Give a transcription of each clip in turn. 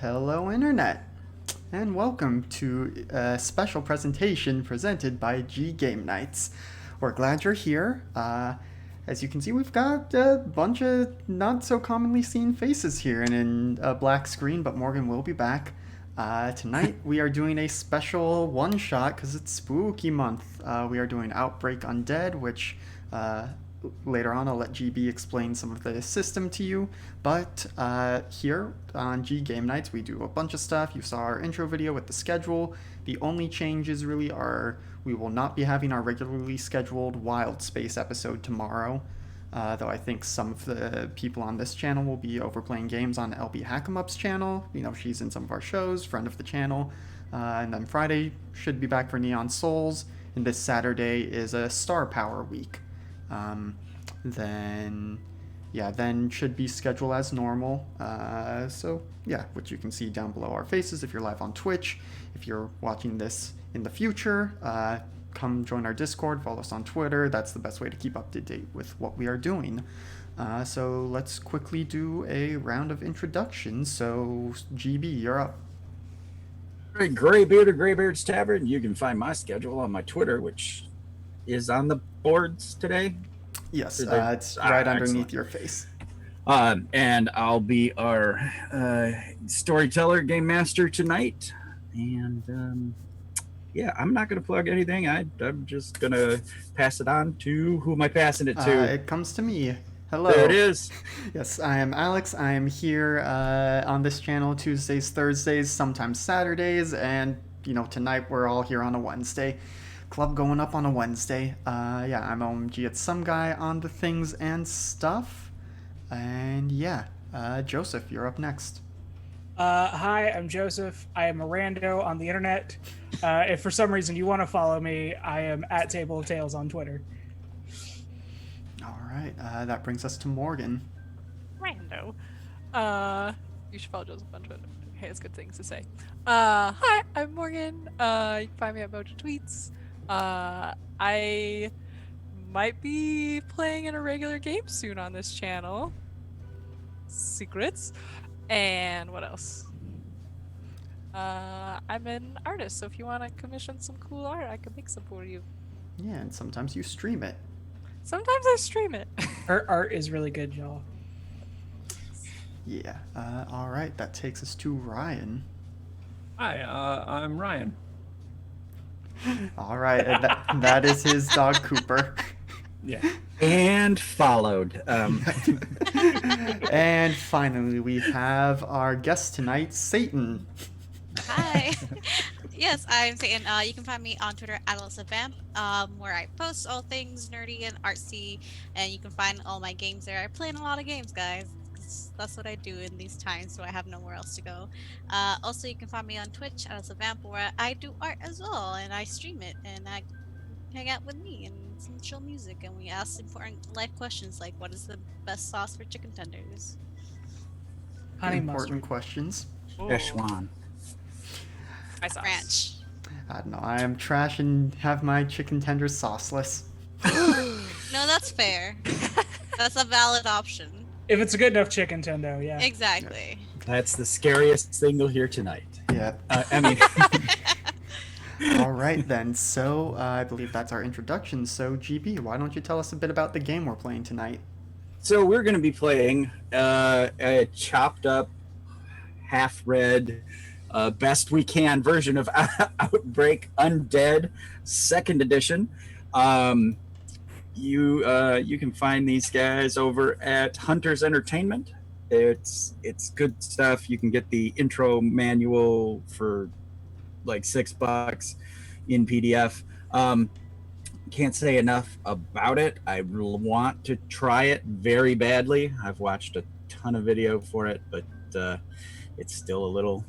Hello, Internet, and welcome to a special presentation presented by Ggameknights. We're glad you're here. As you can see, we've got a bunch of not so commonly seen faces here and in a black screen, but Morgan will be back. Tonight, we are doing a special one shot because it's spooky month. We are doing Outbreak Undead, which later on I'll let GB explain some of the system to you. But here on Ggameknights, we do a bunch of stuff. You saw our intro video with the schedule. The only changes really are we will not be having our regularly scheduled Wild Space episode tomorrow. Though I think some of the people on this channel will be overplaying games on LB Hackamup's channel. You know, she's in some of our shows, friend of the channel. And then Friday should be back for Neon Souls. And this Saturday is a Star Power week. Then should be scheduled as normal. Which you can see down below our faces if you're live on Twitch. If you're watching this in the future, come join our Discord, follow us on Twitter. That's the best way to keep up to date with what we are doing. So let's quickly do a round of introductions. So GB, you're up. Graybeard of Graybeard's Tavern. You can find my schedule on my Twitter, which is on the boards today. Yes, it's right underneath your face. And I'll be our storyteller, game master tonight. And I'm not going to plug anything. I'm just going to pass it on to who am I passing it to? It comes to me. Hello. There it is. Yes, I am Alex. I am here on this channel Tuesdays, Thursdays, sometimes Saturdays, and tonight we're all here on a Wednesday. Club going up on a Wednesday. I'm OMG at some guy on the things and stuff. And Joseph, you're up next. Hi, I'm Joseph. I am a rando on the internet. If for some reason you want to follow me, I am at Table of Tales on Twitter. All right, that brings us to Morgan. Rando. You should follow Joseph on Twitter. He has good things to say. Hi, I'm Morgan. You can find me at Mojo Tweets. I might be playing in a regular game soon on this channel. Secrets. And what else? I'm an artist, so if you want to commission some cool art, I can make some for you. Yeah, and sometimes you stream it. Sometimes I stream it. Her art is really good, y'all. Yeah. All right, that takes us to Ryan. Hi, I'm Ryan. All right, and that is his dog Cooper. Yeah. And followed. And finally, we have our guest tonight, Satan. Hi. Yes, I'm Satan. You can find me on Twitter at AlysaVamp, where I post all things nerdy and artsy, and you can find all my games there. I play in a lot of games, guys. That's what I do in these times, so I have nowhere else to go. Also, you can find me on Twitch at AlysaVamp, where I do art as well, and I stream it, and I hang out with me and some chill music, and we ask important life questions like, what is the best sauce for chicken tenders? Honey Important mustard. questions. Szechuan. I saw. Ranch. I don't know. I am trash and have my chicken tenders sauceless. No, that's fair. That's a valid option. If it's a good enough chicken tendo, yeah. Exactly. That's the scariest thing you'll hear tonight. Yeah. All right, then. So I believe that's our introduction. So, GB, why don't you tell us a bit about the game we're playing tonight? So we're going to be playing a chopped up, half-read, best we can version of Outbreak Undead, 2nd edition. You can find these guys over at Hunter's Entertainment. It's good stuff. You can get the intro manual for like $6 in PDF. Can't say enough about it. I want to try it very badly. I've watched a ton of video for it, but it's still a little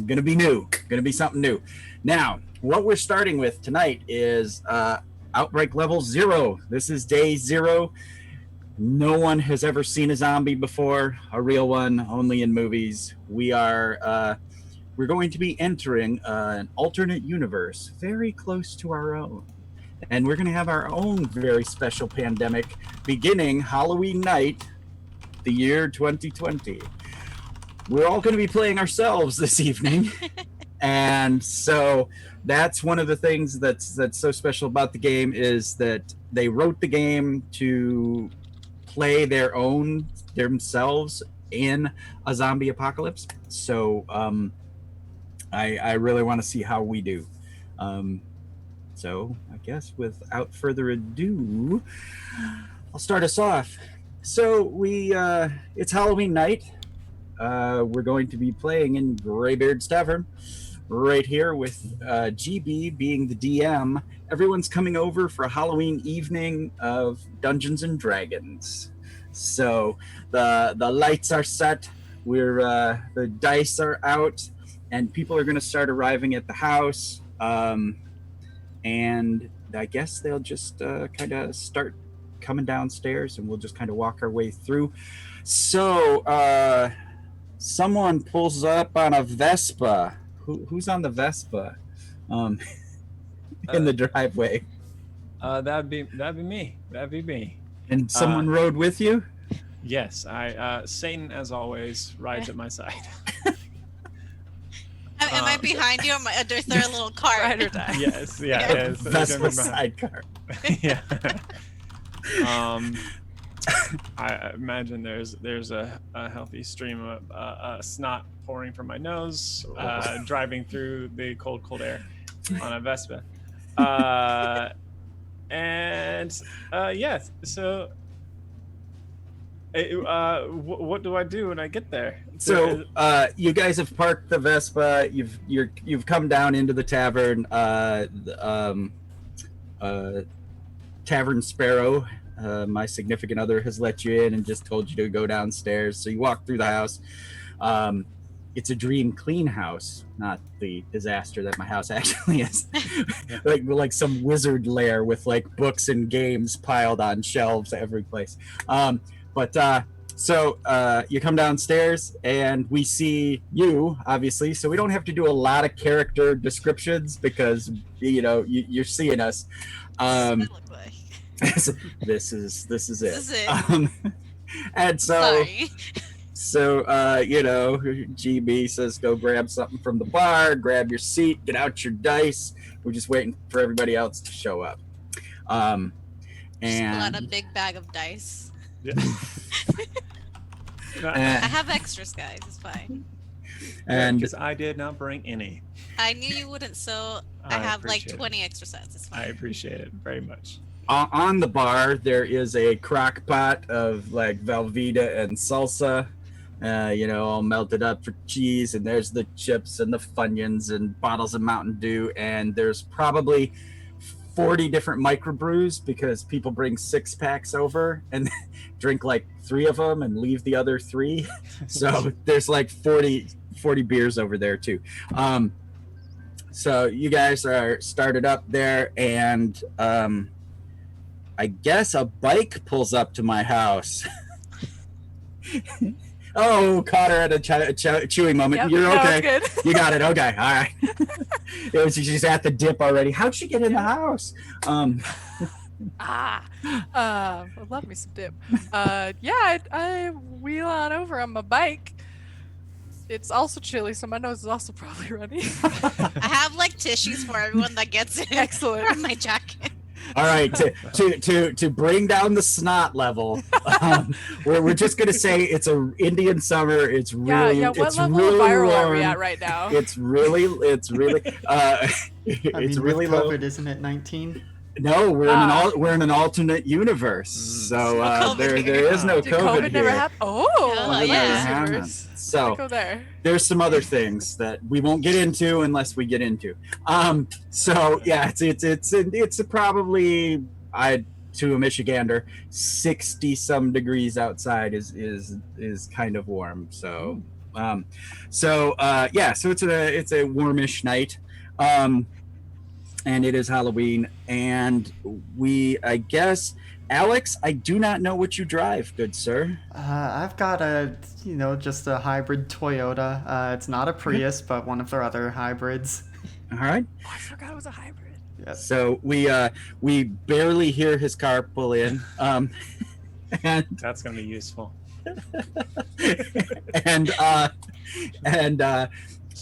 gonna be new, gonna be something new. Now, what we're starting with tonight is Outbreak level 0. This is day 0. No one has ever seen a zombie before, a real one, only in movies. We're going to be entering an alternate universe very close to our own. And we're going to have our own very special pandemic beginning Halloween night, the year 2020. we're all going to be playing ourselves this evening. And so that's one of the things that's so special about the game, is that they wrote the game to play themselves in a zombie apocalypse. So I really want to see how we do. So I guess without further ado, I'll start us off. So it's Halloween night. We're going to be playing in Greybeard's Tavern right here with GB being the DM. Everyone's coming over for a Halloween evening of Dungeons and Dragons. So the lights are set. The dice are out, and people are going to start arriving at the house. And I guess they'll just kind of start coming downstairs, and we'll just kind of walk our way through. So someone pulls up on a Vespa. Who's on the Vespa? In the driveway. That'd be me. That'd be me. And someone rode with you? Yes, Satan, as always, rides at my side. Am I behind you? Or is there a little cart? Ride or die. Yes, yeah. Yes, Vespa sidecar. Yeah. I imagine there's a healthy stream of snot pouring from my nose, driving through the cold air on a Vespa. Yes. So, what do I do when I get there? So you guys have parked the Vespa. You've come down into the tavern. Tavern Sparrow, my significant other, has let you in and just told you to go downstairs. So you walk through the house. It's a dream clean house, not the disaster that my house actually is. like some wizard lair with like books and games piled on shelves every place. So you come downstairs and we see you, obviously, so we don't have to do a lot of character descriptions because you're seeing us. This is it. And so Sorry. So, GB says, go grab something from the bar, grab your seat, get out your dice. We're just waiting for everybody else to show up. Just pull out a big bag of dice. Yeah. I have extras, guys. It's fine. And because I did not bring any. I knew you wouldn't, so I have like appreciate 20 extra sets. It's fine. I appreciate it very much. on the bar, there is a crock pot of like Velveeta and salsa. All melted up for cheese, and there's the chips and the Funyuns and bottles of Mountain Dew, and there's probably 40 different microbrews because people bring 6-packs over and drink like 3 of them and leave the other 3. So there's like 40 beers over there too. So you guys are started up there, and I guess a bike pulls up to my house. Oh, caught her at a chewing moment. Yep, You're okay. good. You got it. Okay. All right. She's at the dip already. How'd she get in the house? I love me some dip. I wheel on over on my bike. It's also chilly, so my nose is also probably runny. I have like tissues for everyone that gets it. Excellent. From my jacket. All right, to bring down the snot level, we're just gonna say it's a Indian summer. It's really What it's level really of viral warm. are we at right now? It's really it's really with low. COVID, isn't it 19? No, we're in an alternate universe, so there is no Did COVID COVID here. never happen? Oh, yeah. universe. So Go there. there's some other things that we won't get into unless we get into. So yeah, it's probably to a Michigander, 60 some degrees outside is kind of warm. So so it's a warmish night. And it is Halloween, and I guess, Alex, I do not know what you drive, good sir. I've got just a hybrid Toyota. It's not a Prius, but one of their other hybrids. All right. Oh, I forgot it was a hybrid. Yes. So we barely hear his car pull in, and That's gonna be useful. and And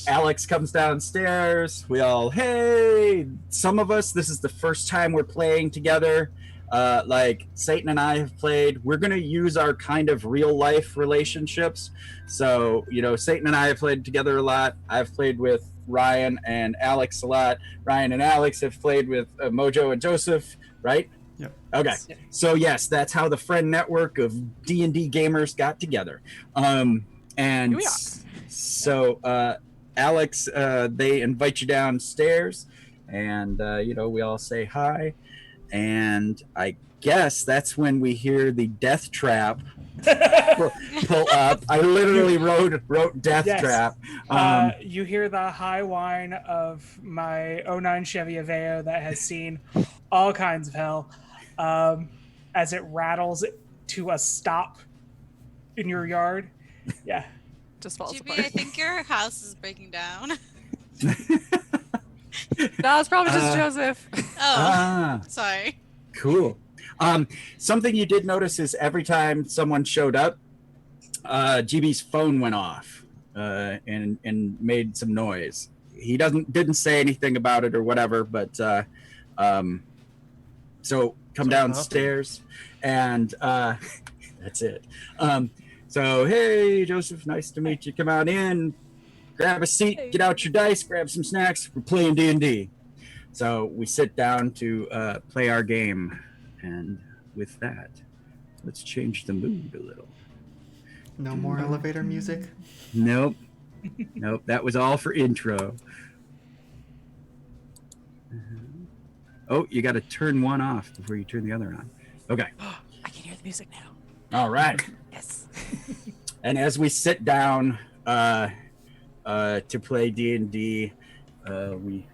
Alex comes downstairs. We all, hey, some of us, this is the first time we're playing together. Like Satan and I have played. We're going to use our kind of real life relationships. So, Satan and I have played together a lot. I've played with Ryan and Alex a lot. Ryan and Alex have played with Mojo and Joseph, right? Yep. Okay. So yes, that's how the friend network of D&D gamers got together. And Here we are. so Alex, they invite you downstairs, and we all say hi, and I guess that's when we hear the death trap pull up. I literally wrote death Yes. trap. You hear the high whine of my '09 Chevy Aveo that has seen all kinds of hell as it rattles to a stop in your yard. Yeah. Just falls GB, I apart. think your house is breaking down. No, it's probably just Joseph. Oh, sorry. Cool. Something you did notice is every time someone showed up, GB's phone went off and made some noise. He didn't say anything about it or whatever, but so come downstairs and that's it. So hey, Joseph, nice to meet you. Come on in, grab a seat, get out your dice, grab some snacks. We're playing D&D. So we sit down to play our game. And with that, let's change the mood a little. No more elevator music? Nope. That was all for intro. Oh, you got to turn one off before you turn the other on. Okay. I can hear the music now. All right. Yes. And as we sit down to play D&D, we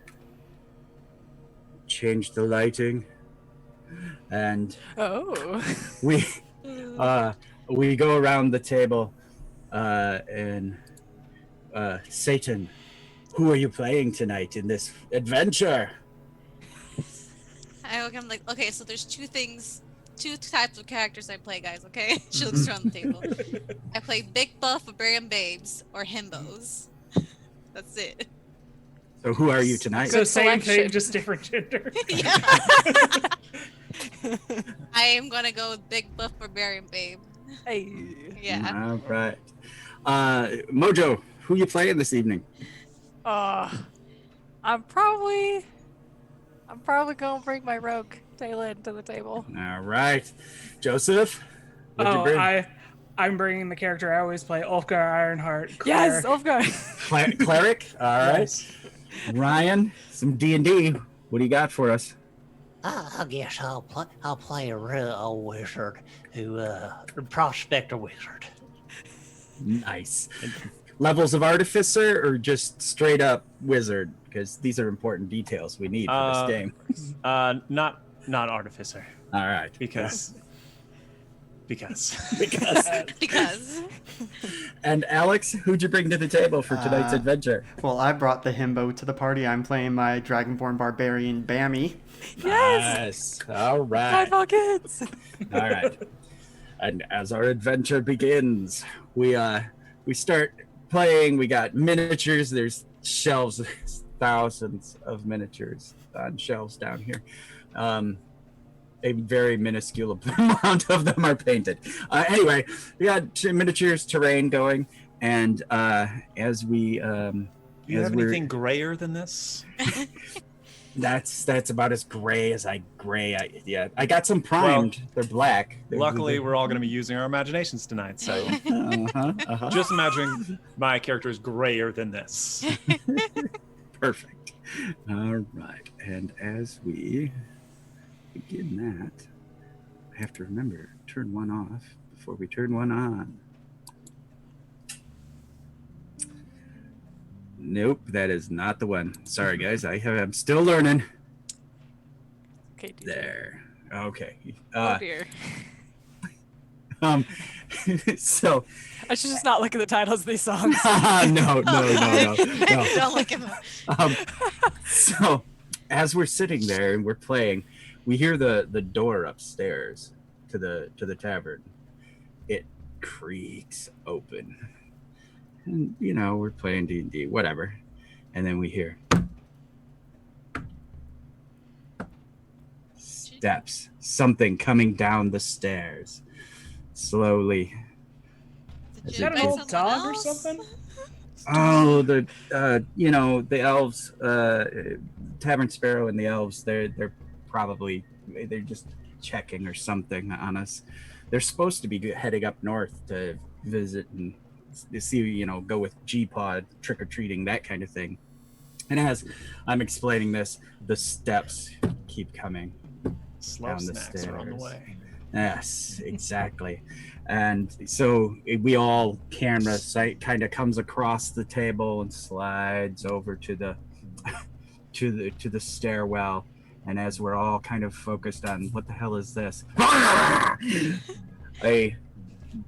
change the lighting. And we go around the table and Satan, who are you playing tonight in this adventure? I'm like, okay, so there's two types of characters I play, guys, okay? She looks around the table. I play big buff barbarian babes or himbos. That's it. So who are you tonight? So same selection. thing, just different gender. Yeah. I am gonna go with big buff barbarian babe. Hey. Yeah. All right. Mojo, who you playing this evening? I'm probably gonna bring my rogue Taylin to the table. All right. Joseph? What'd you bring? I'm bringing the character I always play, Ulfgar Ironheart. Yes, Cleric. Ulfgar. Cleric? All right. Yes. Ryan, some D&D. What do you got for us? I guess I'll play a wizard prospector wizard. Nice. Levels of artificer or just straight up wizard? Because these are important details we need for this game. Not artificer. All right. Because. And Alex, who'd you bring to the table for tonight's adventure? Well, I brought the himbo to the party. I'm playing my Dragonborn Barbarian Bammy. Yes. Nice. All right. Nightfall kids. All right. And as our adventure begins, we start playing. We got miniatures. There's shelves, there's thousands of miniatures on shelves down here. A very minuscule amount of them are painted. Anyway, we got miniatures, terrain going, and as we Do you have anything grayer than this? That's about as gray as I got some primed. They're black. Luckily, we're all going to be using our imaginations tonight, so just imagine my character is grayer than this. Perfect. All right, and as we begin that, I have to remember turn one off before we turn one on. Nope, that is not the one. Sorry, guys. I'm still learning. Okay, DJ. There. Okay. Oh dear. So I should just not look at the titles of these songs. no. Don't look at them. So as we're sitting there and we're playing, we hear the door upstairs to the tavern. It creaks open, And, we're playing D&D, whatever. And then we hear steps, something coming down the stairs slowly. Did Is you that an invite old someone dog or else? something? Oh, the the elves, Tavern Sparrow and the elves, they're probably just checking or something on us. They're supposed to be heading up north to visit and see, go with G-Pod, trick or treating, that kind of thing. And as I'm explaining this, the steps keep coming Slow down the snacks are on the stairs. way. Yes, exactly. And so we all camera sight kind of comes across the table and slides over to the to the stairwell. And as we're all kind of focused on what the hell is this, a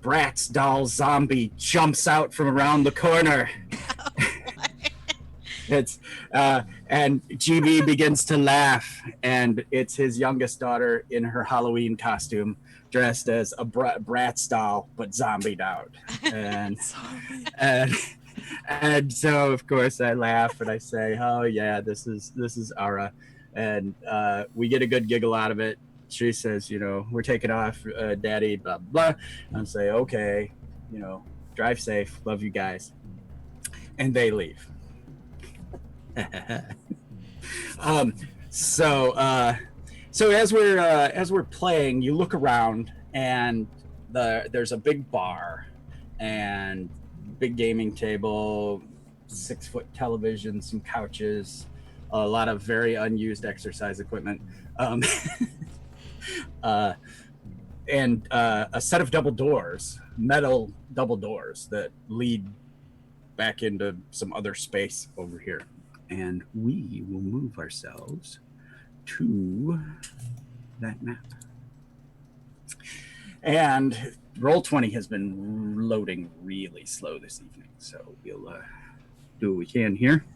Bratz doll zombie jumps out from around the corner. It's and GB begins to laugh, and it's his youngest daughter in her Halloween costume, dressed as a Bratz doll but zombied out, and so of course I laugh and I say, "Oh yeah, this is Ara," and we get a good giggle out of it. She says, "We're taking off, Daddy." Blah blah. And I say, "Okay, drive safe. Love you guys," and they leave. So as we're playing, you look around and there's a big bar and big gaming table, 6-foot television, some couches, a lot of very unused exercise equipment, and a set of double doors, metal double doors that lead back into some other space over here. And we will move ourselves to that map. And Roll20 has been loading really slow this evening, so we'll do what we can here.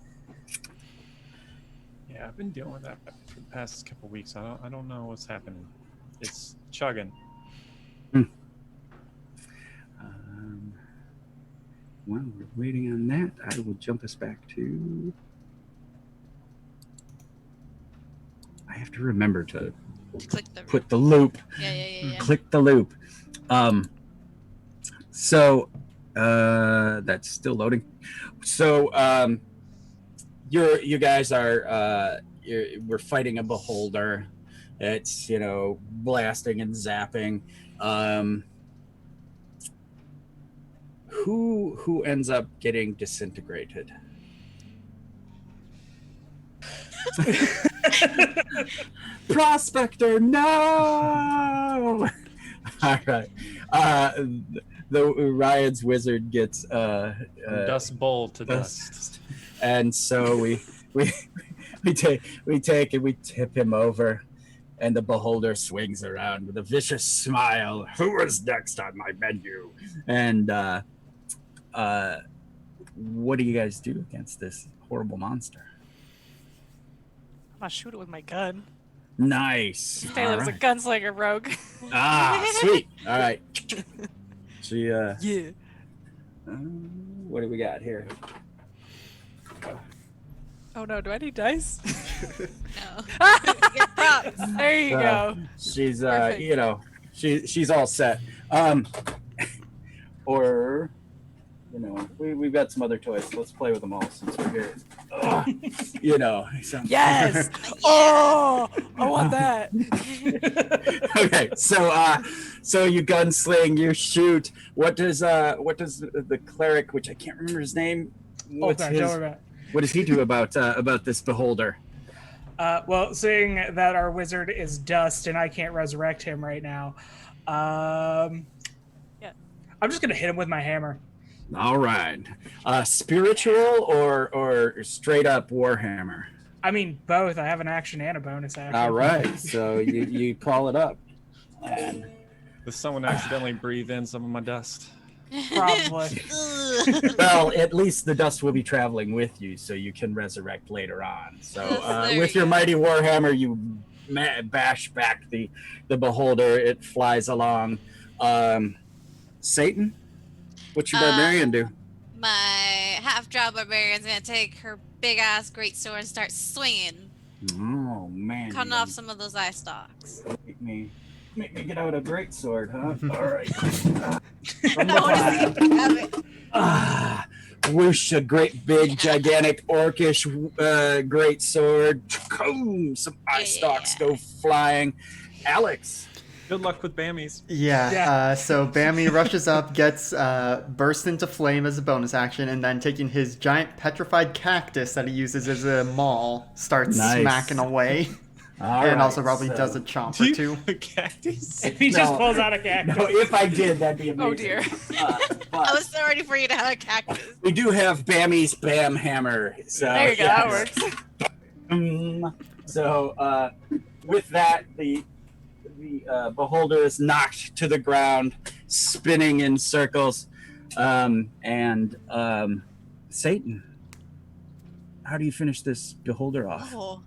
Yeah, I've been dealing with that for the past couple weeks. I don't know what's happening. It's chugging. While we're waiting on that, I will jump us back to... I have to remember to put the loop. Yeah. Click the loop. So that's still loading. So you guys are we're fighting a beholder. It's blasting and zapping. Who ends up getting disintegrated? Prospector, no! All right. The Ryan's wizard gets Dust bowl to dust. And so we take and we tip him over, and the beholder swings around with a vicious smile. Who is next on my menu? And what do you guys do against this horrible monster? I'm gonna shoot it with my gun. Nice. Taylor's a gunslinger rogue. Sweet. All right. She yeah. What do we got here? Oh no, do I need dice? No. Get props. There you go. She's Perfect. she's all set. Or we've got some other toys. Let's play with them all since we're here. Yes. Oh, I want that. Okay, so you gunsling, you shoot. What does the cleric, which I can't remember his name, what does he do about this beholder? Well, seeing that our wizard is dust and I can't resurrect him right now, I'm just gonna hit him with my hammer. All right. Spiritual or straight up Warhammer? I mean, both. I have an action and a bonus action. All right. So you call it up. And... Does someone accidentally breathe in some of my dust? Probably. Well, at least the dust will be traveling with you, so you can resurrect later on. So with your mighty Warhammer, you bash back the beholder. It flies along. Satan? What your barbarian do? my half-drow barbarian's gonna take her big-ass greatsword and start swinging, Oh man! cutting off some of those eye stalks. Make me get out a great sword, huh? All right. I want to see you have it. Whoosh! A great big gigantic orcish great sword. Boom! Some eye stalks go flying. Alex. Good luck with Bammies. Yeah. So Bammy rushes up, gets burst into flame as a bonus action, and then taking his giant petrified cactus that he uses as a maul, starts smacking away. And also probably does a chomp or two. A cactus? If he just pulls out a cactus. No, if I did, that'd be amazing. Oh dear. I was so ready for you to have a cactus. We do have Bammy's Bam Hammer. So, There you go. That works. So with that, the beholder is knocked to the ground, spinning in circles. Satan, how do you finish this beholder off? Oh,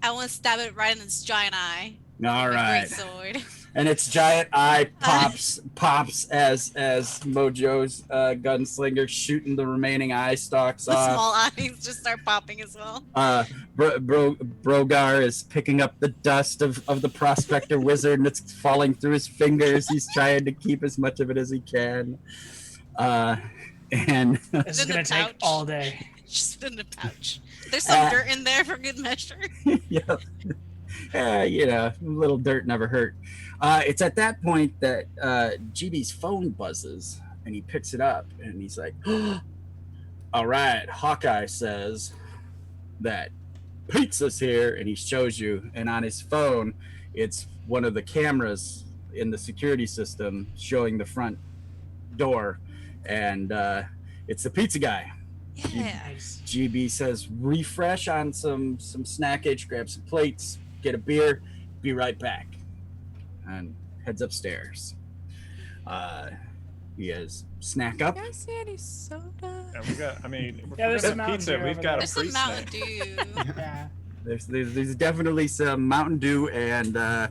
I want to stab it right in its giant eye. All right. Great sword. And its giant eye pops as Mojo's gunslinger shooting the remaining eye stalks The off. small eyes just start popping as well. Brogar is picking up the dust of the prospector wizard, and it's falling through his fingers. He's trying to keep as much of it as he can. And This is going to take all day. Just in the pouch. There's some dirt in there for good measure. Yeah. A little dirt never hurt. It's at that point that GB's phone buzzes, and he picks it up, and he's like, all right, Hawkeye says that pizza's here, and he shows you, and on his phone, it's one of the cameras in the security system showing the front door, and it's the pizza guy. Yeah. GB says, refresh on some snackage, grab some plates, get a beer, be right back. And heads upstairs. He has snack up. You guys see any soda? Yeah, we got. I mean, there's some for Mountain pizza, Dew we've over got There's a some Mountain pre-snack. Dew. Yeah. There's definitely some Mountain Dew, and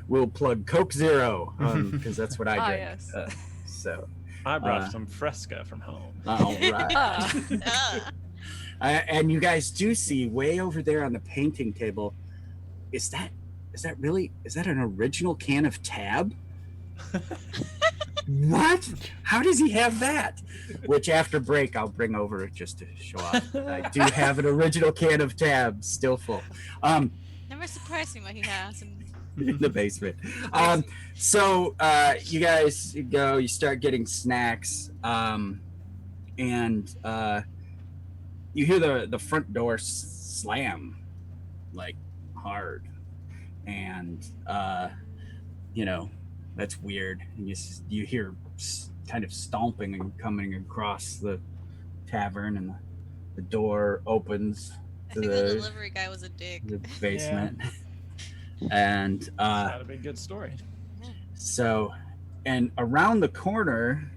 we'll plug Coke Zero because that's what I drink. Yes. So I brought some Fresca from home. all right. And you guys do see way over there on the painting table. Is that an original can of Tab? What? How does he have that? Which after break I'll bring over just to show off. I do have an original can of Tab still full. Never surprised me what he has. In the basement. So you guys go, you start getting snacks, and you hear the front door slam like hard, and that's weird. And you hear kind of stomping and coming across the tavern, and the door opens I to think the delivery guy was a dick. the basement. And That'd be a good story. so, and around the corner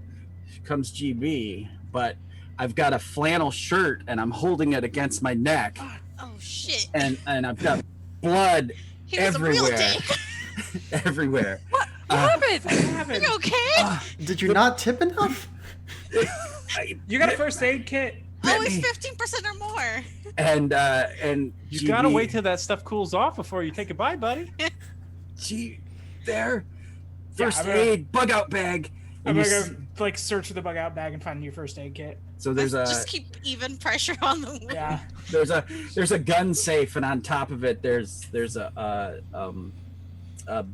comes GB, but I've got a flannel shirt and I'm holding it against my neck, Oh shit. and I've got blood He was a real everywhere. dick. Everywhere. What happened? Are you okay? Did you not tip enough? You got a first aid kit? Always 15% or more. And You GB, gotta wait till that stuff cools off before you take a bite, buddy. there. First I'm gonna- aid bug out bag. I'm And gonna you go like search for the bug out bag and find a new first aid kit. so there's Just keep even pressure on the wound. Yeah. there's a gun safe, and on top of it there's a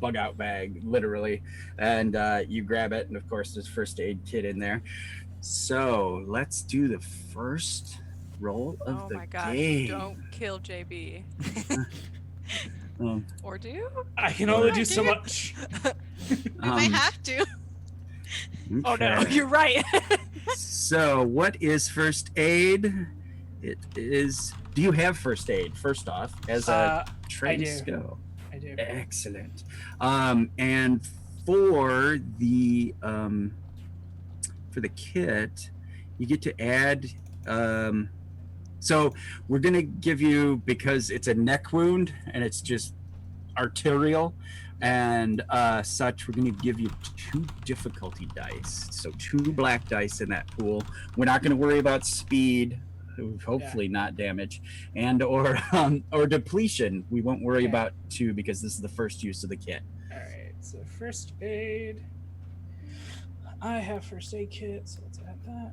bug out bag, literally, and you grab it, and of course there's first aid kit in there. So let's do the first roll of Oh the my gosh! game. Don't kill JB. Um, Or do? I can only do Oh, so dude. much. We might have to. Oh no! okay. You're right. So what is first aid? It is. Do you have first aid? First off, as a trained do. skill. I do. Excellent. And for the kit, you get to add. So we're gonna give you, because it's a neck wound and it's just arterial. and such. We're going to give you 2 difficulty dice, so 2 black dice in that pool. We're not going to worry about speed, hopefully not damage, and or depletion. We won't worry about 2 because this is the first use of the kit. All right, so first aid. I have first aid kit, so let's add that.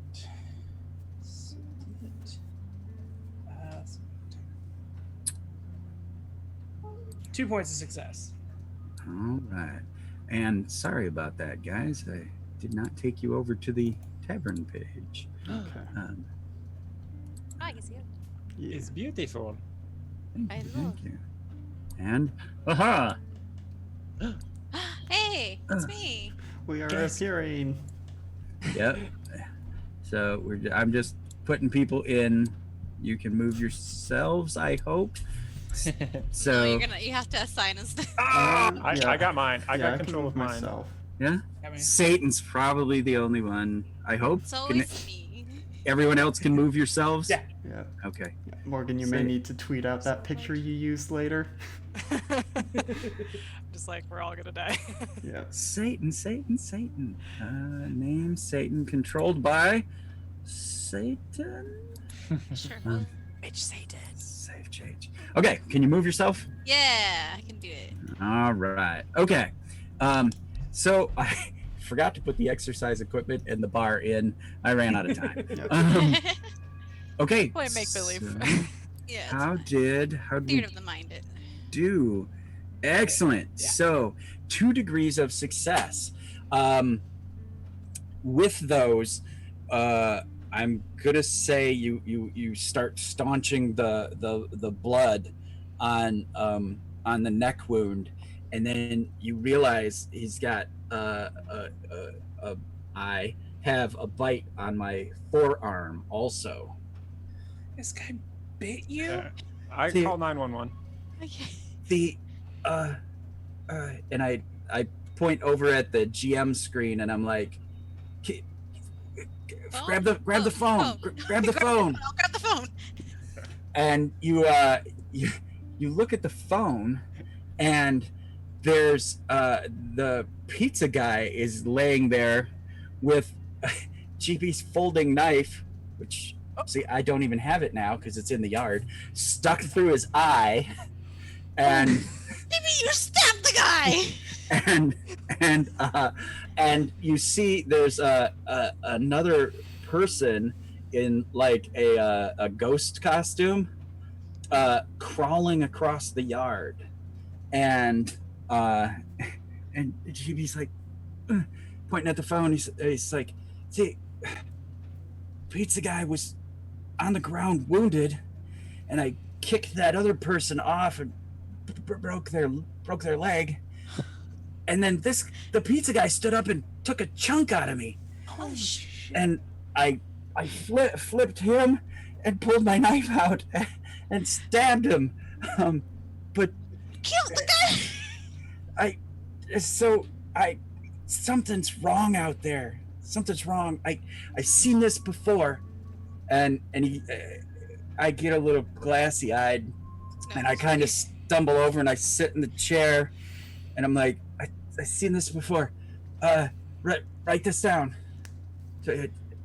2 points of success. All right. And sorry about that, guys. I did not take you over to the tavern page. Okay. I can see it. Yeah. It's beautiful. Thank you. And, aha! Hey, it's me. We are appearing. Yep. So I'm just putting people in. You can move yourselves, I hope. So No, you have to assign us. I got mine. I got can control move of mine. myself. yeah, Satan's probably the only one. I hope. It's always me. Everyone else can move yourselves. Yeah. Yeah. Okay. Morgan, you may need to tweet out that picture you used later. Just like we're all gonna die. Yeah. Satan. Name Satan, controlled by Satan. Sure. Bitch Satan. Save change. Okay, can you move yourself? Yeah, I can do it. All right. Okay. So I forgot to put the exercise equipment and the bar in. I ran out of time. Okay. Play make believe. so Yeah. how did Theater we of the mind it. do? Excellent. Yeah. So 2 degrees of success. With those, I'm gonna say you start staunching the blood on the neck wound, and then you realize he's got I have a bite on my forearm also. This guy bit you? I See- call 911. Okay. The and I point over at the GM screen and I'm like, grab the phone. Grab the phone. I'll grab the phone. And you look at the phone, and there's the pizza guy is laying there with GB's folding knife, which see I don't even have it now because it's in the yard, stuck through his eye, and Maybe you stabbed the guy. and you see there's another person in like a ghost costume crawling across the yard, and GB's like pointing at the phone. He's like, see, pizza guy was on the ground wounded, and I kicked that other person off and broke their leg, and then the pizza guy stood up and took a chunk out of me. Oh shit. And I flipped him and pulled my knife out and stabbed him. But Killed the guy. Something's wrong out there. Something's wrong. I seen this before, and I get a little glassy eyed, and I kind of stumble over and I sit in the chair, and I'm like, I seen this before. Write this down.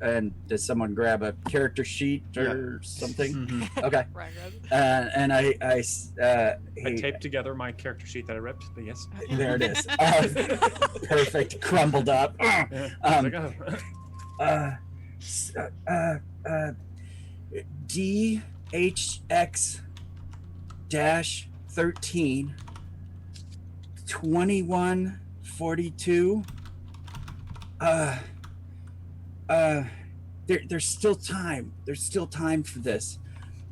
And does someone grab a character sheet or something? Mm-hmm. Okay. Ryan grabs it. And I taped together my character sheet that I ripped, but yes. There it is. Perfect. Crumbled up. Yeah, I was like, oh. DHX-13 2142. There's still time. There's still time for this.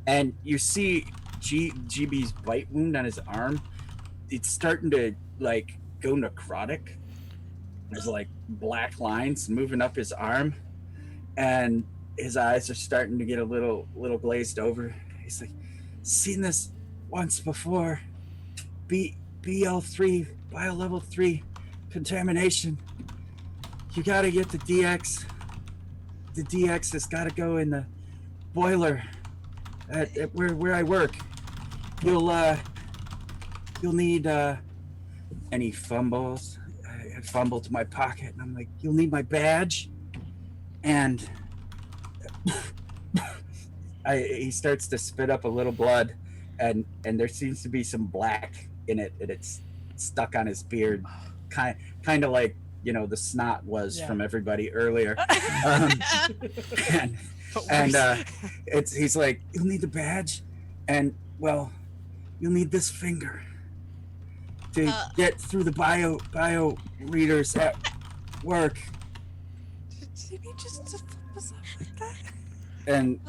And you see GB's bite wound on his arm. It's starting to like go necrotic. There's like black lines moving up his arm, and his eyes are starting to get a little glazed over. He's like, seen this once before. BL3, bio level 3 contamination. You gotta get the DX. The DX has gotta go in the boiler at where I work. You'll need and he fumbles. I fumble to my pocket, and I'm like, "You'll need my badge." And he starts to spit up a little blood, and there seems to be some black in it, and it's stuck on his beard, kind of like the snot was from everybody earlier. He's like, "You'll need the badge, and well, you'll need this finger to get through the bio readers at work." Did he just flip us up like that? And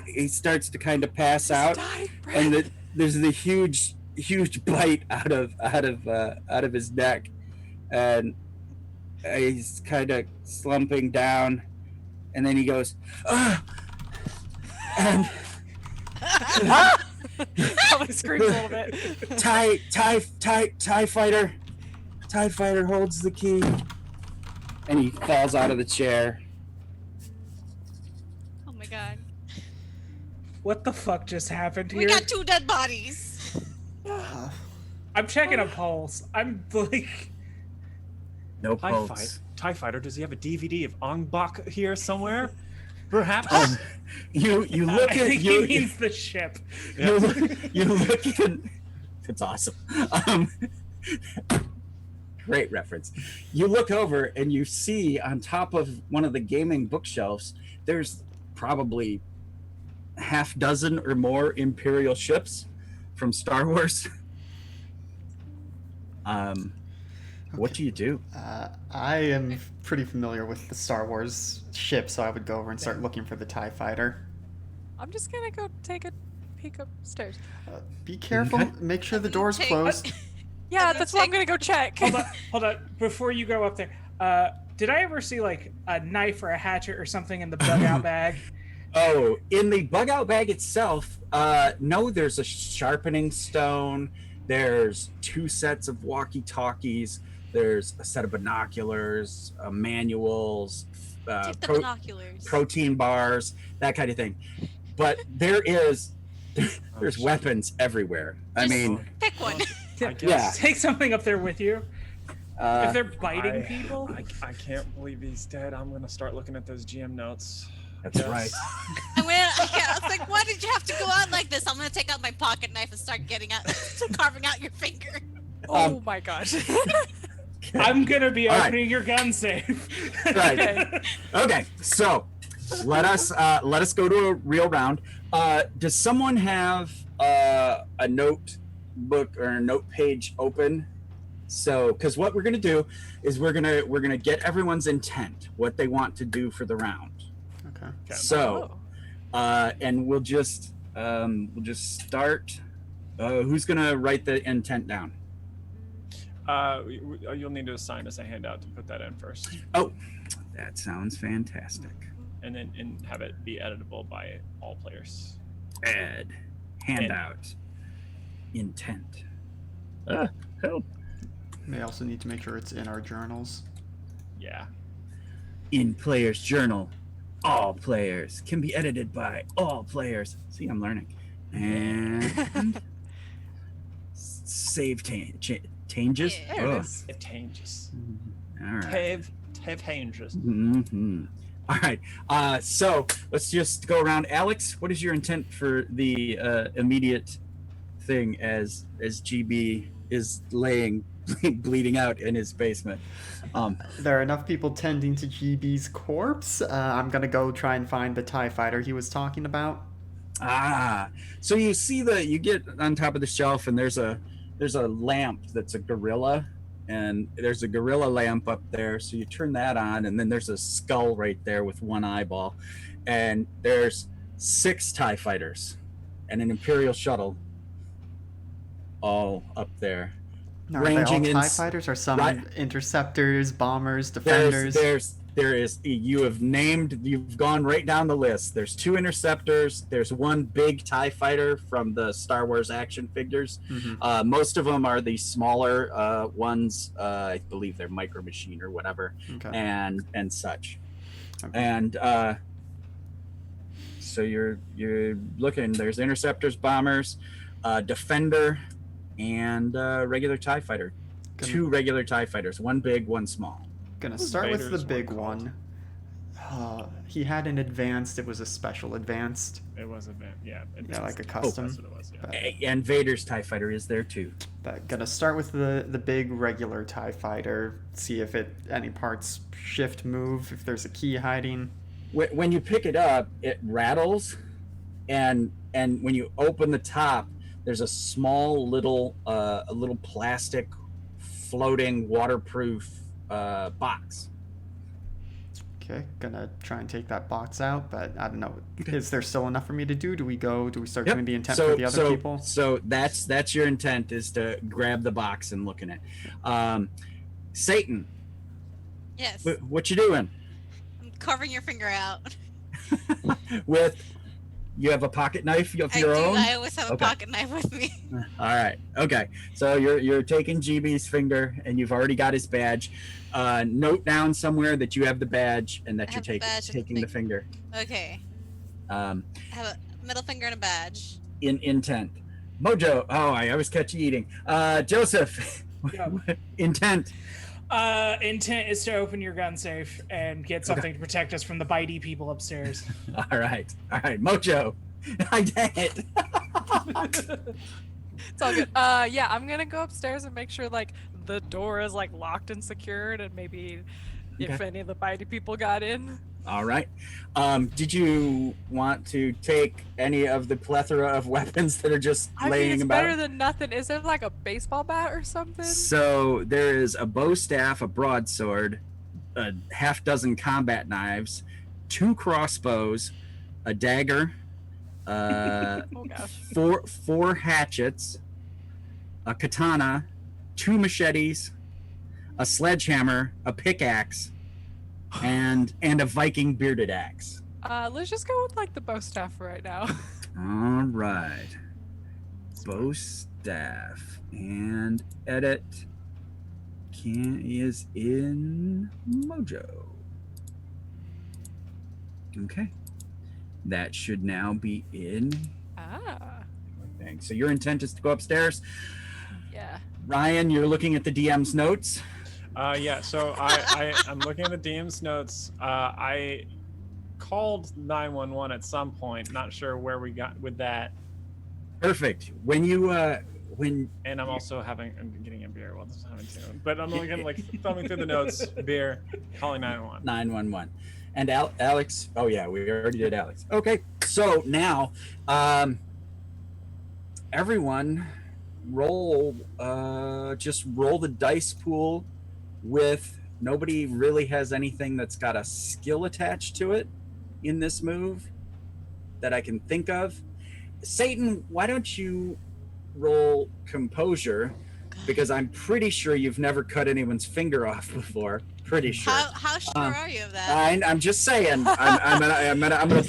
he starts to kind of pass out, and there's the huge bite out of his neck, and he's kind of slumping down, and then he goes, and Probably screams a little bit. TIE fighter holds the key, and he falls out of the chair. Oh my god. What the fuck just happened here? We got 2 dead bodies. I'm checking a pulse. I'm like, No pulse. TIE Fighter, does he have a DVD of Ong Bak here somewhere? Perhaps? You look I at think he means the ship. you look at. It's awesome. Great reference. You look over and you see on top of one of the gaming bookshelves, there's probably half dozen or more Imperial ships from Star Wars. What do you do? I am pretty familiar with the Star Wars ship, so I would go over and start looking for the TIE fighter. I'm just gonna go take a peek upstairs. Be careful. Make sure the door's closed. Yeah, that's what I'm gonna go check. Hold on. Before you go up there, did I ever see like a knife or a hatchet or something in the bug out bag? Oh, in the bug out bag itself, no, there's a sharpening stone. There's 2 sets of walkie-talkies. There's a set of binoculars, manuals, Binoculars. protein bars, that kind of thing. But there's weapons everywhere. I mean, Pick one. yeah. Take something up there with you. If they're biting people. I can't believe he's dead. I'm gonna start looking at those GM notes. That's right. I was like, why did you have to go out like this? I'm gonna take out my pocket knife and start carving out your finger. Oh my gosh. I'm gonna be All opening your gun safe. Right. Okay. So let us go to a real round. Does someone have a notebook or a note page open? So, because what we're gonna do is we're gonna get everyone's intent, what they want to do for the round. Okay. So, and we'll just start. Who's gonna write the intent down? You'll need to assign us a handout to put that in first. Oh, that sounds fantastic. And then have it be editable by all players. Handout, intent. Help. May also need to make sure it's in our journals. Yeah. In player's journal, all players can be edited by all players. See, I'm learning. And save changes. Yeah, there it is. It changes. All right. Have changes. Mm-hmm. All right. So let's just go around. Alex, what is your intent for the immediate thing as GB is laying bleeding out in his basement? There are enough people tending to GB's corpse. I'm gonna go try and find the TIE fighter he was talking about. So you see you get on top of the shelf, and there's a lamp that's a gorilla, and there's a gorilla lamp up there. So you turn that on, and then there's a skull right there with one eyeball, and there's 6 TIE fighters and an Imperial shuttle all up there. Now, are they all TIE fighters or some interceptors, bombers, defenders? You've gone right down the list. There's 2 interceptors. There's 1 big TIE fighter from the Star Wars action figures. Mm-hmm. Most of them are the smaller ones. I believe they're Micro Machine or whatever, Okay. and such. Okay. And so you're looking. There's interceptors, bombers, defender, and regular TIE fighter. two regular TIE fighters, one big, one small. Gonna was start with the Vader's big one one. He had an advanced. It was a special advanced. It was Yeah, advanced. like a custom. That's what it was. Yeah. But, And Vader's TIE fighter is there too. but gonna start with the big regular TIE fighter. See if any parts shift, move. If there's a key hiding. When you pick it up, it rattles, and when you open the top, there's a small little a little plastic floating waterproof box. Okay, gonna try and take that box out, but I don't know. Is there still enough for me to do? Do we start doing the intent for the other people? So that's your intent, is to grab the box and look in it. Satan, Yes. what you doing? I'm carving your finger out. You have a pocket knife of your I do. own? I always have a Okay. pocket knife with me. All right. Okay. So you're taking GB's finger, and you've already got his badge. Note down somewhere that you have the badge and that I you're have the badge and the taking the finger. Okay. Um, I have a middle finger and a badge. in intent. Mojo. Oh, I always catch you eating. Joseph. Yeah. Intent. Intent is to open your gun safe and get something to protect us from the bitey people upstairs. All right. Mojo. I did it. It's all good. Yeah, I'm gonna go upstairs and make sure like the door is like locked and secured, and maybe if Okay. any of the bitey people got in. All right. Did you want to take any of the plethora of weapons that are just I mean, laying it's about? better than nothing. Is there like a baseball bat or something? So there is a bow staff, a broadsword, a half dozen combat knives, 2 crossbows, a dagger, Oh gosh. four hatchets, a katana, 2 machetes, a sledgehammer, a pickaxe, and a Viking bearded axe. Let's just go with like the bow staff right now. All right. Bow staff and edit is in Mojo. Okay. That should now be in Ah, thing. So your intent is to go upstairs. yeah. Ryan, you're looking at the DM's notes. Yeah, so I'm looking at the DM's notes. I called 911 at some point. Not sure where we got with that. Perfect. When And I'm also getting a beer while this is having too. But I'm looking like thumbing through the notes, beer, calling 911. 911. And Alex. Oh yeah, we already did Alex. Okay. So now, everyone, just roll the dice pool. With nobody really has anything that's got a skill attached to it in this move that I can think of. Satan, why don't you roll composure, because I'm pretty sure you've never cut anyone's finger off before. Pretty sure. How sure are you of that? I'm just saying. I'm gonna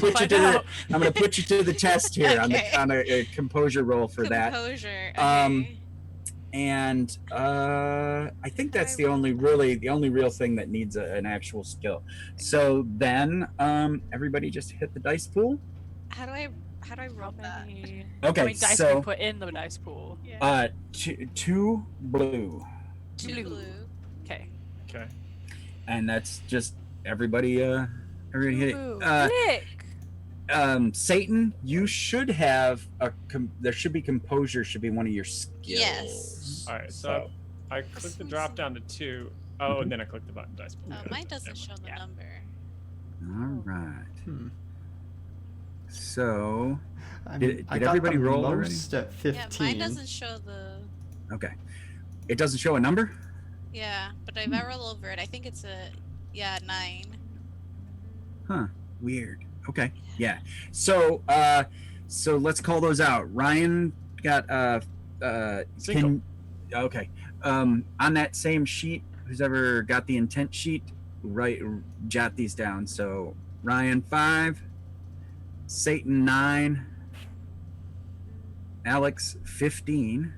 put you to the test here Okay. on a composure roll for that. Composure. Okay. And I think that's the only real thing that needs an actual skill. So then everybody just hit the dice pool. How do I roll that? How Okay, many dice so we put in the dice pool? Yeah. two blue, Two blue. Okay. Okay. and that's just everybody hit it. Ooh, Nick. Satan, you should have there should be composure, should be one of your skills. Yes. All right. So I clicked the drop down to 2. Oh, and then I clicked the button dice. Oh, mine doesn't show the Yeah. number. All right. Hmm. So I Did- mean, I did got everybody the roll already? most at 15. Yeah, mine doesn't show the. okay, it doesn't show a number. Yeah, but if I roll over it, I think it's a 9. Huh. Weird. Okay. Yeah. So so let's call those out. Ryan got Single. okay. On that same sheet, who's ever got the intent sheet, jot these down. So Ryan 5, Satan 9, Alex 15.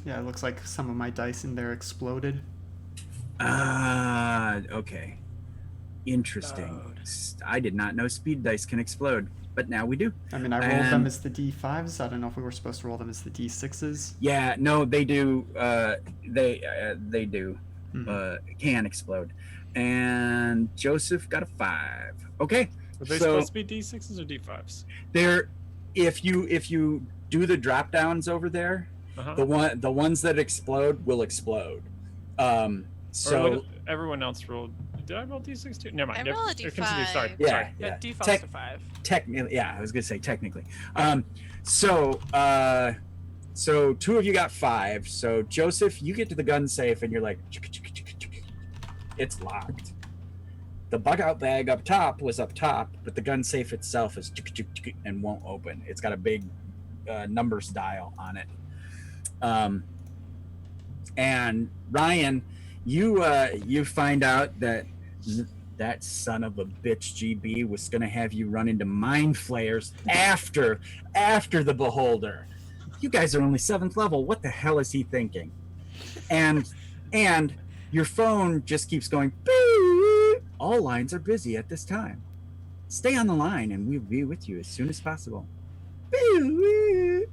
Yeah, it looks like some of my dice in there exploded. Okay. Interesting. Explode. I did not know speed dice can explode, but now we do. I mean, I rolled them And- as the D5s. I don't know if we were supposed to roll them as the D6s. Yeah, no, they do. They do. Mhm. Can explode. And Joseph got a 5. Okay, Were they so supposed to be D6s or D5s? they're if you do the drop downs over there, Uh-huh. the ones that explode will explode. So Everyone else rolled. Did I roll D6 too? Never mind. I rolled a Continue. Sorry. D5. yeah, Sorry. yeah. Defaults to 5. Technically, yeah, I was gonna say technically. So 2 of you got 5. So Joseph, you get to the gun safe and you're like, it's locked. The bug out bag up top was up top, but the gun safe itself is and won't open. It's got a big numbers dial on it. And Ryan, you find out that that son of a bitch GB was going to have you run into mind flayers after the beholder. You guys are only 7th level. What the hell is he thinking? And your phone just keeps going, beep. All lines are busy at this time. Stay on the line and we'll be with you as soon as possible. Beep.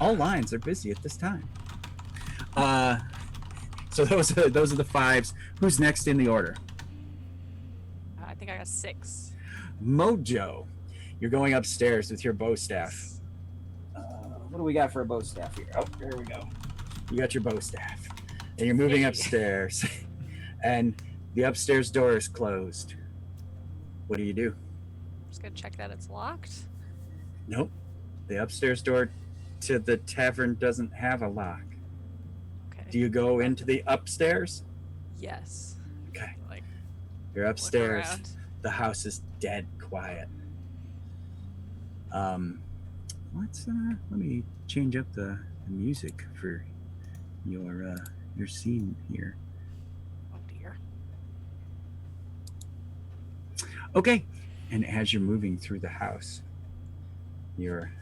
All lines are busy at this time. So those are the 5s. Who's next in the order? I think I got 6. Mojo, you're going upstairs with your bow staff. What do we got for a bow staff here? Oh, there we go. You got your bow staff, and you're moving upstairs, and the upstairs door is closed. What do you do? Just gonna check that it's locked. Nope. The upstairs door to the tavern doesn't have a lock. Okay. Do you go into the upstairs? Yes. Okay. Like, You're look upstairs. around. The house is dead quiet. Let me change up the music for your scene here. Oh dear. Okay. And as you're moving through the house, you're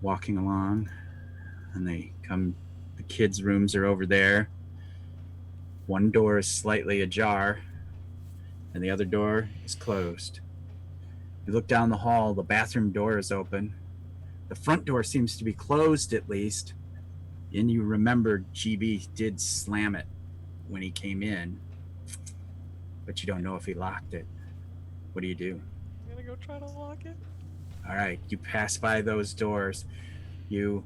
walking along, and the kids' rooms are over there. One door is slightly ajar, and the other door is closed. You look down the hall, the bathroom door is open. The front door seems to be closed, at least. And you remember GB did slam it when he came in, but you don't know if he locked it. What do you do? I'm gonna go try to lock it. All right, you pass by those doors. You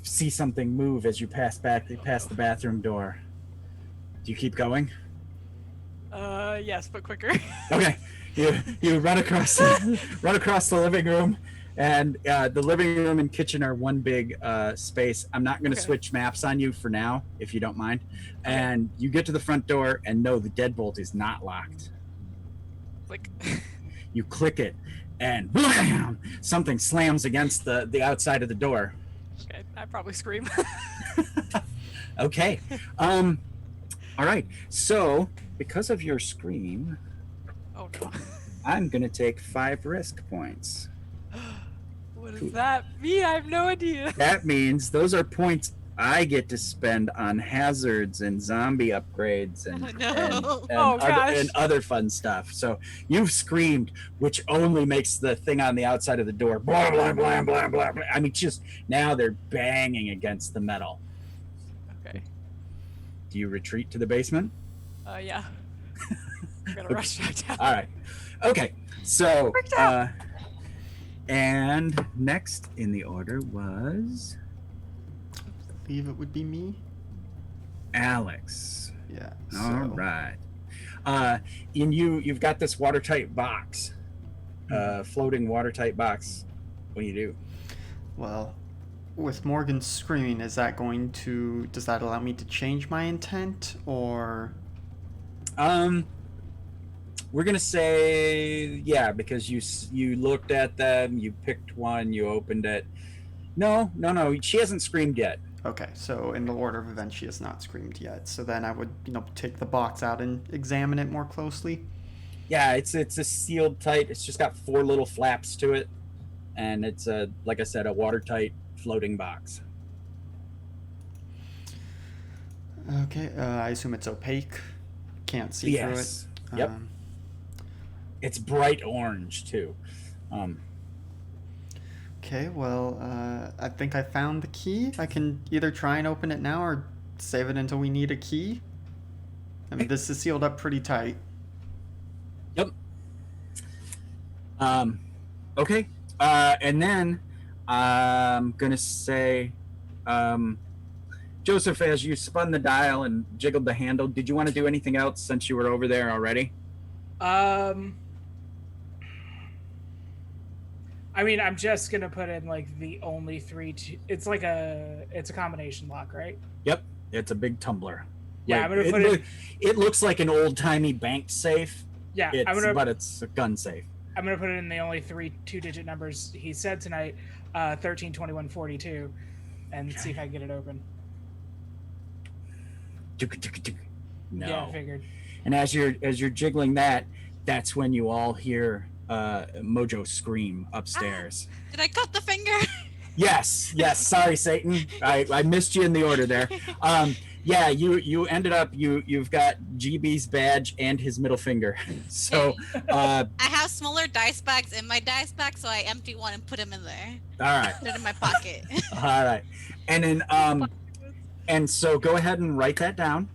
see something move as you pass the bathroom door. Do you keep going? Yes, but quicker. Okay. You run across the living room, and the living room and kitchen are one big space. I'm not going to switch maps on you for now, if you don't mind. And you get to the front door, and no, the deadbolt is not locked. Like, You click it, and blam! Something slams against the outside of the door. okay, I probably scream. Okay. All right. So, because of your scream, Oh no. I'm going to take 5 risk points. What does that mean? I have no idea. That means those are points I get to spend on hazards and zombie upgrades and, Oh, no. Oh, gosh. and other fun stuff. So you've screamed, which only makes the thing on the outside of the door blah, blah, blah, blah, blah, blah. I mean, just now they're banging against the metal. Okay. Do you retreat to the basement? Yeah. I'm gonna rush back down. All right. Okay. So, Worked out. and next in the order was I believe it would be me. Alex. Yeah. All right. You've got this watertight box, floating watertight box. What do you do? Well, with Morgan screaming, does that allow me to change my intent, or? We're gonna say because you looked at them, you picked one, you opened it. No, she hasn't screamed yet. Okay, so in the order of events, she has not screamed yet. So then I would, take the box out and examine it more closely. Yeah, it's a sealed tight. It's just got 4 little flaps to it, and it's like I said, a watertight floating box. Okay, I assume it's opaque. Can't see through it. Yep. It's bright orange too. Okay, well, I think I found the key. I can either try and open it now or save it until we need a key. I mean, this is sealed up pretty tight. Yep. Okay. And then I'm gonna say, Joseph, as you spun the dial and jiggled the handle, did you want to do anything else since you were over there already? I mean, I'm just gonna put in like the only three. It's like it's a combination lock, right? Yep. It's a big tumbler. Yeah, Like, I'm gonna put it. It looks like an old timey bank safe. Yeah, but it's a gun safe. I'm gonna put it in the only 3 2-digit numbers he said tonight, 13, 21, 42, and see if I can get it open. No. Yeah, I figured. And as you're jiggling that, that's when you all hear Mojo scream upstairs. Did I cut the finger? Yes. Sorry, Satan. I missed you in the order there. Yeah, you ended up you've got GB's badge and his middle finger. So I have smaller dice bags in my dice bag, so I empty one and put them in there. All right. Put it in my pocket. All right. And then and so go ahead and write that down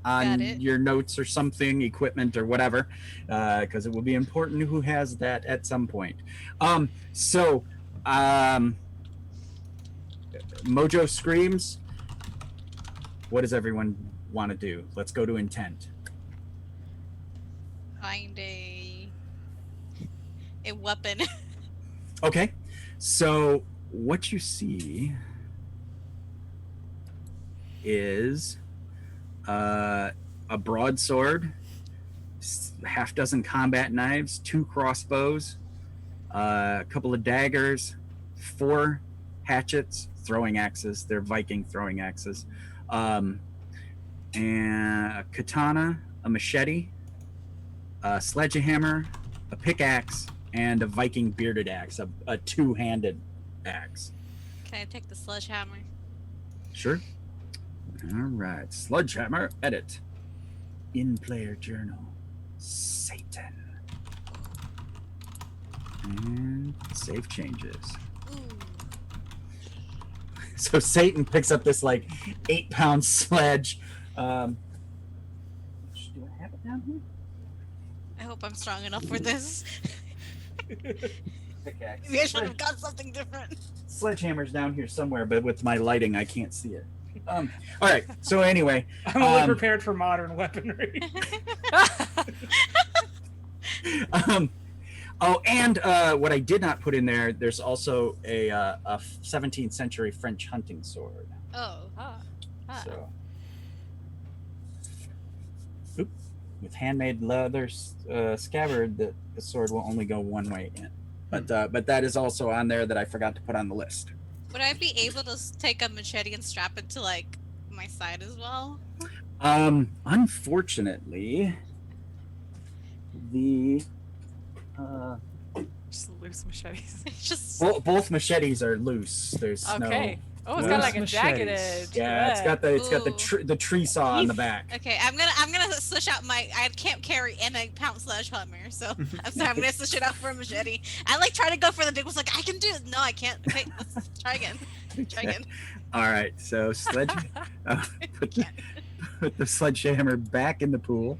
on your notes or something, equipment or whatever, because it will be important who has that at some point. Mojo screams. What does everyone want to do? Let's go to intent. Find a weapon. Okay. So what you see is a broadsword, half dozen combat knives, 2 crossbows, a couple of daggers, 4 hatchets, throwing axes. They're Viking throwing axes. And a katana, a machete, a sledgehammer, a pickaxe, and a Viking bearded axe, a 2-handed axe. Can I take the sledgehammer? Sure. All right. Sledgehammer, edit. In player journal. Satan. And save changes. Ooh. So Satan picks up this like 8-pound sledge. Do I have it down here? I hope I'm strong enough for this. Pickaxe. Maybe I should have got something different. Sledgehammer's down here somewhere, but with my lighting, I can't see it. All right. So anyway, I'm only prepared for modern weaponry. And what I did not put in there, there's also a 17th century French hunting sword. Oh. So, with handmade leather scabbard, the sword will only go one way in. But that is also on there that I forgot to put on the list. Would I be able to take a machete and strap it to like my side as well? Unfortunately, the Just loose machetes. Just both machetes are loose. There's Okay. Oh, it's Loose got like a jagged machetes. edge. yeah, it's got Ooh. the tree saw on the back. okay. I'm gonna switch out my. I can't carry an 8-pound sledgehammer, so I'm sorry. I'm gonna switch it out for a machete. I like try to go for the dick. Was like I can do it. No, I can't. Okay, let's try again. Try again. All right, so put the sledgehammer back in the pool.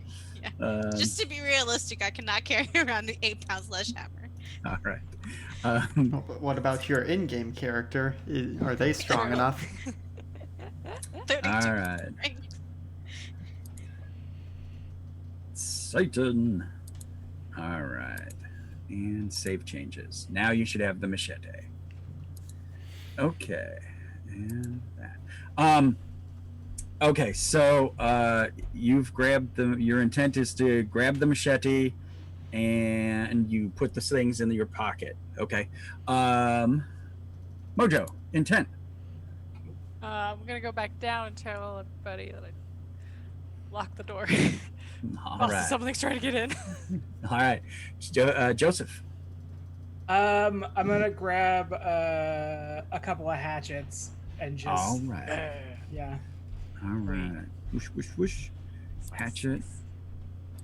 Yeah. Just to be realistic, I cannot carry around an 8-pound sledgehammer. All right. What about your in-game character? Are they strong enough? 32. All right. Satan. All right. And save changes. Now you should have the machete. Okay. And that. Okay, so you've grabbed your intent is to grab the machete and you put the things in your pocket. Okay. Mojo, intent. I'm gonna go back down and tell everybody that I locked the door. All Also, right. something's trying to get in. All right. Joseph. I'm gonna grab a couple of hatchets and just. All right. Yeah. All right. Whoosh, whoosh, whoosh. Hatchet.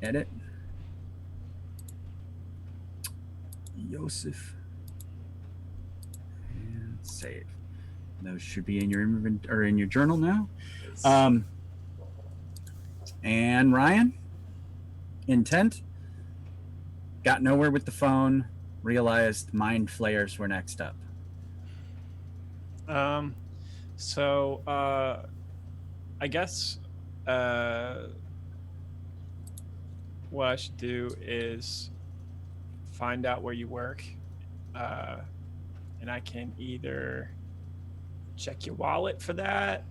Edit. Joseph. And save. Those should be in your or in your journal now. And Ryan, intent. Got nowhere with the phone. Realized mind flayers were next up. So I guess what I should do is find out where you work, and I can either check your wallet for that.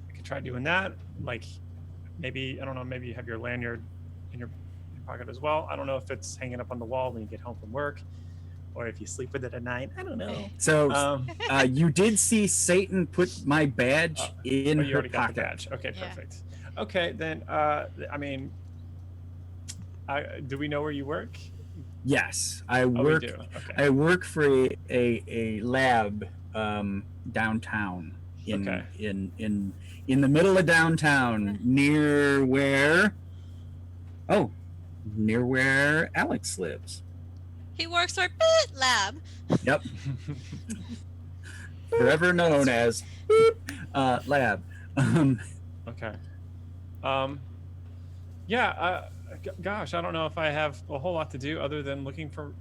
I could try doing that. Like, maybe, I don't know, maybe you have your lanyard in your pocket as well. I don't know if it's hanging up on the wall when you get home from work, or if you sleep with it at night. I don't know. So you did see Satan put my badge in you her already got the pocket. badge. Okay, Yeah. perfect. Okay, then, I mean, do we know where you work? Yes, I Oh, work. we do. Okay. I work for a lab downtown in the middle of downtown near where Alex lives. He works for Lab. Yep. Forever known as lab. Okay. Yeah. Gosh, I don't know if I have a whole lot to do other than looking for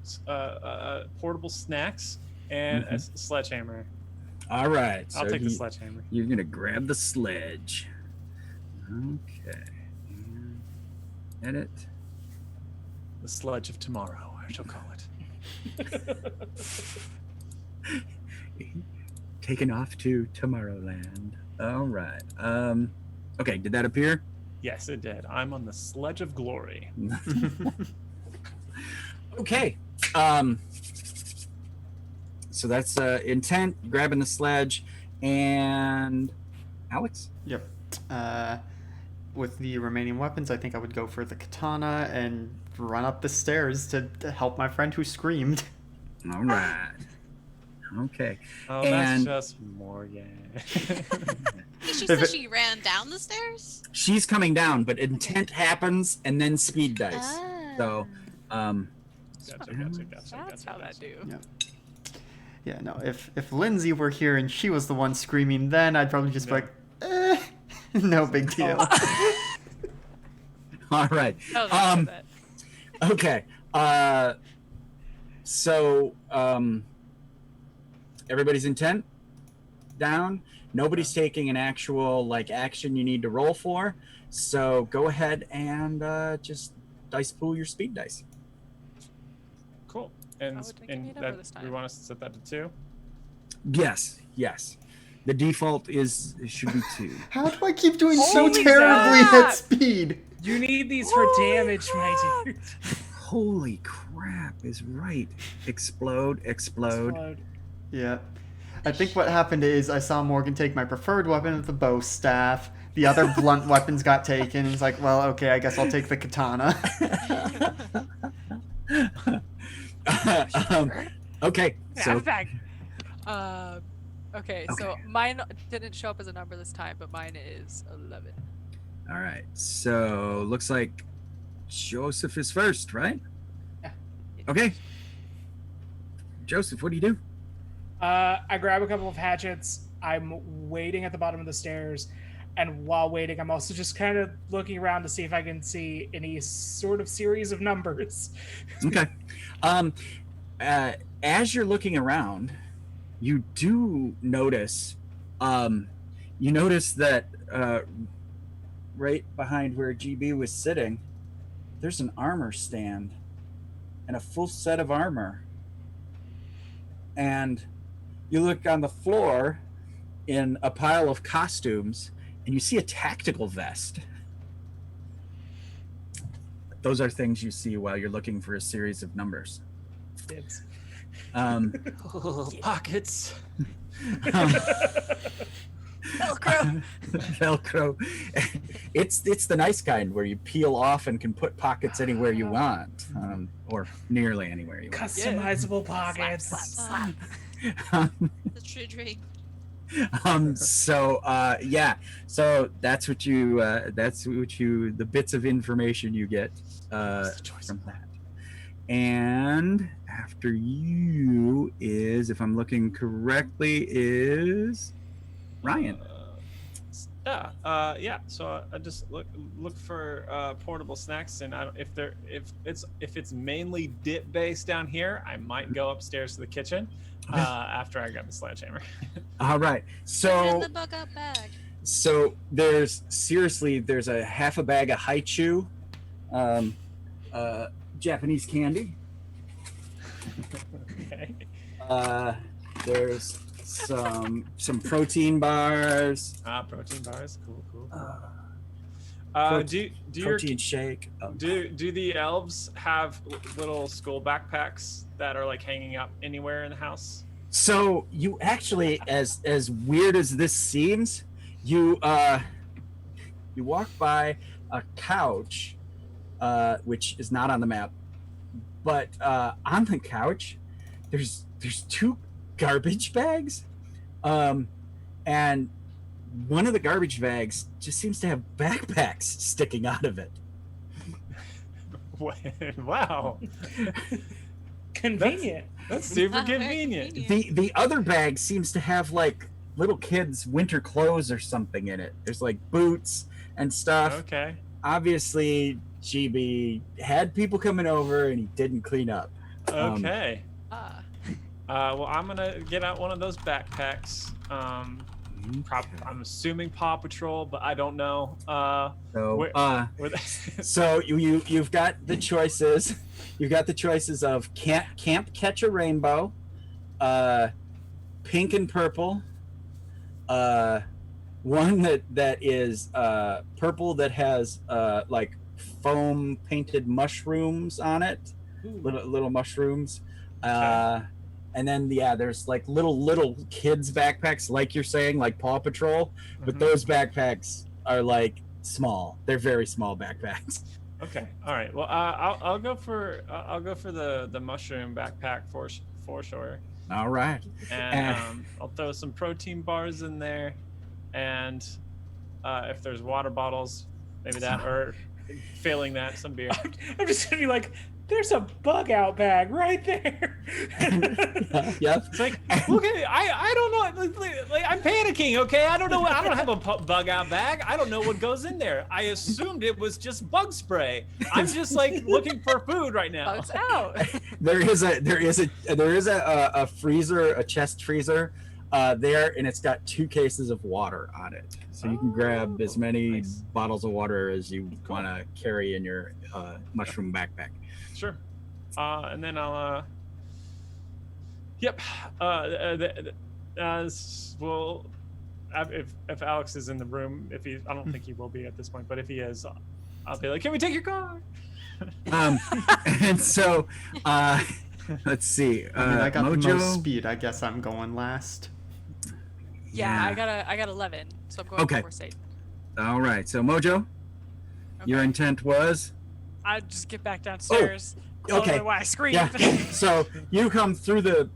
portable snacks and a sledgehammer. All right. I'll take the sledgehammer. You're gonna grab the sledge. Okay. Edit. The sledge of tomorrow, I shall call it. Taken off to Tomorrowland. All right. Okay. Did that appear? Yes, it did. I'm on the sledge of glory. Okay. So that's intent, grabbing the sledge, and Alex? Yep. With the remaining weapons, I think I would go for the katana and run up the stairs to help my friend who screamed. All right. Okay. Oh, And- that's just Morgan. She said she ran down the stairs. She's coming down, but intent happens and then speed dice. Ah. So, Gotcha. That's how that do. Yeah. Yeah, no, if Lindsay were here and she was the one screaming, then I'd probably just be like, no big deal. all right. Oh, that's that. Okay. So, everybody's intent down. Nobody's taking an actual like action you need to roll for. So go ahead and just dice pool your speed dice. Cool. And, Oh, give me a number this we time. want to set that to 2? Yes. The default should be 2. How do I keep doing so Holy terribly crap! at speed? You need these for damage, my dude. Holy crap is right. Explode. Explode. Yeah. I think what happened is I saw Morgan take my preferred weapon with the bow staff. The other blunt weapons got taken. It's like, well, okay, I guess I'll take the katana. Okay. Yeah, So back. Okay, so mine didn't show up as a number this time, but mine is 11. all right. So looks like Joseph is first, right? Yeah. Okay. Joseph, what do you do? I grab a couple of hatchets. I'm waiting at the bottom of the stairs, and while waiting, I'm also just kind of looking around to see if I can see any sort of series of numbers. Okay. As you're looking around, you do notice, that right behind where GB was sitting, there's an armor stand and a full set of armor. And you look on the floor in a pile of costumes and you see a tactical vest. Those are things you see while you're looking for a series of numbers. Dibs. Pockets. Velcro. It's the nice kind where you peel off and can put pockets anywhere you want, or nearly anywhere you want. Customizable pockets. Slap. The true dream. So that's what you the bits of information you get from that. And after you is, if I'm looking correctly, is Ryan. Yeah. So I just look for portable snacks, and if it's mainly dip based down here, I might go upstairs to the kitchen after I grab the sledgehammer. All right. Put it in So the bug out bag. there's a half a bag of haichu, Japanese candy. Okay. There's some protein bars. Protein bars. Cool. Do Protein shake. do the elves have little school backpacks that are like hanging up anywhere in the house? So you actually, as weird as this seems, you walk by a couch, which is not on the map, but on the couch, there's 2 garbage bags, and one of the garbage bags just seems to have backpacks sticking out of it. Wow, Convenient. that's super Very convenient. The other bag seems to have like little kids' winter clothes or something in it. There's like boots and stuff. Okay. Obviously, GB had people coming over and he didn't clean up. Okay. Ah. Well, I'm gonna get out one of those backpacks. I'm assuming Paw Patrol, but I don't know. So you've got the choices. You've got the choices of Camp Catch a Rainbow, Pink and Purple, one that is purple that has like foam painted mushrooms on it, little mushrooms. And then there's like little kids backpacks, like you're saying, like Paw Patrol, but those backpacks are like small. They're very small backpacks. Okay. All right. Well, I'll go for the mushroom backpack for sure. All right. And I'll throw some protein bars in there, and if there's water bottles, maybe that, or failing that, some beer. I'm just gonna be like, there's a bug out bag right there. Yep. It's like, look at it. I don't know. Like, I'm panicking. Okay, I don't know. I don't have a bug out bag. I don't know what goes in there. I assumed it was just bug spray. I'm just like looking for food right now. Bugs out. There is a freezer, a chest freezer, there, and it's got 2 cases of water on it. So you can grab as many bottles of water as you want to carry in your mushroom backpack. Sure. And then I'll yep. Well, if Alex is in the room, I don't think he will be at this point, but if he is, I'll be like, can we take your car? And so let's see. I mean, I got Mojo. the most speed. I guess I'm going last. Yeah, I got 11, so I'm going Okay. for Satan. All right. So Mojo, your Okay. intent was. I just get back downstairs. Okay. Why I scream. Yeah. So you come through the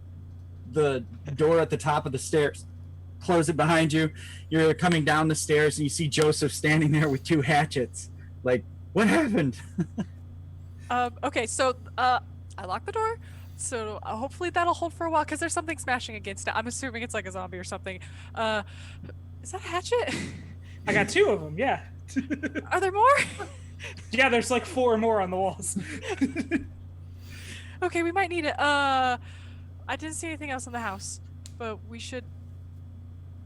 door at the top of the stairs, close it behind you. You're coming down the stairs and you see Joseph standing there with 2 hatchets. Like, what happened? Okay, so I locked the door, so hopefully that'll hold for a while because there's something smashing against it. I'm assuming it's like a zombie or something. Is that a hatchet? I got 2 of them. Yeah. Are there more? Yeah, there's like 4 more on the walls. Okay, we might need it. I didn't see anything else in the house, but we should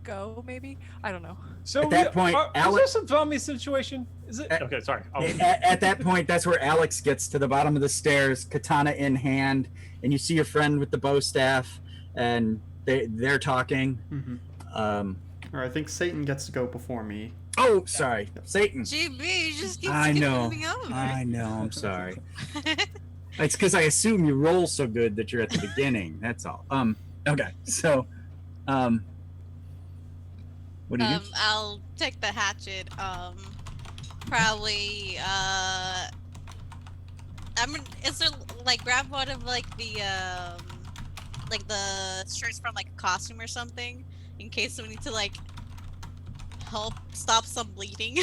go maybe. I don't know. So At that point, is there Alex- some zombie situation? Is it? Okay, sorry. At that point, that's where Alex gets to the bottom of the stairs, katana in hand, and you see your friend with the bow staff, and they're talking. Mm-hmm. Or I think Satan gets to go before me. Oh, sorry, Satan. GB, you just keep I know. skipping over. I know. I'm sorry. It's because I assume you roll so good that you're at the beginning. That's all. Okay. So, what do you do? I'll take the hatchet. Probably. Is there like grab one of like the shirts from like a costume or something in case we need to like help stop some bleeding.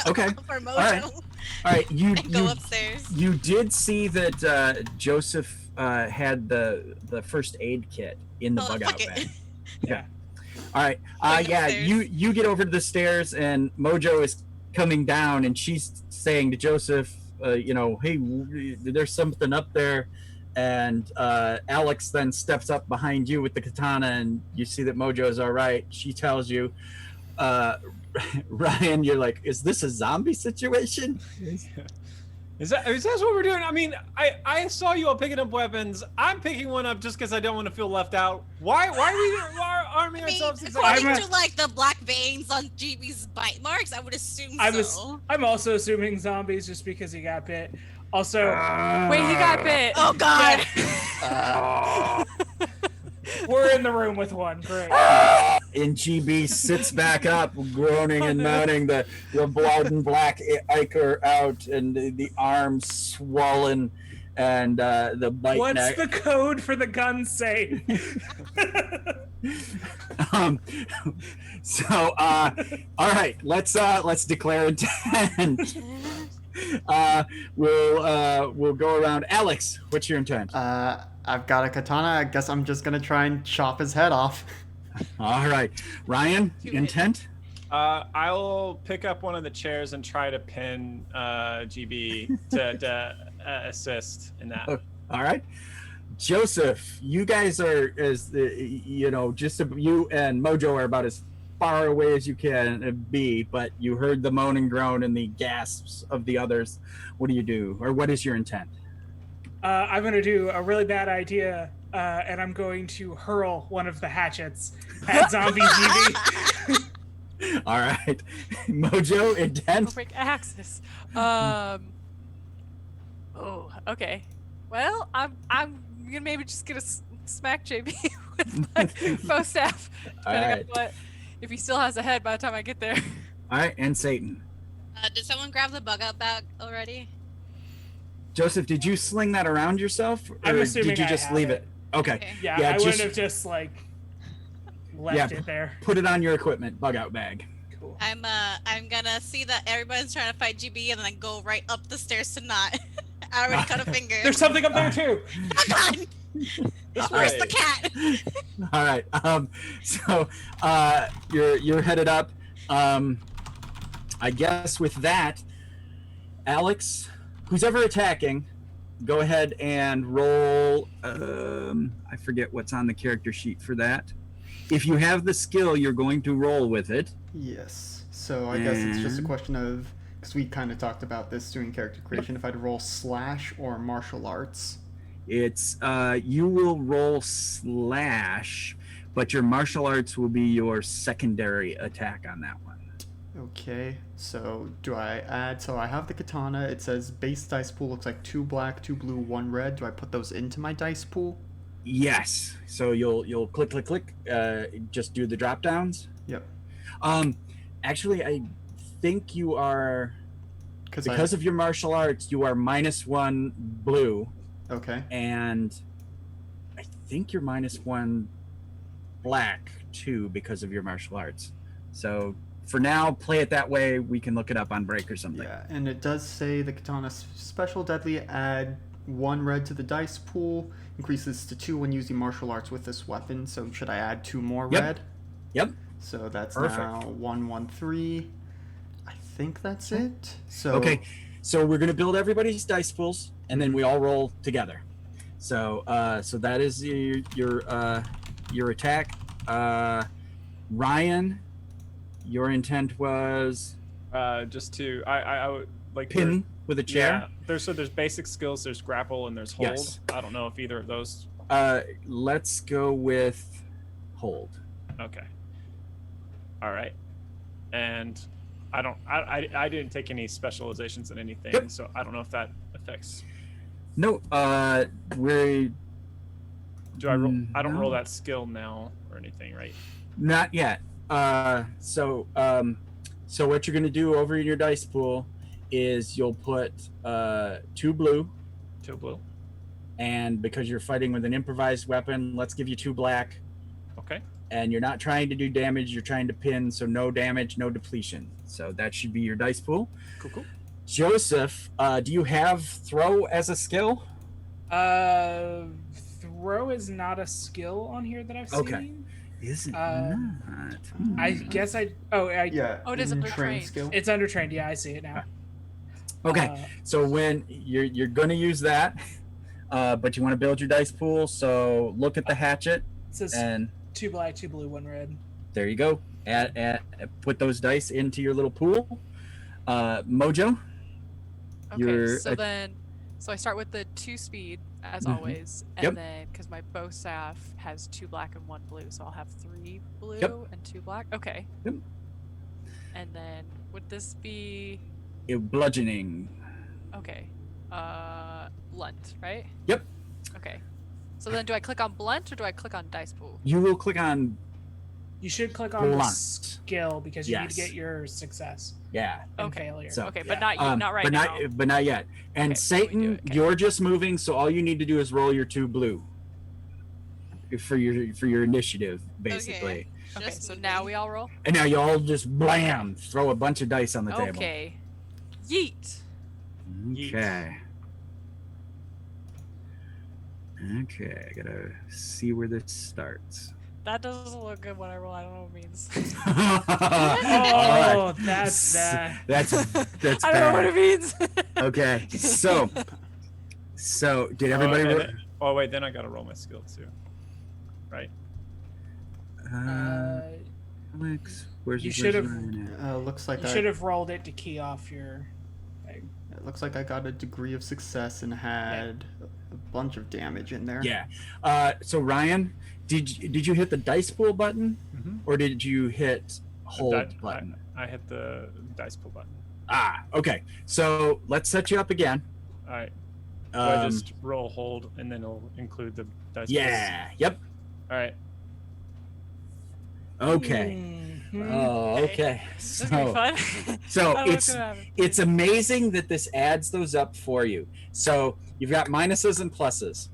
Okay. For Mojo. All right. You And go upstairs. You did see that Joseph had the first aid kit in the bug out fuck it. bag. Yeah. All right. Going Yeah. upstairs. You get over to the stairs, and Mojo is coming down, and she's saying to Joseph, hey, there's something up there. And Alex then steps up behind you with the katana, and you see that Mojo's all right. She tells you, Ryan, you're like, is this a zombie situation? Is that what we're doing? I mean, I saw you all picking up weapons. I'm picking one up just because I don't want to feel left out. Why are we arming ourselves? According to like the black veins on GB's bite marks, I would assume so. I'm also assuming zombies just because he got bit. Also, Wait, he got bit. Oh god. we're in the room with one. Great. And GB sits back up, groaning and moaning, the blood and black ichor out, and the arms swollen, and the bite. What's the code for the gun safe? All right, let's declare intent. We'll go around. Alex, what's your intent? I've got a katana. I guess I'm just gonna try and chop his head off. All right, Ryan, intent? I'll pick up one of the chairs and try to pin GB to assist in that. All right, Joseph, you guys are you and Mojo are about as far away as you can be, but you heard the moan and groan and the gasps of the others. What do you do, or what is your intent? I'm going to do a really bad idea, and I'm going to hurl one of the hatchets at zombie GB. All right, Mojo, intent. Break axis. Oh, okay. Well, I'm gonna maybe just get a smack JB with my bow staff, depending on what. If he still has a head by the time I get there. All right, and Satan. Did someone grab the bug out bag already? Joseph, did you sling that around yourself, or I'm assuming did you I just have leave it. it? Okay. Yeah, I wouldn't have just like left it there. Put it on your equipment bug out bag. Cool. I'm gonna see that everybody's trying to fight GB and then go right up the stairs to not. I already cut a finger. There's something up there too. Oh god! Where's the cat? All right. So you're headed up. I guess with that, Alex, who's ever attacking, go ahead and roll. I forget what's on the character sheet for that. If you have the skill, you're going to roll with it. Yes. So I guess it's just a question of, because we kind of talked about this doing character creation, if I'd roll slash or martial arts. It's you will roll slash, but your martial arts will be your secondary attack on that one. Okay, so do I add, so I have the katana, it says base dice pool looks like 2 black, 2 blue, 1 red. Do I put those into my dice pool? Yes. So you'll click, just do the drop downs. Yep. Actually, I think you are, because of your martial arts, you are -1 blue. Okay. And I think you're -1 black too because of your martial arts. So for now, play it that way. We can look it up on Break or something. Yeah, and it does say the katana special deadly, add 1 red to the dice pool, increases to 2 when using martial arts with this weapon. So should I add 2 more red? Yep. So that's Perfect. now 113. I think that's it. So Okay. So we're gonna build everybody's dice pools, and then we all roll together. So so that is your attack. Ryan, your intent was Just to I would like pin with a chair. Yeah, there's basic skills. There's grapple and there's hold. Yes. I don't know if either of those. Let's go with hold. Okay. All right. And I didn't take any specializations in anything, Yep. so I don't know if that affects. No, we Do I roll? I don't roll No. that skill now or anything, right? not yet. So what you're gonna do over in your dice pool is you'll put 2 blue, 2 blue. and because you're fighting with an improvised weapon, let's give you 2 black. Okay. And you're not trying to do damage, you're trying to pin, so no damage, no depletion. So that should be your dice pool. Cool. Joseph, do you have throw as a skill? Throw is not a skill on here that I've Okay. seen. Is it Um, not? I guess Yeah. Oh, it is under trained trained. skill. it's under trained. Yeah, I see it now. Okay. So when you're going to use that, but you want to build your dice pool, so look at the hatchet It says and 2 black, 2 blue, 1 red. there you go. Put those dice into your little pool. Mojo. Okay, so I start with the 2 speed as Mhm. always, and Yep. then because my bow staff has 2 black and 1 blue, so I'll have 3 blue Yep. and 2 black. Okay. Yep. And then would this be Bludgeoning. okay? Blunt, right? Yep. Okay. So then, do I click on blunt or do I click on dice pool? You will click on You should click on the Blunt. skill because you need to Yes. get your success yeah. and Okay. failure. So- Okay, Yeah. but not right but now. But not yet. And Okay, so we do Satan, it, okay. you're just moving, so all you need to do is roll your 2 blue for your initiative, basically. Okay, Just so moving. now we all roll. And now you all just blam, throw a bunch of dice on the table. Okay. Yeet. Okay. Okay, I gotta see where this starts. That doesn't look good when I roll. I don't know what it means. Oh, that's that. That's I don't know what it bad. means. Okay, so did everybody? Oh wait, then I gotta roll my skill too. Right? Alex, where's You where's should have- Ryan at? Looks like You should have rolled it to key off your thing. It looks like I got a degree of success and had a bunch of damage in there. Yeah. So Ryan, did you hit the dice pool button, Mhm. or did you hit hold That- button? I hit the dice pool button. Okay. So let's set you up again. All right. Do I Um, just roll hold and then it'll include the dice? yeah. Yep. All right. Okay. Mhm. Oh, okay. This is gonna be fun. So I don't know what's it's gonna happen. it's amazing that this adds those up for you. So you've got minuses and pluses.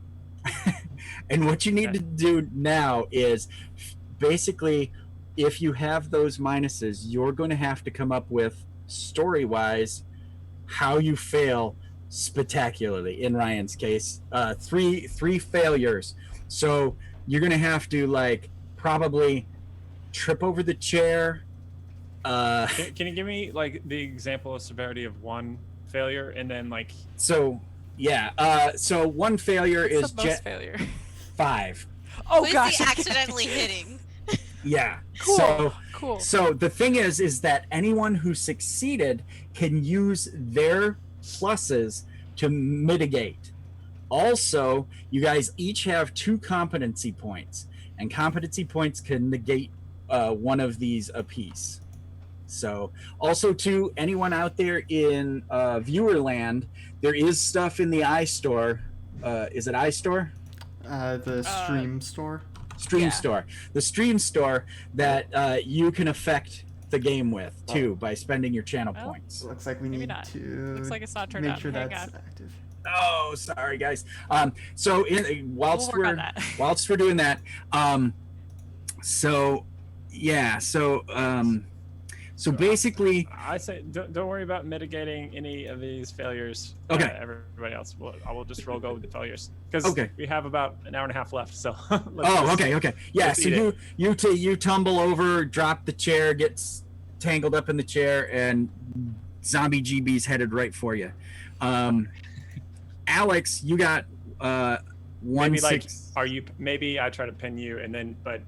And what you need to do now is basically, if you have those minuses, you're going to have to come up with story-wise how you fail spectacularly. In Ryan's case, three failures. So you're going to have to probably trip over the chair. Can you give me the example of severity of one failure and then So one failure What's is the most failure? 5. Oh Who's gosh. the accidentally hitting? Yeah. Cool. Cool. So the thing is that anyone who succeeded can use their pluses to mitigate. Also, you guys each have 2 competency points, and competency points can negate one of these apiece. So also to anyone out there in viewer land, there is stuff in the iStore. Is it iStore? The stream store. Stream Yeah. store. The stream store that you can affect the game with too by spending your channel Well, points. Looks like we Maybe need not. to Looks like it's not turned make on. sure Hang that's on. active. Oh, sorry guys. So whilst We'll work on that. whilst we're doing that, so basically, I say don't worry about mitigating any of these failures. Okay. Everybody else, I will just go with the failures because Okay. we have about an hour and a half left. So. okay. Yeah, let's so eat it. you tumble over, drop the chair, gets tangled up in the chair, and zombie GB's headed right for you. Alex, you got one Maybe six. maybe I try to pin you and then but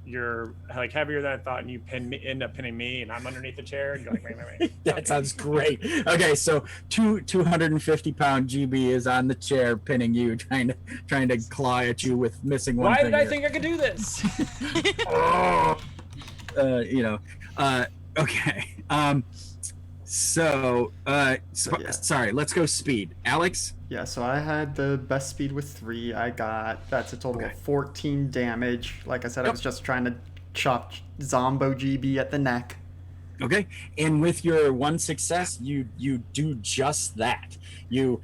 you're heavier than I thought and you end up pinning me and I'm underneath the chair and you're like wait. That sounds great. Okay, so 250-pound GB is on the chair pinning you, trying to claw at you with missing one Why did I finger. think I could do this? Okay. Sorry, let's go speed. Alex? Yeah, so I had the best speed with 3. That's a total Okay. of 14 damage. Like I said, I Yep. was just trying to chop Zombo GB at the neck. Okay. And with your 1 success, you do just that. You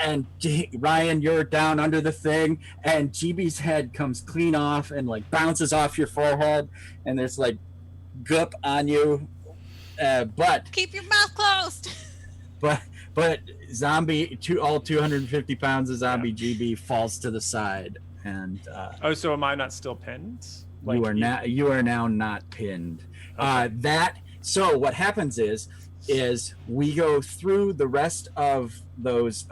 and Ryan, you're down under the thing, and GB's head comes clean off and bounces off your forehead, and there's goop on you. But Keep your mouth closed. but all 250 pounds of zombie GB falls to the side, and Oh, so am I not still pinned? you are now not pinned. Okay. So what happens is we go through the rest of those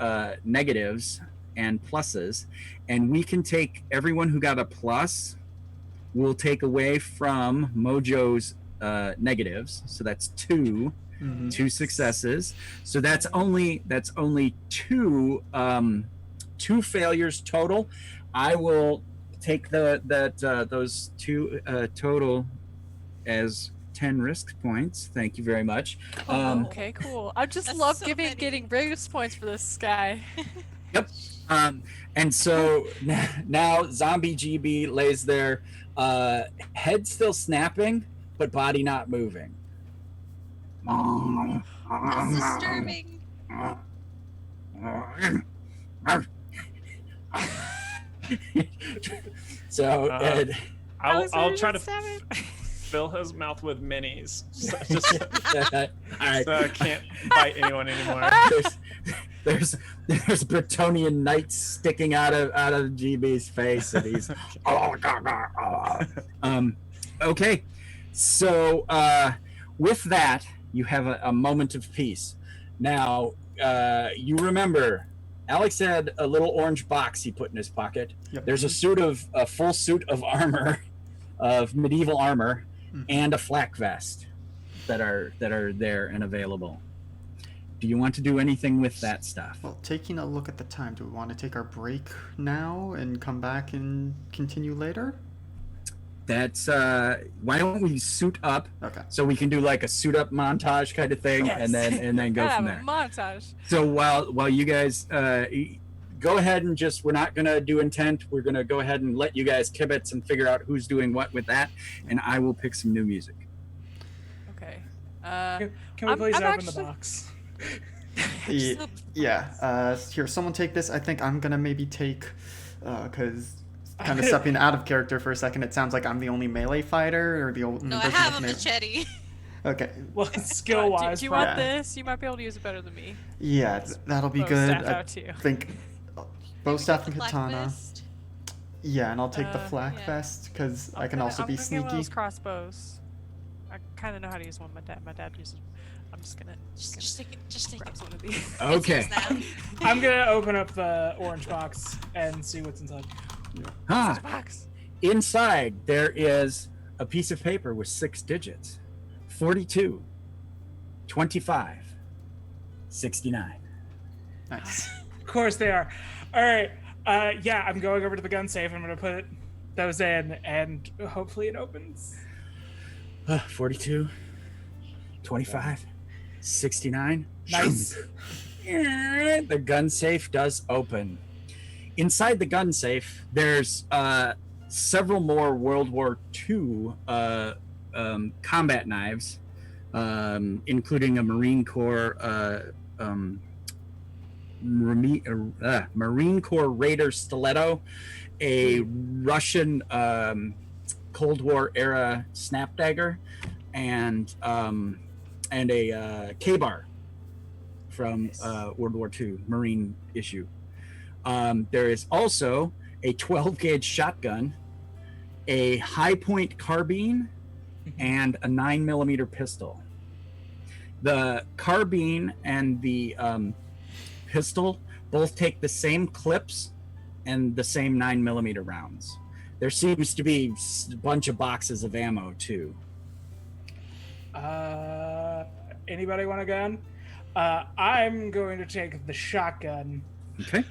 negatives and pluses, and we can take everyone who got a plus. We'll take away from Mojo's negatives, so that's 2 successes. So that's only two failures total. I will take those 2 total as 10 risk points. Thank you very much. Okay, cool. I just That's love so getting risk points for this guy. Yep. And so now zombie GB lays there, head still snapping, but body not moving. That's disturbing. So I'll try to fill his mouth with minis, so I can't bite anyone anymore. There's Bretonian knights sticking out of GB's face, and he's okay. So with that, you have a moment of peace. Now you remember Alex had a little orange box he put in his pocket. Yep. There's a full suit of armor, of medieval armor, and a flak vest that are there and available. Do you want to do anything with that stuff? Well, taking a look at the time, do we want to take our break now and come back and continue later? That's why don't we suit up? Okay. So we can do like a suit up montage kind of thing, Yes. and then go from there. Montage. So while you guys go ahead and we're not gonna do intent. We're gonna go ahead and let you guys kibitz and figure out who's doing what with that, and I will pick some new music. Okay. Can we please I'm open the actually- box? Yeah. Here, someone take this. I think I'm gonna maybe take, because kind of stepping out of character for a second. It sounds like I'm the only melee fighter, or the only No, I person have a with machete. Okay. Well, skill wise, Do you want this? You might be able to use it better than me. Yeah, that'll be Bow good. staff I out too. think bow staff and The black katana. vest. Yeah, and I'll take the Uh, flak yeah. vest because I I'm can gonna- also I'm be gonna get one of sneaky. those crossbows. I kind of know how to use one. My dad uses. I'm just gonna Just take grab it. one of these. Okay. It's yours now. I'm gonna open up the orange box and see what's inside. Box. Inside there is a piece of paper with 6 digits: 42, 25, 69. Nice. Of course they are. All right. Yeah, I'm going over to the gun safe. I'm gonna put those in, and hopefully it opens. 42, 25, 69. Nice. The gun safe does open. Inside the gun safe, there's several more World War II combat knives, including a Marine Corps Marine Corps Raider stiletto, a Russian Cold War era snap dagger, and a K-bar from World War II Marine issue. There is also a 12 gauge shotgun, a high point carbine, and a 9mm pistol. The carbine and the pistol both take the same clips and the same 9mm rounds. There seems to be a bunch of boxes of ammo too. Anybody want a gun? I'm going to take the shotgun Okay.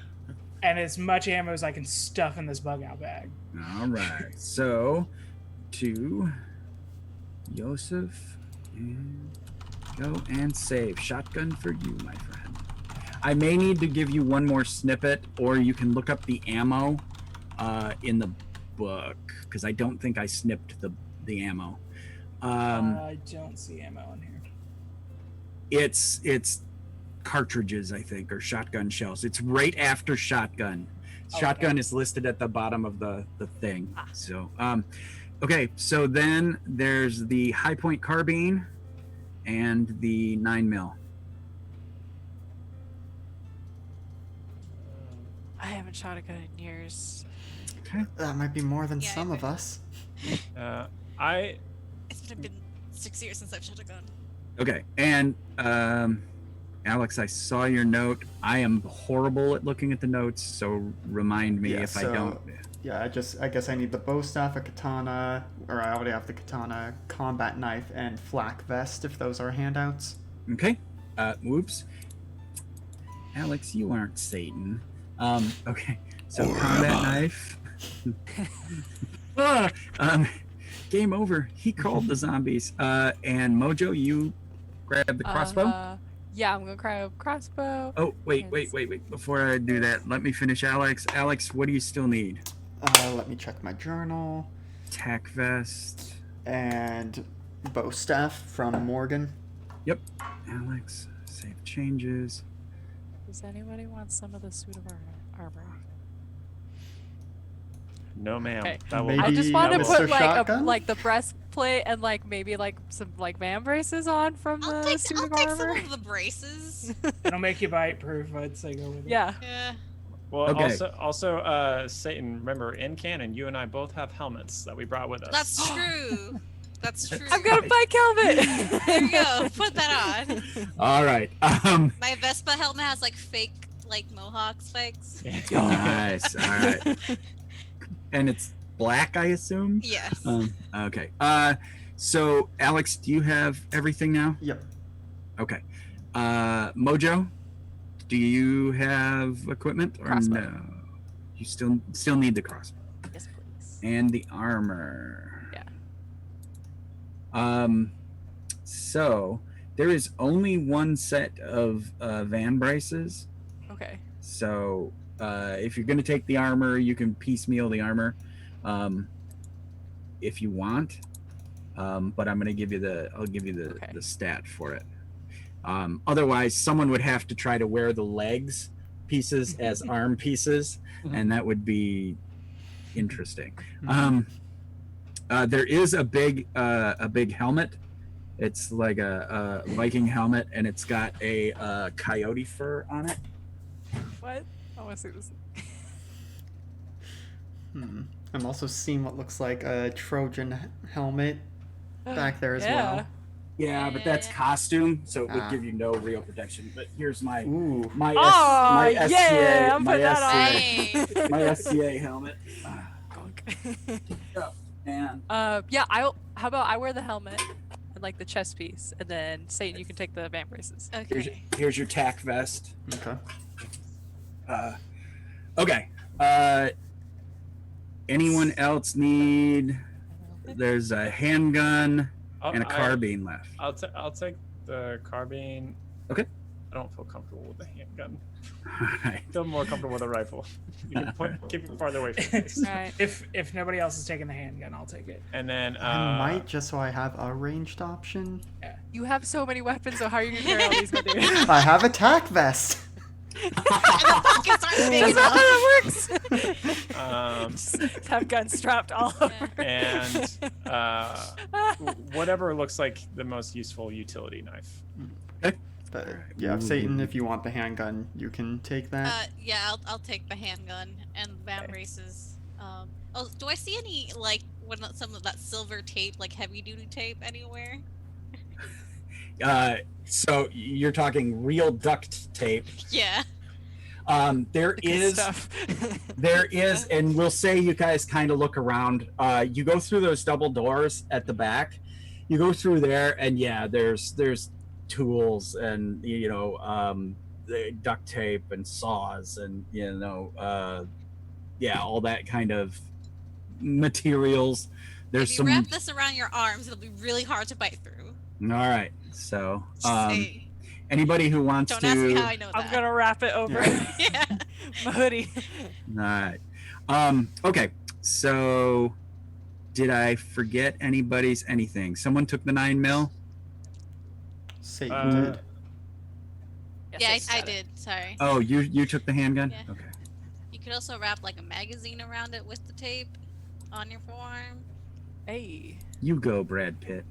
and as much ammo as I can stuff in this bug out bag. All right. So, to Joseph, and go and save. Shotgun for you, my friend. I may need to give you one more snippet, or you can look up the ammo in the book, because I don't think I snipped the ammo. I don't see ammo in here. It's cartridges, I think, or shotgun shells. It's right after shotgun. Shotgun is listed at the bottom of the thing. So, okay. So then there's the high point carbine and the 9mm. haven't shot a gun in years. That might be more than Yeah, some I of us. It's been 6 years since I've shot a gun. Okay, and Alex, I saw your note. I am horrible at looking at the notes, so remind me if I don't. Yeah, I guess I need the bow staff, a katana, or I already have the katana, combat knife, and flak vest if those are handouts. Okay. Whoops. Alex, you aren't Satan. Okay. So combat knife. Game over. He called the zombies. And Mojo, you grab the crossbow. Yeah, I'm gonna grab crossbow. Oh, wait. Before I do that, let me finish Alex. Alex, what do you still need? Let me check my journal. Tack vest. And bow staff from Morgan. Yep. Alex, save changes. Does anybody want some of the suit of armor? No, ma'am. Okay. That will, I just want to Mr. put Shotgun? like the breastplate and like maybe like some like man braces on from the suit I'll of take armor. some of the braces. It'll make you bite proof. I'd say go with it. Yeah. Yeah. well, Okay. also, Satan, remember, in canon, you and I both have helmets that we brought with us. That's true. That's true. I've got a bike helmet. There you go. Put that on. All right. My Vespa helmet has like fake like mohawk spikes. Nice. All right. And it's black, I assume? Yes. Okay. So, Alex, do you have everything now? Yep. Okay. Mojo, do you have equipment or Crossbow. no? You still need the crossbow. Yes, please. And the armor. Yeah. So there is only one set of van braces. Okay. So if you're gonna take the armor, you can piecemeal the armor, if you want. But I'm gonna give you the stat for it. Otherwise, someone would have to try to wear the legs pieces as arm pieces, and that would be interesting. There is a big helmet. It's like a Viking helmet, and it's got a coyote fur on it. What? I want to see this. I'm also seeing what looks like a Trojan helmet back there as well. Yeah, but that's costume, so it would give you no real protection. But here's my Ooh. my Oh, SCA, yeah, I'm my putting that on. Hey. my SCA helmet. And Yeah. How about I wear the helmet and like the chest piece, and then Satan, you can take the van braces. Okay. here's your tack vest. Okay. Okay. Anyone else need? There's a handgun and a carbine left. I'll take the carbine. Okay. I don't feel comfortable with the handgun. Alright. I feel more comfortable with a rifle. You can keep it farther away from me. All right. If nobody else is taking the handgun, I'll take it. And then I might, just so I have a ranged option. You have so many weapons, so how are you gonna carry all these with you? I have a tack vest. And the pockets aren't big That's not enough. how that works. Just have guns strapped all over. and whatever looks like the most useful utility knife. But yeah, Satan, if you want the handgun, you can take that. Yeah, I'll take the handgun and van braces. Oh, do I see any like some of that silver tape, like heavy duty tape anywhere? So you're talking real duct tape. Yeah. There Good is, stuff. and we'll say you guys kind of look around. You go through those double doors at the back. You go through there, and yeah, there's tools and the duct tape and saws and all that kind of materials. There's If you wrap this around your arms, it'll be really hard to bite through. All right, so Just saying. anybody who wants Don't to, ask me how I know that. I'm gonna wrap it over Yeah. my hoodie. all right, okay. So, did I forget anybody's anything? Someone took the 9mm. Satan did. Yes, Yeah, I did. Sorry. Oh, you took the handgun. Yeah. Okay. You could also wrap like a magazine around it with the tape on your forearm. Hey. You go, Brad Pitt.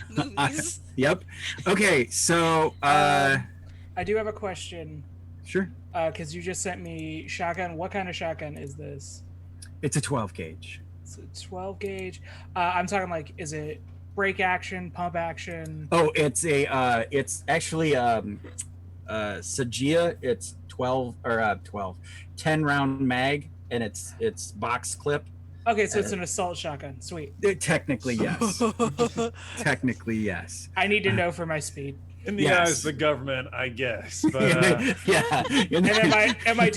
Movies. Yep. Okay, so I do have a question. Sure. Because you just sent me shotgun. What kind of shotgun is this? It's a 12 gauge. It's a 12 gauge. I'm talking like, is it break action, pump action? Oh, it's actually Sagia. It's 10 round mag, and it's box clip. Okay, so it's an assault shotgun. Sweet. Technically, yes. Technically, yes. I need to know for my speed. In the Yes. eyes of the government, I guess. But yeah. And am I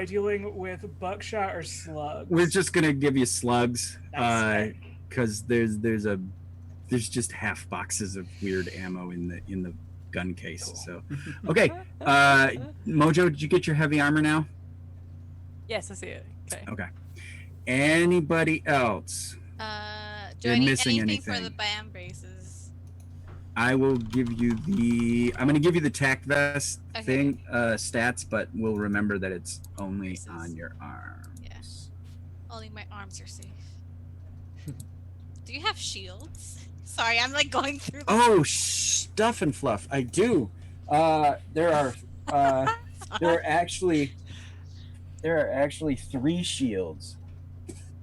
dealing with buckshot or slugs? We're just gonna give you slugs, Nice. because there's just half boxes of weird ammo in the gun case. Cool. So, okay, Mojo, did you get your heavy armor now? Yes, I see it. Okay. Okay. Anybody else? Do You're I need missing anything for the anything. BAM braces? I will give you I'm going to give you the tack vest Okay. thing stats, but we'll remember that it's only Braces. on your arms. Yes. Only my arms are safe. Do you have shields? Sorry, I'm like going through. Oh, stuff and fluff. I do. There are actually 3 shields.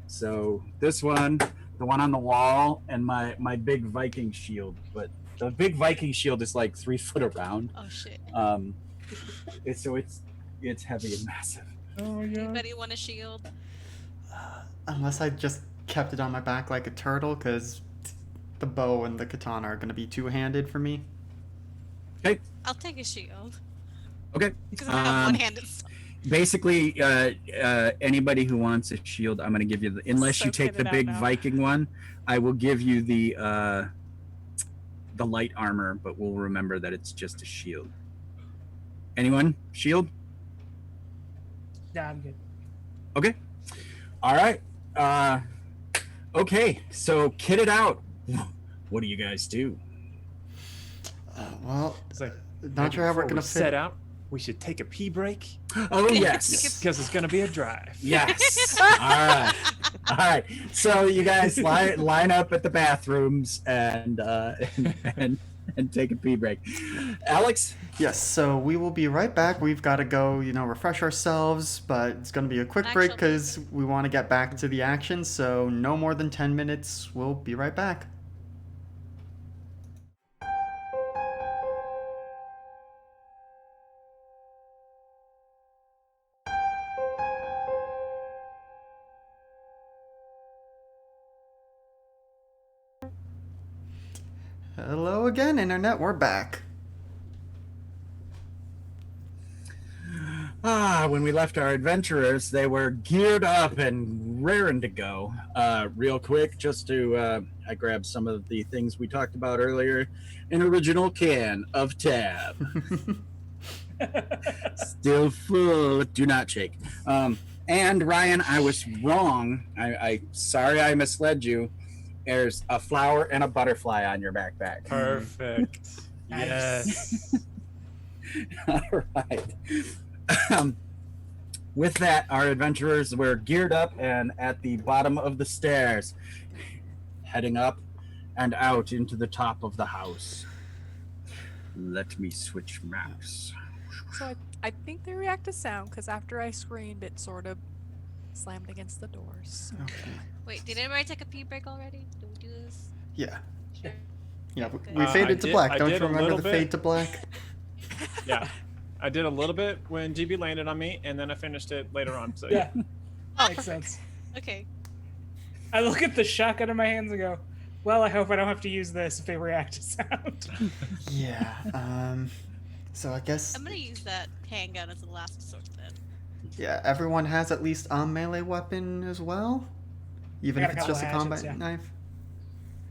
So this one, the one on the wall, and my big Viking shield. But the big Viking shield is like 3 foot around. Oh shit. It's heavy and massive. oh yeah. Anybody want a shield? Unless I just kept it on my back like a turtle, because the bow and the katana are going to be two-handed for me. I'll take a shield. Okay. Because I have one-handed. Basically, anybody who wants a shield, I'm going to give you unless you take Soaking the it out big now. Viking one, I will give you the light armor, but we'll remember that it's just a shield. Anyone? Shield? Nah, I'm good. Okay. All right. Okay. So kit it out. What do you guys do? Well, It's like, not sure how we're going to set fit. out. We should take a pee break Oh yes. because it's gonna be a drive. Yes. All right. All right. So you guys line up at the bathrooms and take a pee break. Alex? Yes, so we will be right back. We've got to go, refresh ourselves, but it's going to be a quick break Actually- because we want to get back to the action. So no more than 10 minutes. We'll be right back. Hello again, Internet. We're back. When we left our adventurers, they were geared up and raring to go. Real quick, just to, I grabbed some of the things we talked about earlier. An original can of tab. Still full. Do not shake. And Ryan, I was wrong. I sorry I misled you. There's a flower and a butterfly on your backpack. Perfect. Yes. All right. With that, our adventurers were geared up and at the bottom of the stairs, heading up and out into the top of the house. Let me switch maps. So I think they react to sound because after I screamed, it sort of slammed against the doors. Okay. Wait, did everybody take a pee break already? Did we do this? Yeah. Sure. Yeah, Okay. we faded to black. I Don't did you a remember little the bit. fade to black? Yeah. I did a little bit when GB landed on me, and then I finished it later on. So Yeah, makes sense. Okay. I look at the shotgun in my hands and go, well, I hope I don't have to use this if they react to sound. Yeah. So I guess, I'm gonna use that handgun as a last resort then. yeah, everyone has at least a melee weapon as well? Even I if got a it's just a couple combat hatchets, yeah. knife?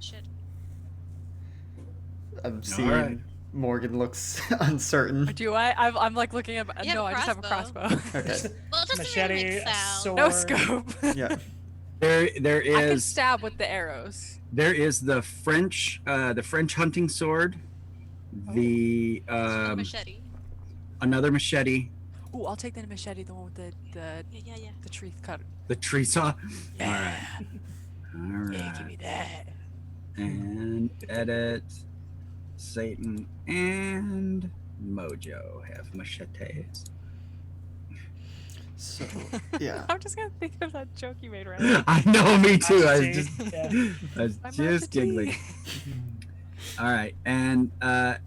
Shit. I'm seeing right. Morgan looks uncertain. Do I? I'm like looking at. You have No, a I just have a crossbow. crossbow. Okay. Well, it doesn't Machete, really make a sound. sword. No scope. Yeah. There I can is stab with the arrows. there is the French hunting sword, the A machete. another machete, Ooh, I'll take the machete, the one with the Yeah. the tree cut. the tree saw. Yeah. All right. Yeah, give me that. And edit Satan and mojo, have machetes. So, yeah. I'm just gonna think of that joke you made, right? I know, me too. I was Machete, just, yeah. I was My just machete. giggling. All right, and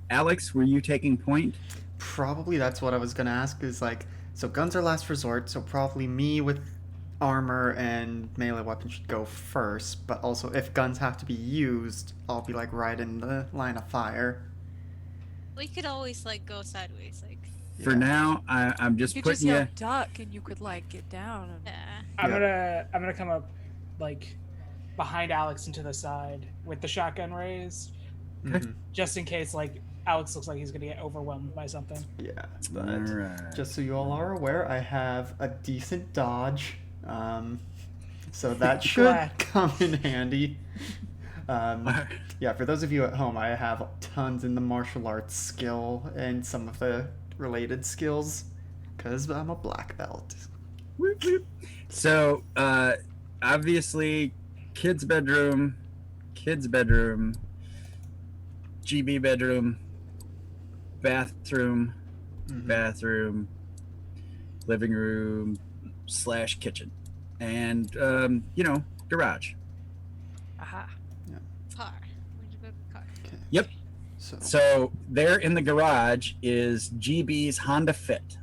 Alex, were you taking point? Probably that's what I was gonna ask is like, so guns are last resort, so probably me with armor and melee weapons should go first, but also if guns have to be used, I'll be like right in the line of fire. We could always like go sideways, like For Yeah. now, I'm You just could putting just yell you. duck and you could like get down and yeah. I'm gonna come up like behind Alex and to the side with the shotgun raised, Mhm. just in case like Alex looks like he's gonna get overwhelmed by something. Yeah, All but right. just so you all are aware, I have a decent dodge, so that should Glad. come in handy. Yeah, for those of you at home, I have tons in the martial arts skill and some of the related skills, because I'm a black belt. Whoop, whoop. So, obviously, kid's bedroom, GB bedroom, bathroom, Mhm. living room / kitchen, and garage. aha. Car. Where'd you go to the car? Okay. Yep. So, So there in the garage is GB's Honda Fit.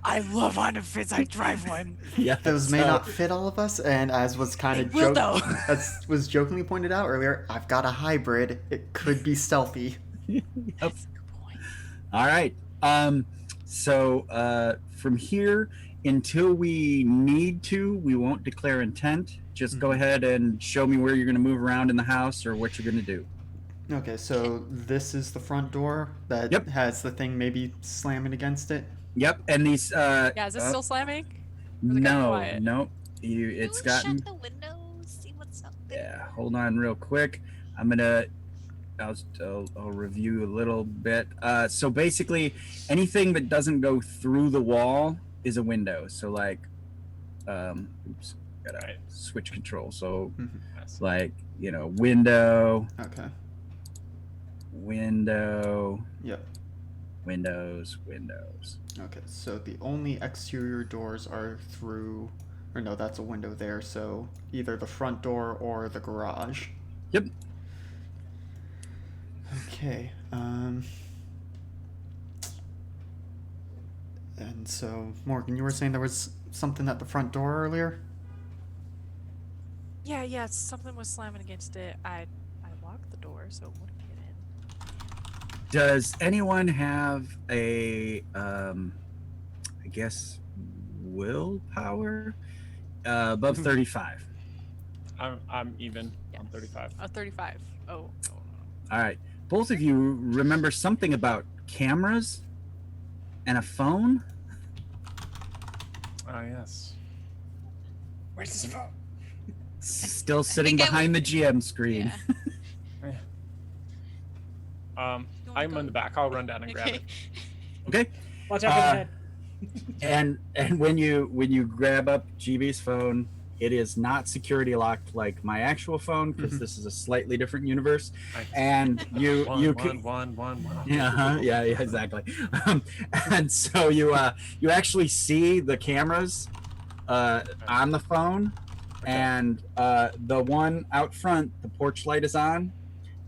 I love Honda Fits. I drive one. Yeah, those may not fit all of us, and as was kind They of will, though. as was jokingly pointed out earlier, I've got a hybrid. It could be stealthy. That's a good point. All right. So from here until we need to, we won't declare intent. Just go ahead and show me where you're going to move around in the house or what you're going to do. Okay, so this is the front door that Yep. has the thing maybe slamming against it. Yep. And these. Yeah, is this still slamming? Or is it gotten No, quiet? no. It's Can we gotten. shut the windows? See what's up there. Yeah. Hold on, real quick. I'll review a little bit. So basically, anything that doesn't go through the wall is a window. So like, oops, gotta switch control. So like, window, Okay. window, Yep. windows. Okay, so the only exterior doors are through, or no, that's a window there, so either the front door or the garage. Yep. Okay, and so, Morgan, you were saying there was something at the front door earlier? Yeah, something was slamming against it. I locked the door, so it wouldn't get in. Does anyone have a, I guess, willpower above 35? I'm even. Yes. I'm 35. 35. Oh. All right. Both of you remember something about cameras and a phone? Ah, yes. Where's this phone? Still sitting think I behind the GM screen. Yeah. I'm go? in the back. I'll run down and grab it. Okay. Watch out for the head. And when you grab up GB's phone, it is not security locked like my actual phone because this is a slightly different universe. And you One. yeah, exactly. And so you actually see the cameras on the phone, and the one out front, the porch light is on,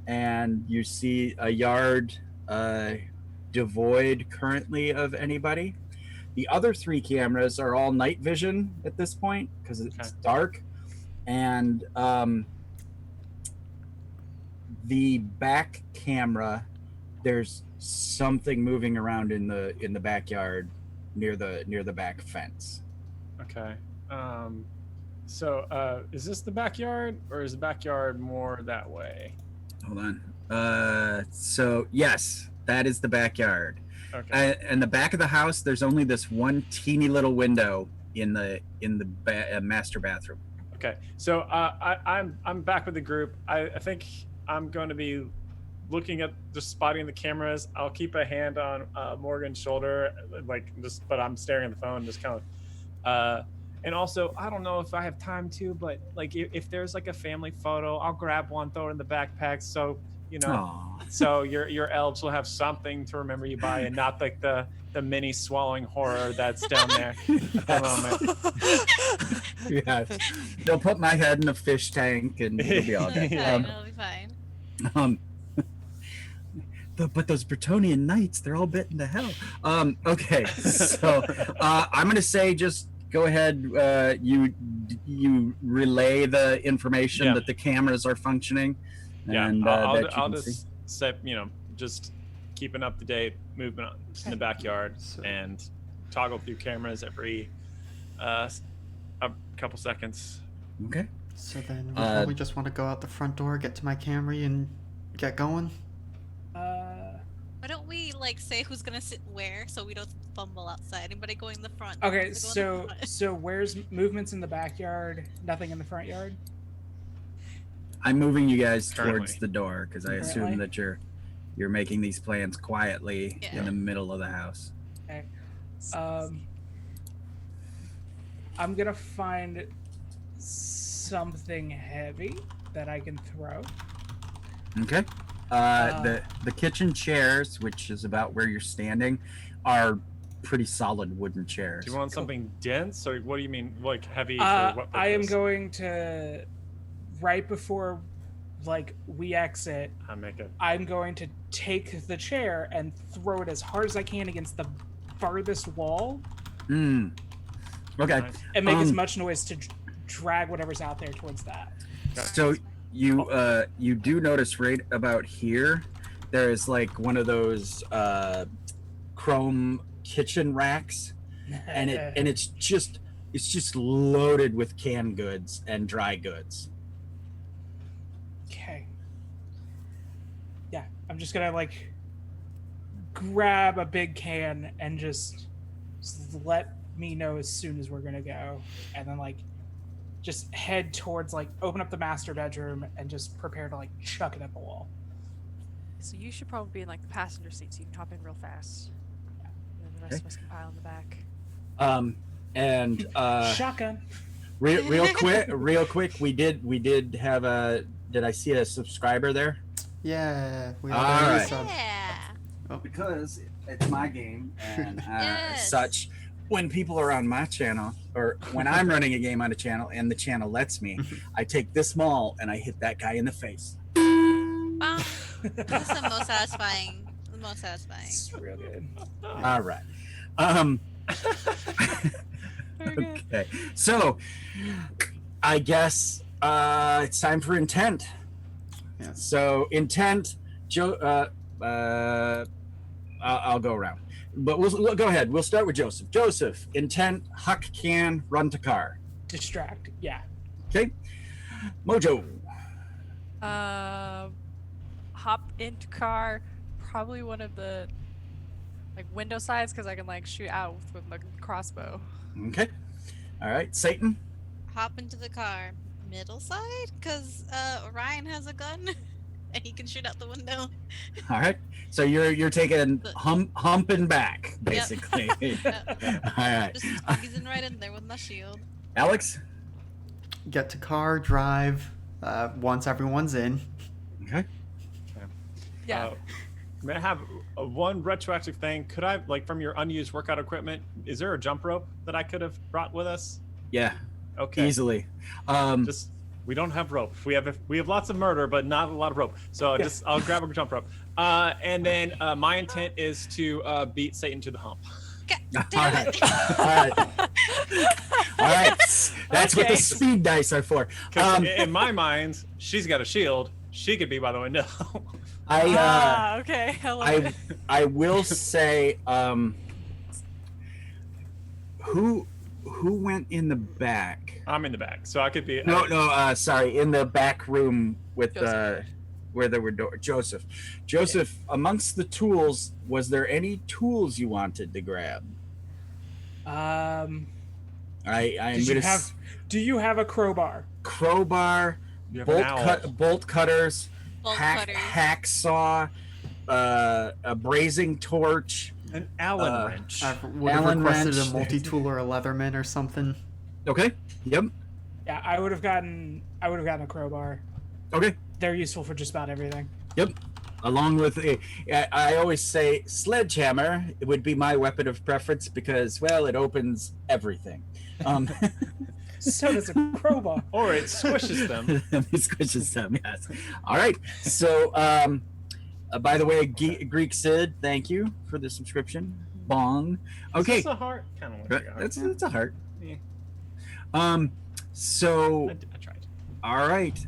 and you see a yard devoid currently of anybody. The other 3 cameras are all night vision at this point because it's dark, and the back camera, there's something moving around in the backyard near the back fence. Okay. So is this the backyard, or is the backyard more that way? Hold on. So yes, that is the backyard. Okay. In the back of the house, there's only this one teeny little window in the master bathroom. Okay. So I'm back with the group. I think I'm going to be looking at just spotting the cameras. I'll keep a hand on Morgan's shoulder, but I'm staring at the phone, just kind of. And also, I don't know if I have time to, but like if there's like a family photo, I'll grab one, throw it in the backpack. So you know. Aw. So your elves will have something to remember you by, and not like the mini swallowing horror that's down there at the moment. Yes. They'll put my head in a fish tank and it'll be all It'll be good. fine. It'll be fine. But those Bretonian knights, they're all bitten to hell. Okay, so I'm gonna say just go ahead. You relay the information that the cameras are functioning. Yeah, And, I'll just say, just keeping up to date movement in the backyard and toggle through cameras every a couple seconds. Okay. So then we probably just want to go out the front door, get to my Camry, and get going. Why don't we say who's gonna sit where so we don't fumble outside? Anybody go in the front? Okay, Go in the so front. where's movements in the backyard? Nothing in the front yard. I'm moving you guys Currently. towards the door because I assume Currently? that you're making these plans quietly Yeah. in the middle of the house. Okay. I'm gonna find something heavy that I can throw. Okay. The kitchen chairs, which is about where you're standing, are pretty solid wooden chairs. Do you want something dense, or what do you mean, like heavy? For what I am purpose? going to, right before we exit, I'm going to take the chair and throw it as hard as I can against the farthest wall Okay. Nice. and make as much noise to drag whatever's out there towards that. So you do notice right about here, there is one of those chrome kitchen racks, and it's just loaded with canned goods and dry goods. Okay. Yeah, I'm just gonna grab a big can and just let me know as soon as we're gonna go, and then just head towards open up the master bedroom and just prepare to chuck it at the wall. So you should probably be in the passenger seat so you can hop in real fast. And then the rest of us can pile in the back. And Shotgun. real quick, we did have did I see a subscriber there? Yeah, we All already right. subbed. Yeah. Because it's my game and Yes. such. When people are on my channel, or when I'm running a game on a channel and the channel lets me, I take this maul and I hit that guy in the face. Wow. That's the most satisfying. The most satisfying. It's real good. All right. Okay. So, I guess it's time for intent. Yeah. So intent, Joe. I'll go around, but we'll go ahead. We'll start with Joseph. Joseph, intent, huck can, run to car. Distract. Yeah. Okay. Mojo. Hop into car, probably one of the window sides because I can shoot out with my crossbow. Okay. All right. Satan. Hop into the car. Middle side? Because Ryan has a gun and he can shoot out the window. All right. So you're taking humping back, basically. Yep. All right. Just squeezing right in there with my shield. Alex. Get to car, drive, once everyone's in. Okay. Yeah. May I have one retroactive thing? Could I, from your unused workout equipment, is there a jump rope that I could have brought with us? Yeah. Okay. Easily. Just we don't have rope. We have lots of murder, but not a lot of rope. So I'll grab a jump rope. And then my intent is to beat Satan to the hump. God damn it. All right. All right. That's what the speed dice are for. Because in my mind, she's got a shield. She could be by the window. Okay. I love it. I will say, who went in the back? I'm in the back, so I could be. Sorry, in the back room with Joseph. where there were Joseph. Joseph, amongst the tools, was there any tools you wanted to grab? I'm I'm Did gonna do you have a crowbar? crowbar, You have an owl. bolt cutters, Bolt cutters. hacksaw, a brazing torch. An Allen wrench. I would have Allen requested wrench. a multi-tool or a Leatherman or something. Okay. Yep. Yeah, I would have gotten a crowbar. Okay. They're useful for just about everything. Yep. Along with I always say sledgehammer would be my weapon of preference because, well, it opens everything. So does a crowbar. Or it squishes them. It squishes them, yes. All right. So, by the way, Greek Sid, thank you for the subscription. Bong. Okay. Is this a heart? Kind of looks like a heart. It's a heart. Yeah. So, I tried. all right.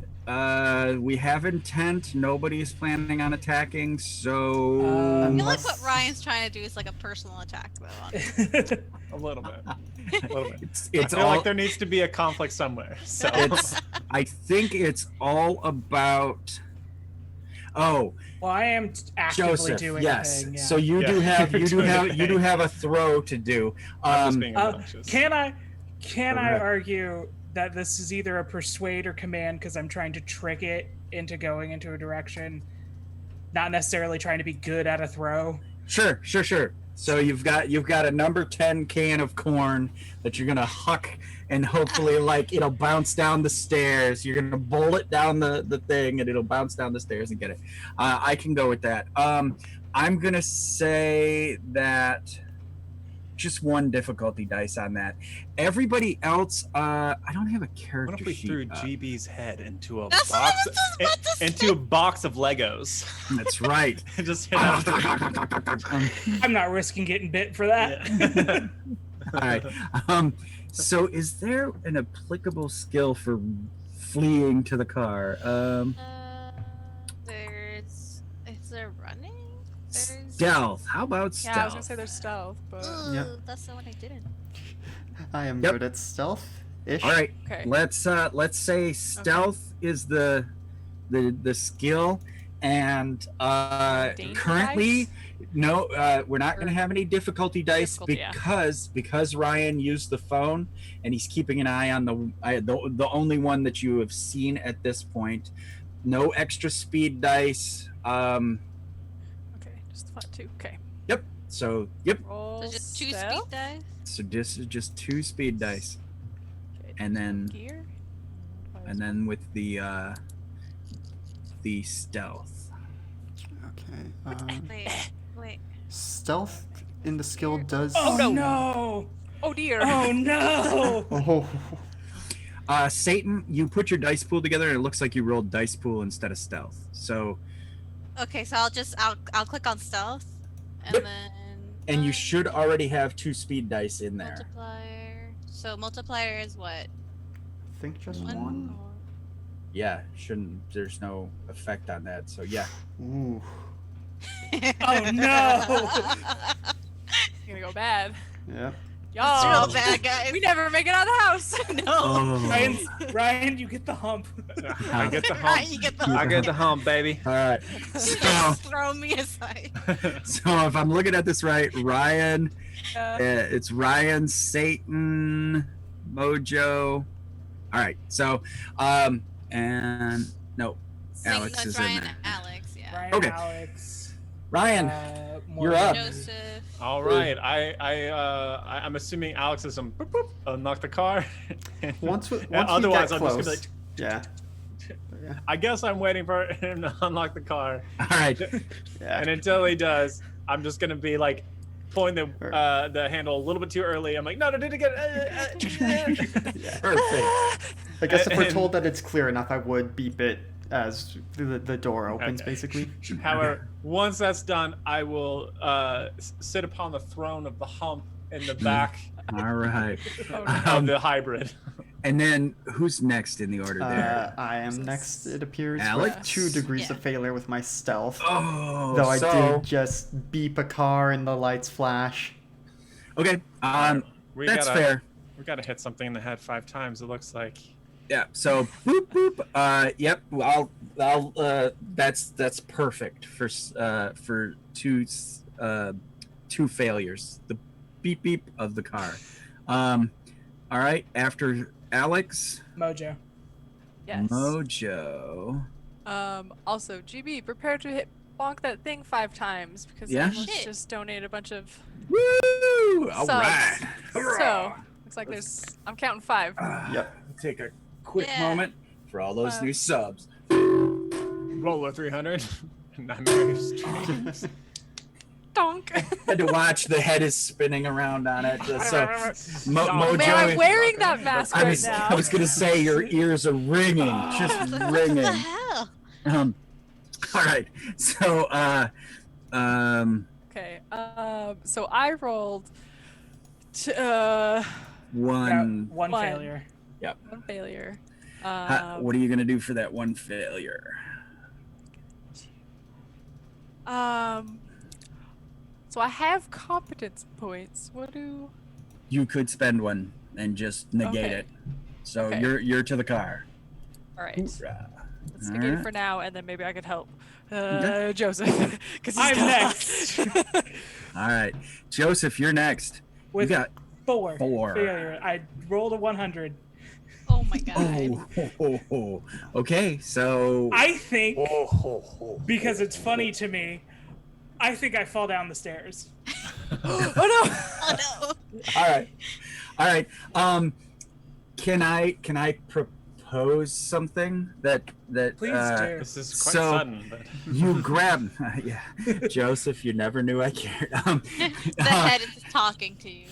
We have intent. Nobody's planning on attacking, so... I feel like what Ryan's trying to do is like a personal attack, though. A little bit. A little bit. It's I feel all, like there needs to be a conflict somewhere. So I think it's all about... Oh, Well, I am actively Joseph, doing yes. a thing. Yeah. So you Yeah, do have you're doing a you do thing. have a throw to do. I'm just being obnoxious. Can I Okay. argue that this is either a persuade or command because I'm trying to trick it into going into a direction, not necessarily trying to be good at a throw. Sure. So you've got a number 10 can of corn that you're gonna huck, and hopefully like it'll bounce down the stairs. You're gonna bowl it down the thing, and it'll bounce down the stairs and get it. I can go with that. I'm gonna say that just one difficulty dice on that. Everybody else, I don't have a character What if we sheet threw up. GB's head into a That's what I box was just about to into a box of Legos? That's right. And just hit out. I'm not risking getting bit for that. Yeah. All right. So is there an applicable skill for fleeing to the car? Is there running? There's... Stealth. How about Yeah, I was stealth? gonna say there's stealth, but Ooh, Yep. that's the one I didn't. I am Yep. good at stealth-ish. All right. okay. Let's say stealth is the skill, and Danger currently dice? no, we're not going to have any difficulty dice Difficulty, yeah. because Ryan used the phone and he's keeping an eye on the only one that you have seen at this point. No extra speed dice. Okay, just the flat two. Okay. So yep. Roll So just 2 stealth. speed dice. So this is just 2 speed dice, Okay, and then gear. with the stealth. Okay. Wait. Stealth in the skill does. Oh no. no! Oh dear. Oh no! Oh. Satan, you put your dice pool together and it looks like you rolled dice pool instead of stealth. So, Okay, so I'll click on stealth, and Yep. then. and you should already have 2 speed dice in there. Multiplier. So multiplier is what? I think just One. one. Yeah, there's no effect on that. So yeah. Ooh. Oh no! It's gonna go bad. Yeah. It's Y'all, real bad, guys. we never make it out of the house. No. Ryan, you get the hump. I get the Right, hump. you get the I get the hump, baby. All right. Just throw me aside. So if I'm looking at this right, Ryan, Yeah. it's Ryan, Satan, Mojo. All right. So, and no, Alex No, it's is in Ryan, there. Alex, yeah. Ryan, Okay. Alex. Ryan, Morgan. you're up. Joseph. All right. I'm assuming Alex is some boop, boop, unlock the car. Once we Otherwise, get I'm close. just gonna be like, Yeah. I guess I'm waiting for him to unlock the car, All right. Yeah. and until he does, I'm just gonna be like pulling the handle a little bit too early. I'm like, no, did it get? Yeah. Perfect. I guess if we're And- told that it's clear enough, I would beep it as the door opens, Okay. basically. However, once that's done, I will sit upon the throne of the hump in the back All right. of the hybrid. And then who's next in the order there? I am next, it appears, with Alex? 2 degrees Yeah. of failure with my stealth. Oh, Though I so did just beep a car and the lights flash. okay. We That's gotta, fair. We gotta hit something in the head 5 times. It looks like. Yeah. So boop boop. Yep. I'll. That's perfect for 2 failures. The beep beep of the car. All right. After Alex, Mojo. Yes. Mojo. Also, GB, prepare to hit bonk that thing 5 times because Yeah? I almost Shit. just donated a bunch of. Woo! All subs. right. So looks like I'm counting 5. Yep. Take a quick Yeah. moment for all those new subs. Roller 300. Nightmares dreams. Donk. Had to watch the head is spinning around on it. So Mojo, Man, I'm wearing that mask I right was now. I was gonna say your ears are ringing, just What the ringing. hell? All right. So Okay. So I rolled one. One One. failure. one failure. What are you gonna do for that one failure? So I have competence points. What do? You could spend one and just negate Okay. it. So Okay. you're to the car. All right. Hoorah. Let's All negate it right. for now, and then maybe I could help Okay. Joseph because I'm next. All right, Joseph, you're next. With you got four four. failure. I rolled a 100. Oh my god. Oh. Okay, so I think, oh. because it's funny to me, I think I fall down the stairs. Oh Oh no. All right. Can I propose something that Please do. This is quite So- sudden, but you grab? Yeah, Joseph, you never knew I cared. The head is talking to you.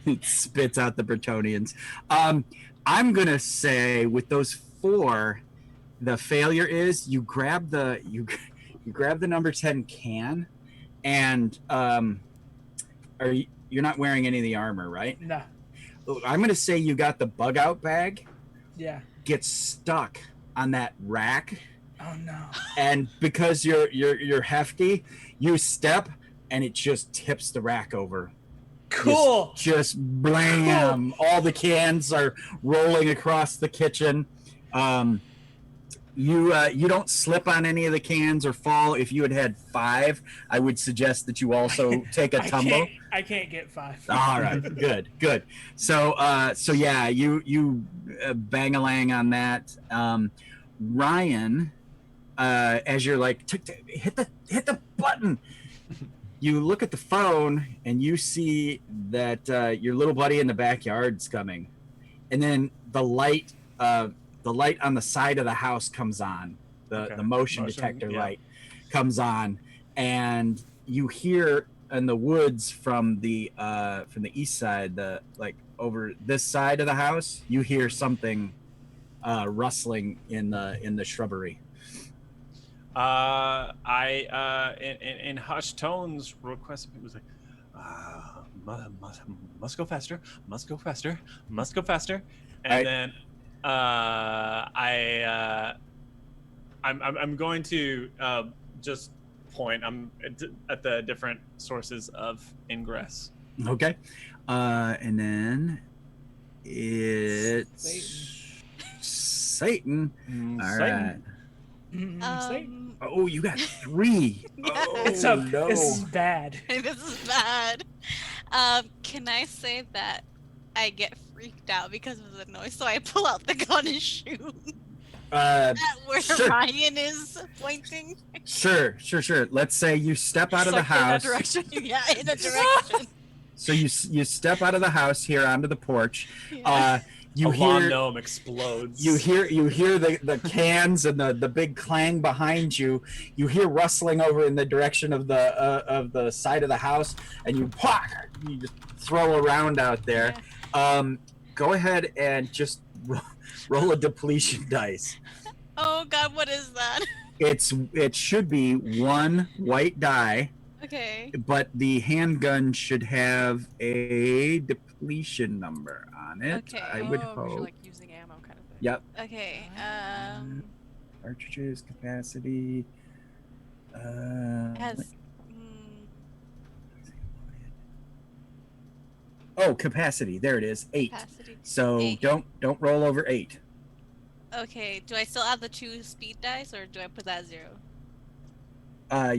It spits out the Bretonians. I'm gonna say with those four, the failure is you grab the number 10 can, and you're not wearing any of the armor, right? No. I'm gonna say you got the bug out bag, Yeah. get stuck on that rack, Oh no. and because you're hefty, you step and it just tips the rack over. Cool. Just blam! All the cans are rolling across the kitchen. You don't slip on any of the cans or fall. If you had 5, I would suggest that you also take a tumble. I can't get 5. All right, good. So yeah, you bang-a-lang on that. Ryan, as you're like, hit the button. You look at the phone and you see that your little buddy in the backyard's coming, and then the light on the side of the house comes on. The motion detector light comes on, and you hear in the woods from the east side, over this side of the house, you hear something rustling in the shrubbery. I in hushed tones request. It was like, must go faster, and then I'm going to just point. I'm at the different sources of ingress. Okay, and then it's Satan. All right. Oh, you got 3. Oh, It's up. no. This is bad. This is bad. Can I say that I get freaked out because of the noise, so I pull out the gun and shoot at where Sure. Ryan is pointing? Sure. Let's say you step out of the Like in that house. direction. Yeah, in a direction. So you step out of the house here onto the porch. Yeah. You A lawn hear gnome explodes. you hear the cans and the big clang behind you. You hear rustling over in the direction of the side of the house, and you just throw around out there. Go ahead and just roll a depletion dice. Oh god, what is that? It should be 1 white die, Okay. but the handgun should have a depletion number on it. Okay. I would Oh, 'cause you're hope. like using ammo kind of thing. Yep. Okay. Cartridges capacity. Has Oh, capacity. There it is. 8. capacity. So 8. don't roll over 8. Okay. Do I still add the 2 speed dice, or do I put that at 0?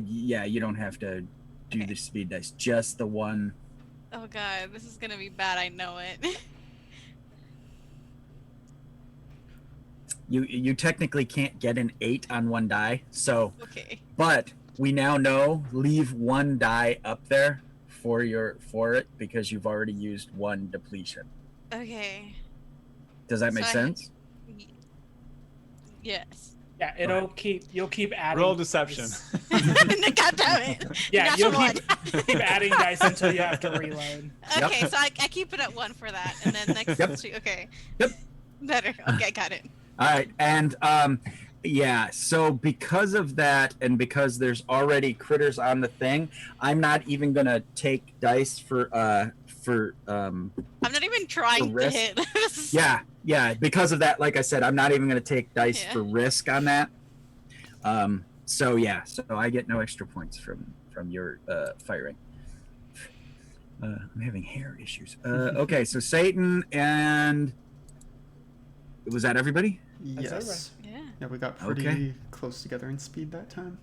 Yeah, you don't have to do the speed dice. Just the 1. Oh god, this is gonna be bad. I know it. You technically can't get an 8 on 1 die. So, Okay. but we now know leave 1 die up there for it because you've already used 1 depletion. Okay. Does that make So sense? Yes. Yeah, you'll keep adding. Roll deception. God damn it. Yeah, Natural you'll one. keep adding dice until you have to reload. Okay, so I keep it at 1 for that, and then next two. Okay. Yep. Better. Okay, got it. All right, and yeah. So because of that, and because there's already critters on the thing, I'm not even gonna take dice for. I'm not even trying to hit. Yeah. Because of that, like I said, I'm not even gonna take dice for risk on that. So I get no extra points from your firing. I'm having hair issues. Okay, so Satan and was that everybody? Yes. Yeah. Yeah, we got pretty close together in speed that time.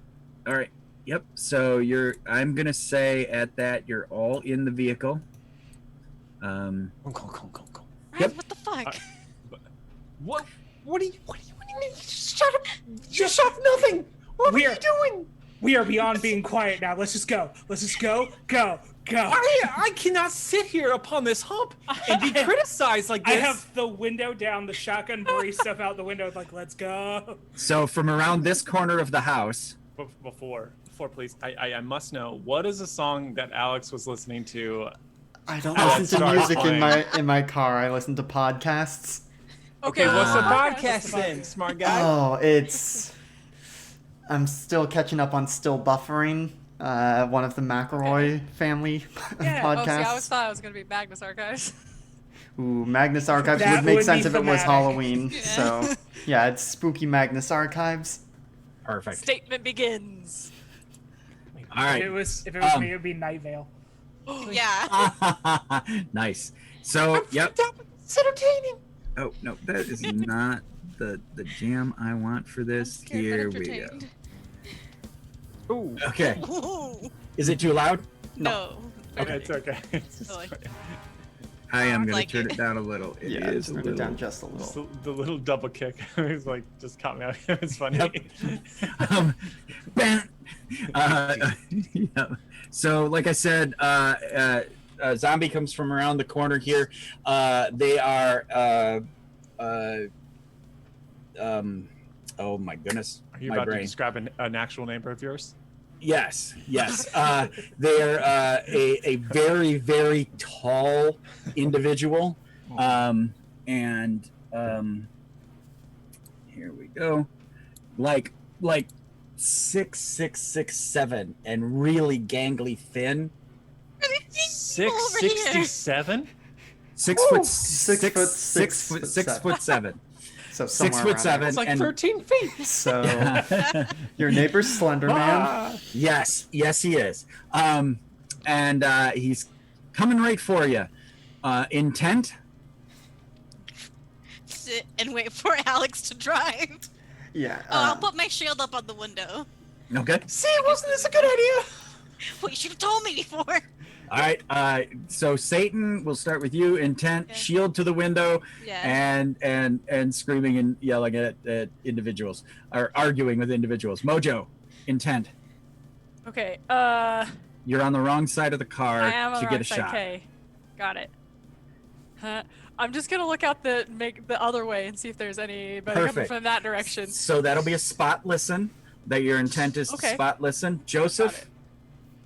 All right. Yep. So I'm gonna say at that you're all in the vehicle. Go. Ryan, Yep. what the fuck? What do you mean? Shut up! You shot nothing! What are you doing? We are beyond being quiet now. Let's just go. Let's just go. I cannot sit here upon this hump and be criticized like this. I have the window down, the shotgun Bree stuff out the window. Like, let's go. So from around this corner of the house. Before, please, I must know, what is the song that Alex was listening to? I don't listen to music in my car. I listen to podcasts. Okay, what's the podcast then, smart guy? Oh, I'm still catching up on Still Buffering, one of the McElroy family podcasts. Oh, see, I always thought it was going to be Magnus Archives. Ooh, Magnus Archives That would make would sense be if it was thematic. Halloween. So, yeah, it's Spooky Magnus Archives. Perfect. Statement begins. All right. If it was me, it would be Night Vale. Yeah. Nice. So, yep. It's entertaining. Oh, no, that is not the jam I want for this. Here we go. Ooh. Okay. Ooh. Is it too loud? No. Okay, it's okay. It's just, I am going to like turn it. it down a little. It Yeah, is turn a it little. down just a little. the little double kick. It's like just caught me out. It's funny. Bam. Yeah. So, like I said, a zombie comes from around the corner here. They are. Oh my goodness! Are you my about brain. to describe an actual neighbor of yours? Yes. They're a very, very tall individual. And here we go. Like 6'6", 6'7", and really gangly thin. 6'67"? 6 foot 6'7". So 6 somewhere foot around 7. It's like and 13 feet. So your neighbor's Slender Man. Yes, he is. And he's coming right for you. Intent? Sit and wait for Alex to drive. Yeah. I'll put my shield up on the window. Okay. See, wasn't this a good idea? Well, you should have told me before. All right. So Satan, we'll start with you. Intent, Okay. shield to the window, Yeah. and screaming and yelling at individuals, or arguing with individuals. Mojo, intent. Okay, You're on the wrong side of the car I am on to the get wrong a side. shot. Okay, got it. I'm just gonna look out the other way and see if there's anybody coming Perfect. from that direction. So that'll be a spot listen. That your intent is to Okay. spot listen. Joseph,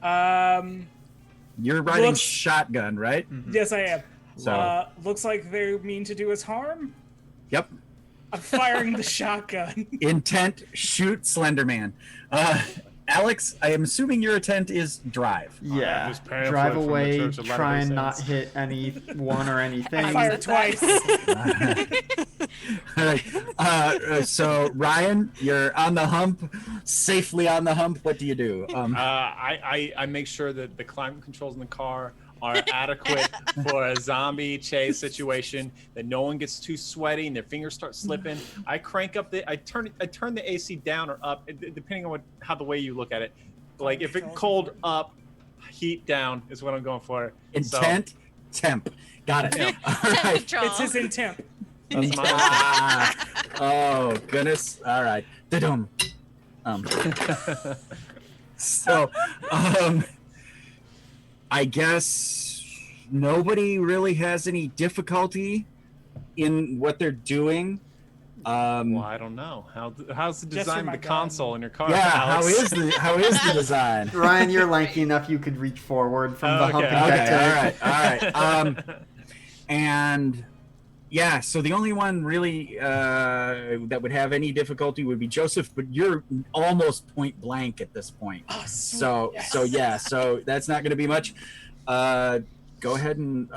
you're riding Looks- shotgun, right? Yes, I am. So Looks like they mean to do us harm. yep. I'm firing the shotgun. Intent, shoot Slenderman. Alex, I am assuming your intent is drive. Yeah. this pamphlet Drive from the away, Church of try and Latter-day not Saints. hit anyone or anything. I fired twice. All right. So Ryan, you're on the hump, safely on the hump. What do you do? I make sure that the climate controls in the car are adequate for a zombie chase situation, that no one gets too sweaty and their fingers start slipping. I crank up I turn the AC down or up, depending on how the way you look at it. Like if it's cold up, heat down is what I'm going for. Intent, temp. Got it. All Temp right. control. It's his intent. That's my Oh goodness. All right. Da-dum. So, I guess nobody really has any difficulty in what they're doing. Well, I don't know. How's the Just for design my of the gun. console in your car? Yeah, Alex? how is the design? Ryan, you're lanky enough you could reach forward from the humping Okay, deck to... all right. And yeah, so the only one really that would have any difficulty would be Joseph, but you're almost point blank at this point. Oh, sweet. So Yes. so that's not going to be much. Go ahead and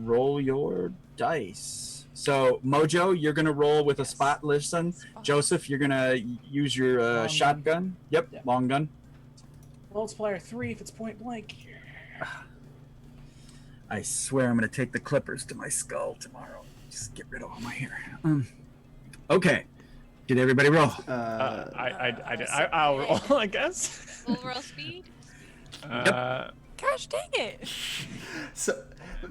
roll your dice. So Mojo, you're going to roll with a spot listen. Joseph, you're going to use your Long shotgun. gun. Yep, Yep. long gun. Multiplier 3 if it's point blank. I swear I'm going to take the clippers to my skull tomorrow. Just get rid of all my hair. Okay. Did everybody roll? I'll roll, I guess. Overall speed? Gosh dang it! So,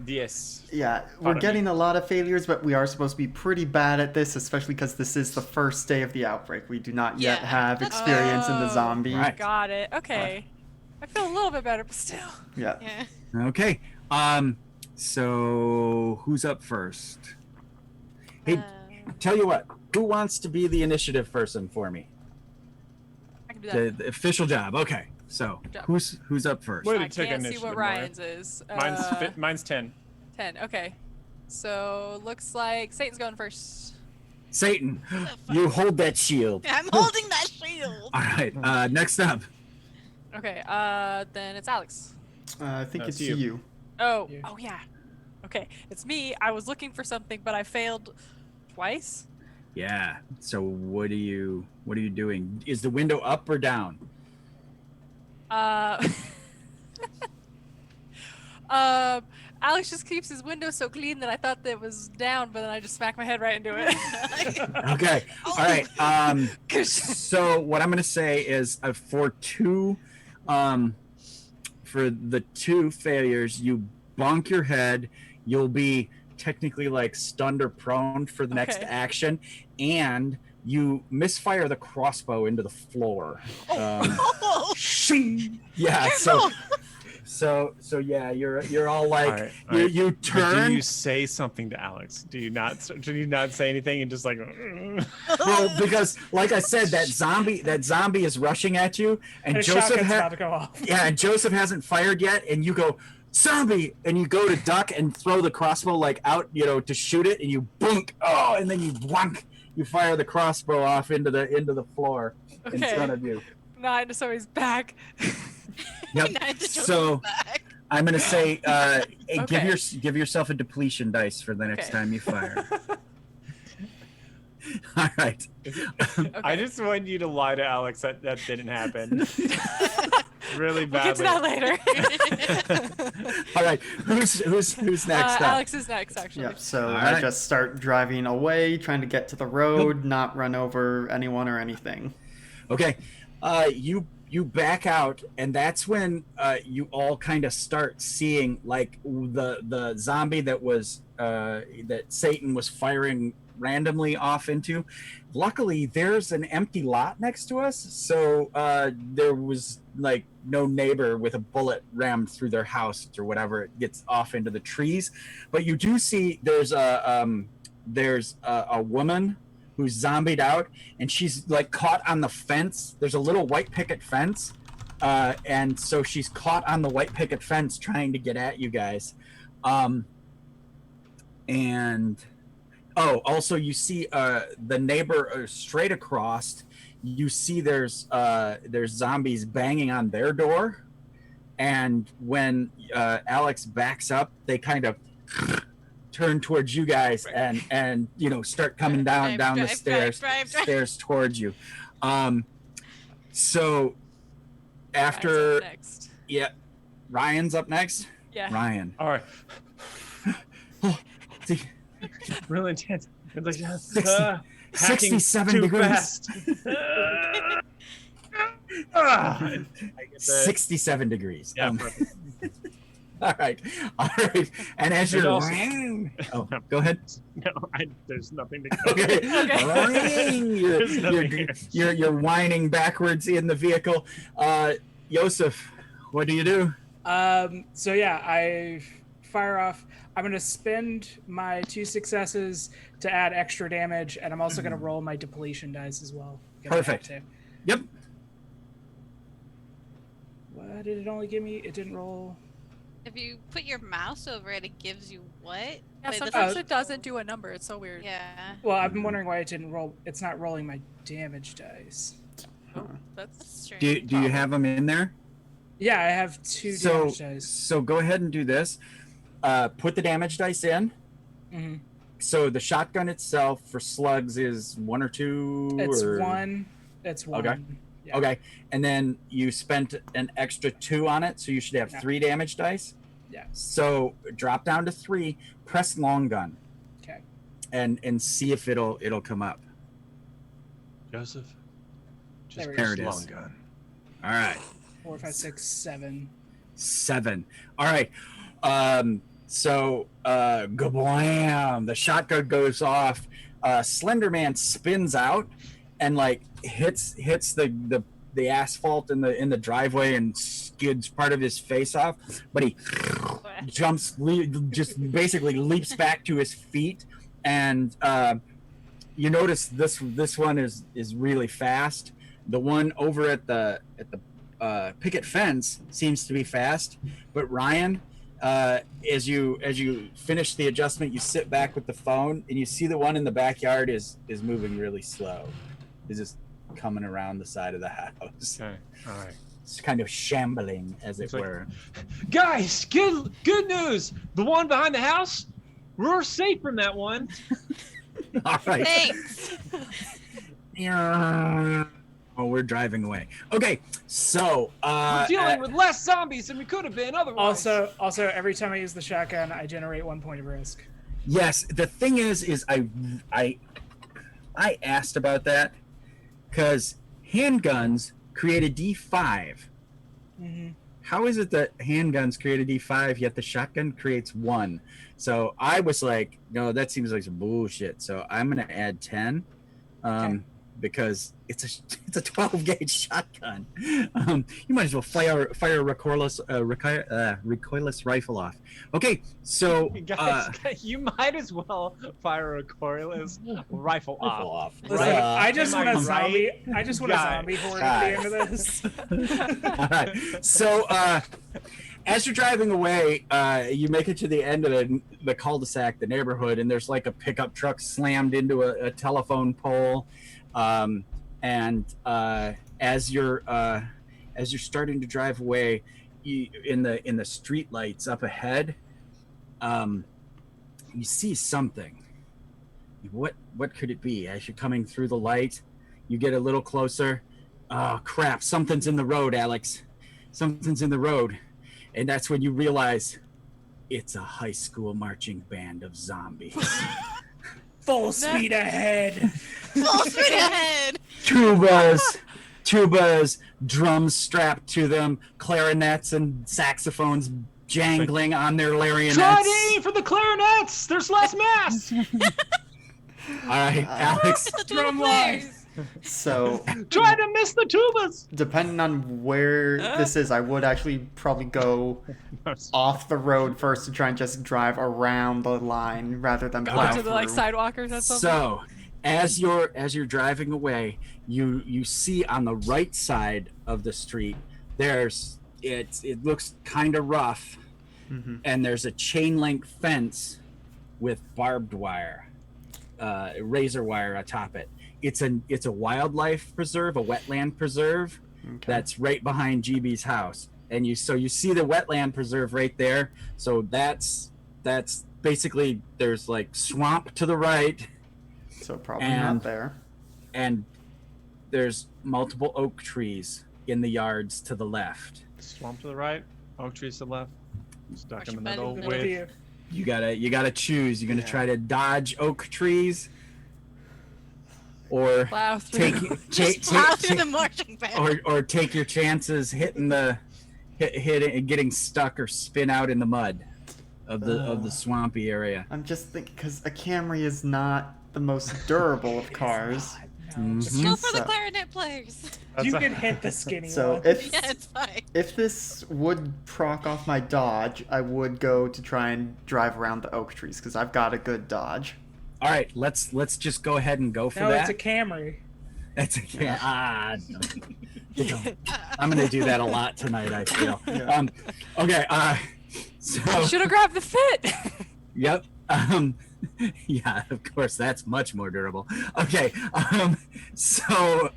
Yes. yeah, we're getting a lot of failures, but we are supposed to be pretty bad at this, especially because this is the first day of the outbreak. We do not yet Yeah. have experience in the zombie. Right. Got it. Okay. I feel a little bit better, but still. Yeah. Yeah. Okay. So who's up first? Hey, tell you what. Who wants to be the initiative person for me? I can do that. The official job. Okay. So Good job. who's up first? Wait. I It took can't see initiative, what Mario. Ryan's is. Mine's 10. 10. Okay. So looks like Satan's going first. Satan, you hold that shield. I'm holding that shield. All right. Next up. Okay. Then it's Alex. I think That's it's you. you. Oh. You. Oh yeah. Okay. It's me. I was looking for something, but I failed twice. Yeah. So what are you doing? Is the window up or down? Alex just keeps his window so clean that I thought that it was down, but then I just smacked my head right into it. Okay. Oh. All right. So what I'm going to say is for the two failures, you bonk your head. You'll be technically like stunned or prone for the next Okay. action, and you misfire the crossbow into the floor. Oh. Shing! Yeah. So yeah, you're all like All right. you But turn. do you say something to Alex? Do you not say anything and just like? Well, because like I said, that zombie is rushing at you, and And a Joseph shotgun's about to go off. yeah, and Joseph hasn't fired yet, and you go zombie, and you go to duck and throw the crossbow like out, to shoot it, and you boink, and then you wonk, you fire the crossbow off into the floor in Okay. front of you. 9 to somebody's back. Yep. Nine to Joseph's So back. I'm gonna say, hey, Okay. give yourself a depletion dice for the next Okay. time you fire. All right. I just want you to lie to Alex that didn't happen. Really We'll get badly. to that later. All right. Who's next up? Alex is next, actually. Yep. So All I right. just start driving away, trying to get to the road, not run over anyone or anything. Okay. You back out, and that's when you all kind of start seeing like the zombie that was that Satan was firing randomly off into. Luckily, there's an empty lot next to us, so there was like no neighbor with a bullet rammed through their house or whatever. It gets off into the trees, but you do see there's a woman who's zombied out, and she's like caught on the fence. There's a little white picket fence, and so she's caught on the white picket fence trying to get at you guys. Also you see the neighbor straight across. You see there's zombies banging on their door, and when Alex backs up, they kind of turn towards you guys and start coming down the stairs stairs towards you. So after Ryan's up next. yeah, Ryan's up next. Yeah. Ryan. All right. See, Really intense. It's like 67 too degrees. fast. I get that. 67 degrees. Yeah, perfect. All right. And as There's you're also- go ahead. No, there's nothing to go. Okay. There's nothing here. You're whining backwards in the vehicle. Joseph, what do you do? So yeah, I fire off. I'm going to spend my 2 successes to add extra damage, and I'm also going to roll my depletion dice as well. because I have Perfect. to. Yep. What did it only give me? It didn't roll. If you put your mouse over it, it gives you what? Yeah, Wait, this sometimes is- it doesn't do a number. It's so weird. Yeah. Well, I've been wondering why it didn't roll. It's not rolling my damage dice. That's That's strange. Do you have them in there? Yeah, I have 2 damage dice. So go ahead and do this. Put the damage dice in. Mm-hmm. So the shotgun itself for slugs is 1 or 2. It's or... 1. It's 1. Okay. Yeah. Okay, and then you spent an extra 2 on it, so you should have Yeah. 3 damage dice. Yeah. So drop down to 3. Press long gun. Okay. And see if it'll come up. Joseph, just There we go. press There it long is. gun. All right. 4, 5, 6, 7. 7. All right. So gablam! The shotgun goes off. Slender Man spins out and like hits the asphalt in the driveway and skids part of his face off. But he just basically leaps back to his feet, and you notice this one is really fast. The one over at the picket fence seems to be fast, but Ryan, as you finish the adjustment, you sit back with the phone and you see the one in the backyard is moving really slow. Is just coming around the side of the house. Okay, all right. It's kind of shambling, as it It's like- were. Guys, good news. The one behind the house, we're safe from that one. All right. Thanks. Yeah. Oh, we're driving away. Okay, so We're dealing with less zombies than we could have been otherwise. Also, every time I use the shotgun, I generate 1 point of risk. yes, the thing is I asked about that because handguns create a D5. Mm-hmm. How is it that handguns create a D5 yet the shotgun creates 1? So I was like, no, that seems like some bullshit. So I'm gonna add 10, because it's a 12 gauge shotgun. You might as well fire a recoilless rifle off. Okay, so Guys, you might as well fire a recoilless rifle off. Listen, Right? I just Am want I a zombie. right? I just want a Guy. zombie horde at the end of this. All right. So as you're driving away, you make it to the end of the cul-de-sac, the neighborhood, and there's like a pickup truck slammed into a telephone pole. And as you're starting to drive away, in the street lights up ahead, you see something. What could it be? As you're coming through the light, you get a little closer. Oh crap! Something's in the road, Alex. Something's in the road, and that's when you realize it's a high school marching band of zombies. Full speed ahead. Full speed ahead. Tubas, drums strapped to them, clarinets and saxophones jangling on their larionets. Try to aim for the clarinets. There's less mass. All right, Alex. The Drum tuba line. players. So, Try to miss the tubas. depending on where this is, I would actually probably go off the road first to try and just drive around the line rather than plow to the like through. sidewalkers or something. So, as you're driving away, you see on the right side of the street, it looks kind of rough, and there's a chain link fence with barbed wire, razor wire atop it. It's a wildlife preserve, a wetland preserve that's right behind GB's house, and you see the wetland preserve right there. So that's basically there's like swamp to the right. So probably And- not there. And there's multiple oak trees in the yards to the left. Swamp to the right, oak trees to the left. Stuck in the Marching middle band Middle with. view. You gotta choose. You're gonna try to dodge oak trees, or Plow through. Plow through the marching band. or take your chances hitting hit it and getting stuck or spin out in the mud of the swampy area. I'm just thinking, because a Camry is not the most durable of cars. just Go for the So- clarinet players. you can hit the skinny So one. if Yeah, it's fine. if this would proc off my dodge, I would go to try and drive around the oak trees because I've got a good dodge. All right, let's just go ahead and go for No, that. it's a Camry. That's a I'm gonna do that a lot tonight. I feel. Yeah. Okay. So. Should have grabbed the fit. Yep. Yeah. Of course, that's much more durable. Okay. So.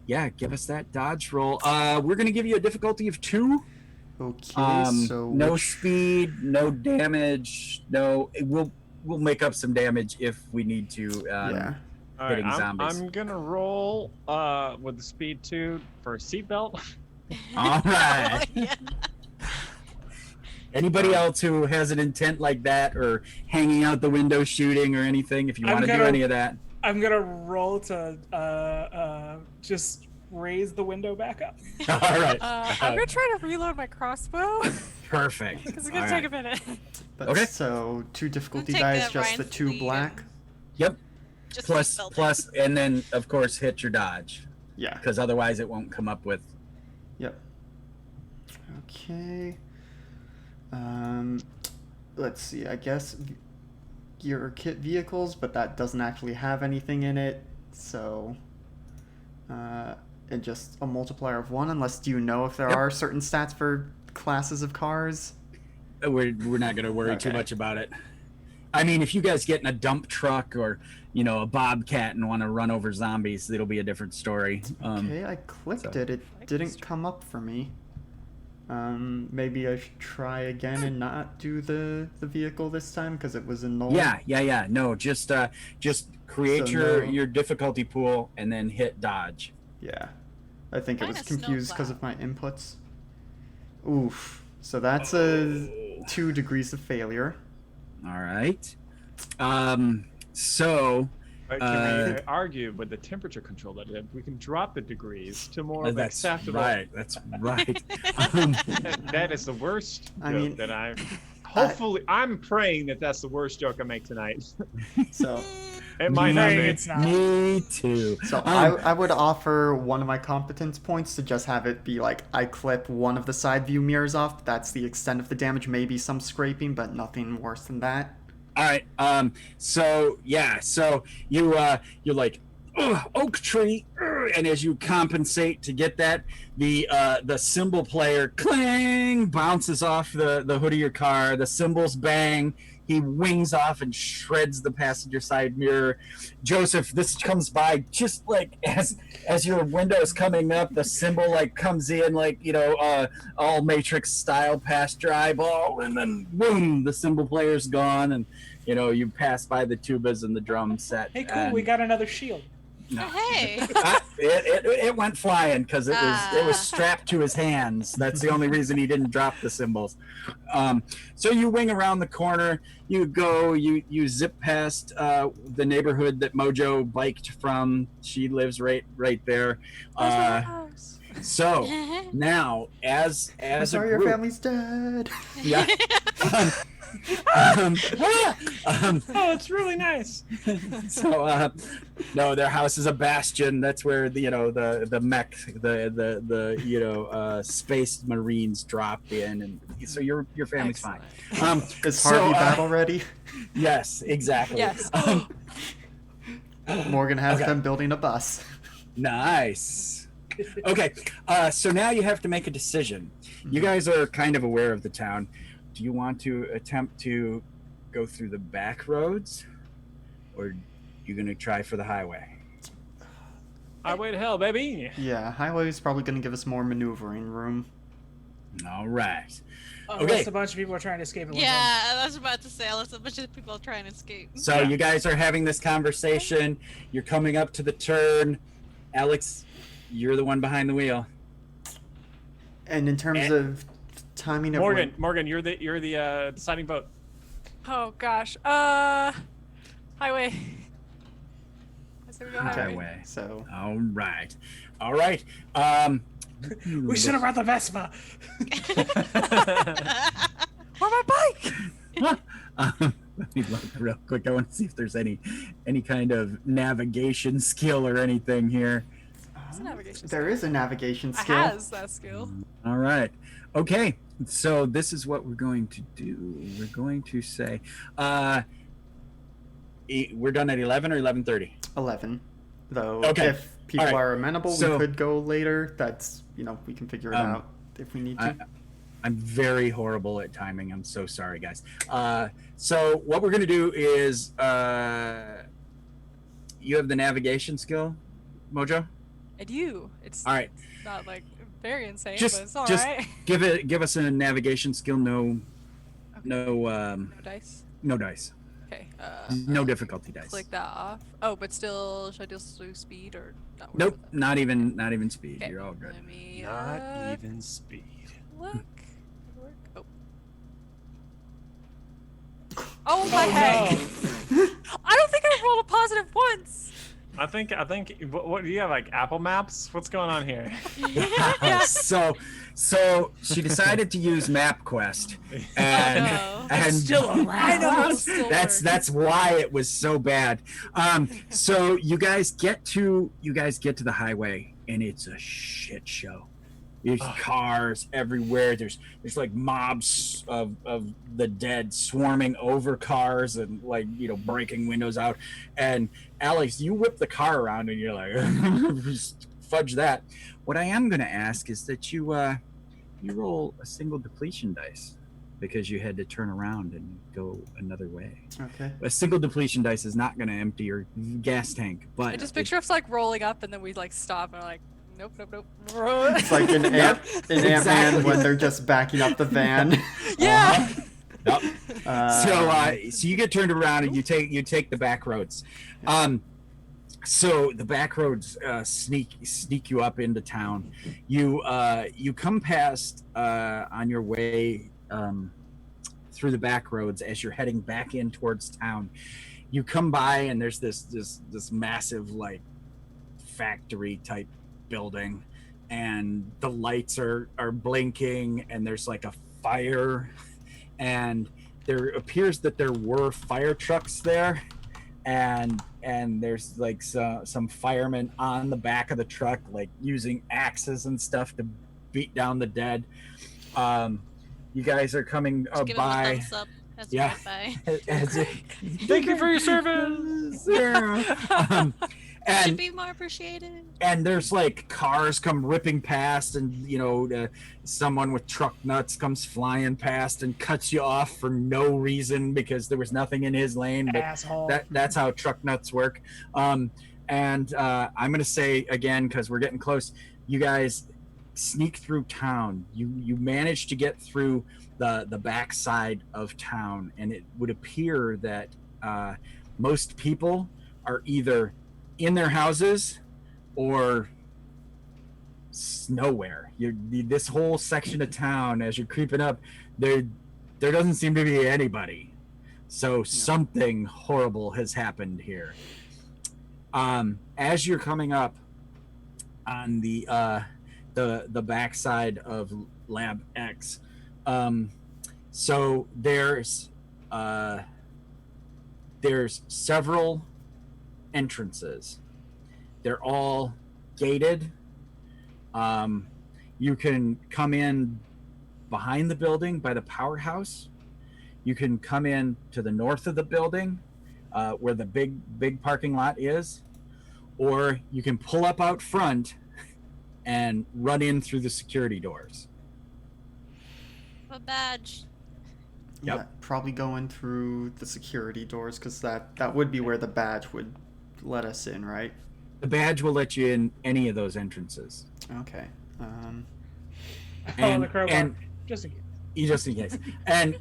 Yeah. Give us that dodge roll. We're gonna give you a difficulty of 2. Okay, so No which- speed, no damage. No. We'll make up some damage if we need to. yeah. All right, hitting zombies. I'm gonna roll with the speed 2 for a seatbelt. All right. Yeah. Anybody else who has an intent like that, or hanging out the window shooting or anything, if you I'm want to do gonna- any of that. I'm gonna roll to just raise the window back up. All right. I'm gonna try to reload my crossbow Perfect. because it's gonna All take right. a minute. But Okay. So 2 difficulty Take dice, that, just the Ryan's 2 lead. black. Yep. Just Plus, seatbelt. plus, and then of course hit your dodge, Yeah. because otherwise it won't come up with. Yep. Okay. Let's see. I guess your kit vehicles, but that doesn't actually have anything in it. So, and just a multiplier of 1. Unless, do you know if there Yep. are certain stats for classes of cars? We're not gonna worry too Okay. much about it. I mean, if you guys get in a dump truck or a bobcat and want to run over zombies, it'll be a different story. Okay, I clicked so- it. It didn't come up for me. Maybe I should try again and not do the vehicle this time because it was annoying. Yeah. No, just create So your no- your difficulty pool and then hit dodge. Yeah. I think it Mine was is confused because snowplow. of my inputs. Oof. So that's a 2 degrees of failure. All right. So But can we argue with the temperature control that we can drop the degrees to more of that's acceptable? right. That's right. That is the worst I joke mean, that I. Hopefully, I'm praying that that's the worst joke I make tonight. So It might not Praying be. it's not. Me too. so I would offer one of my competence points to just have it be like I clip one of the side view mirrors off. That's the extent of the damage. Maybe some scraping, but nothing worse than that. All right. So yeah. So you're like oak tree, and as you compensate to get that, the cymbal player clang bounces off the hood of your car. The cymbals bang. He wings off and shreds the passenger side mirror. Joseph, this comes by just like as your window is coming up, the cymbal like comes in like all Matrix style past your eyeball, and then boom, the cymbal player's gone, and you pass by the tubas and the drum set. Hey, cool. and- We got another shield. no. Hey. It went flying because it was Ah. strapped to his hands. That's the only reason he didn't drop the cymbals. So you wing around the corner. You go. You zip past the neighborhood that Mojo biked from. She lives right there. Where's my house? So now, as I'm a sorry, your group, family's dead. yeah. Oh, it's really nice. So no, their house is a bastion. That's where the mech, the space marines drop in, and so your family's fine. Is so, Harvey battle ready? Yes, exactly. Yes. Morgan has Okay. them building a bus. Nice. Okay, so now you have to make a decision. You guys are kind of aware of the town. Do you want to attempt to go through the back roads, or you gonna try for the highway? Highway to hell, baby. Yeah, highway is probably going to give us more maneuvering room. All right. Unless a bunch of people are trying to escape at one time. Yeah, I was about to say, unless a bunch of people are trying to escape. So you guys are having this conversation. You're coming up to the turn. Alex, you're the one behind the wheel. And in terms of timing of Morgan, you're the deciding vote. Oh gosh. Highway. I say we go highway. Highway. So All right. We should have brought the Vespa. Or my bike. Let me look real quick. I want to see if there's any kind of navigation skill or anything here. It's a navigation There skill. is a navigation It skill. has that skill. All right. Okay. So this is what we're going to do. We're going to say, we're done at 11 or 11:30. 11. Though, Okay. if people All right. are amenable, So- we could go later. That's, we can figure it out if we need to. I'm very horrible at timing. I'm so sorry, guys. So what we're going to do is, you have the navigation skill, Mojo? I do. It's All right. not like very insane, Just- but it's all just- right. Give us a navigation skill. No No dice. no dice. Okay. No difficulty dice. Click that off. Oh, but still, should I just do speed or not? Nope, not even speed. Okay. You're all good. Let me Not even speed. look. Oh. Oh my heck! I don't think I rolled a positive once. I think. What do you have? Like Apple Maps? What's going on here? So she decided to use MapQuest, and no. and Still allowed. I know it's still that's why it was so bad. So you guys get to the highway, and it's a shit show. There's cars everywhere. There's like mobs of the dead swarming over cars and breaking windows out. And Alex, you whip the car around and you're like, just fudge that. What I am going to ask is that you roll a single depletion dice because you had to turn around and go another way. Okay. A single depletion dice is not going to empty your gas tank, but I just picture us like rolling up and then we like stop and we're like, nope. It's like in Ant-Man when they're just backing up the van. Yeah. Yep. So you get turned around and you take the back roads. So the back roads sneak you up into town. You come past on your way through the back roads as you're heading back in towards town. You come by and there's this massive like factory type building, and the lights are blinking, and there's like a fire, and there appears that there were fire trucks there, and there's like some firemen on the back of the truck like using axes and stuff to beat down the dead. You guys are coming Just give him a by. thumbs up as Yeah. we get by. Thank you for your service. Should be more appreciated. And there's like cars come ripping past, and someone with truck nuts comes flying past and cuts you off for no reason because there was nothing in his lane. But Asshole. that's how truck nuts work. And I'm gonna say again, because we're getting close, you guys sneak through town. You manage to get through the back side of town, and it would appear that most people are either in their houses or nowhere. This whole section of town, as you're creeping up, there doesn't seem to be anybody. So something horrible has happened here. As you're coming up on the backside of Lab X, so there's several entrances. They're all gated. You can come in behind the building by the powerhouse. You can come in to the north of the building where the big parking lot is, or you can pull up out front and run in through the security doors. A badge. Yep. Yeah, probably going through the security doors because that would be where the badge would let us in, right? The badge will let you in any of those entrances. Okay. The crowbar. Just in case. And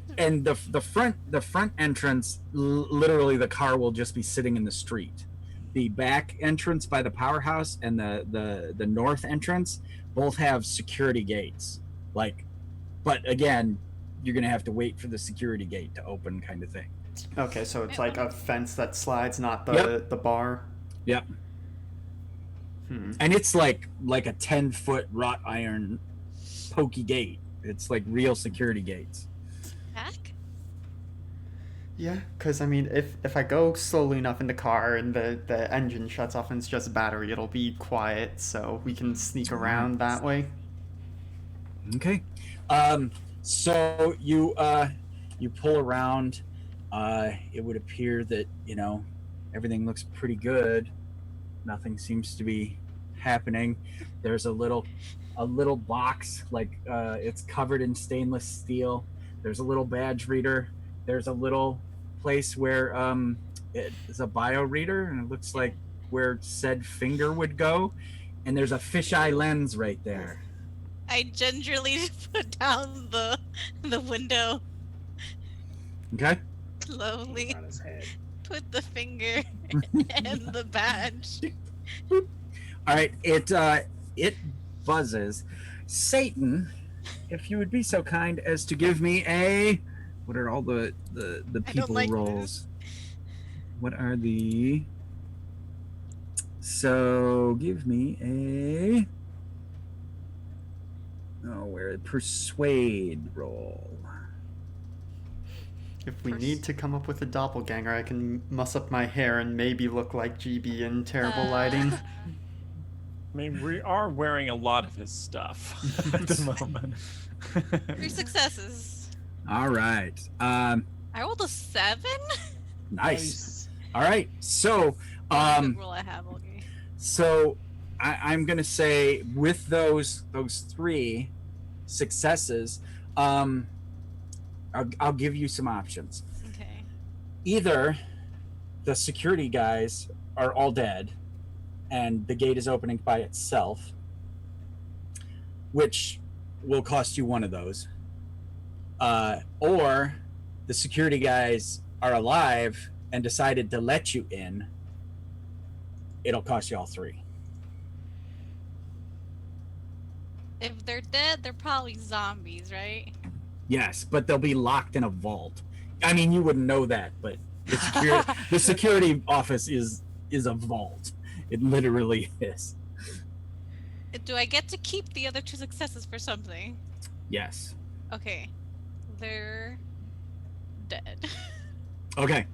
the front entrance, literally the car will just be sitting in the street. The back entrance by the powerhouse and the north entrance both have security gates. But again, you're gonna have to wait for the security gate to open, kind of thing. Okay, so it's like a fence that slides, not the bar. Yep. And it's like a 10-foot wrought iron pokey gate. It's like real security gates. Back? Yeah, because I mean, if I go slowly enough in the car and the engine shuts off and it's just battery, it'll be quiet, so we can sneak around that way. Okay. So you pull around. It would appear that everything looks pretty good. Nothing seems to be happening. There's a little box, like it's covered in stainless steel. There's a little badge reader. There's a little place where it is a bio reader, and it looks like where said finger would go. And there's a fisheye lens right there. I gingerly put down the window Okay. slowly. On his head. Put the finger and the badge. All right. It buzzes. Satan, if you would be so kind as to give me a. What are all the people like rolls? What are the? So give me a. Oh, where persuade roll. If we need to come up with a doppelganger, I can muss up my hair and maybe look like GB in terrible lighting. I mean, we are wearing a lot of his stuff at the moment. 3 successes. All right. I rolled a 7. Nice. All right. So, Good roll I have, okay. so I'm gonna say with those 3 successes, I'll give you some options. Okay. Either the security guys are all dead and the gate is opening by itself, which will cost you one of those, or the security guys are alive and decided to let you in. It'll cost you all 3. If they're dead, they're probably zombies, right? Yes, but they'll be locked in a vault. I mean, you wouldn't know that, but the security office is a vault. It literally is. Do I get to keep the other 2 successes for something? Yes. Okay. They're dead. Okay.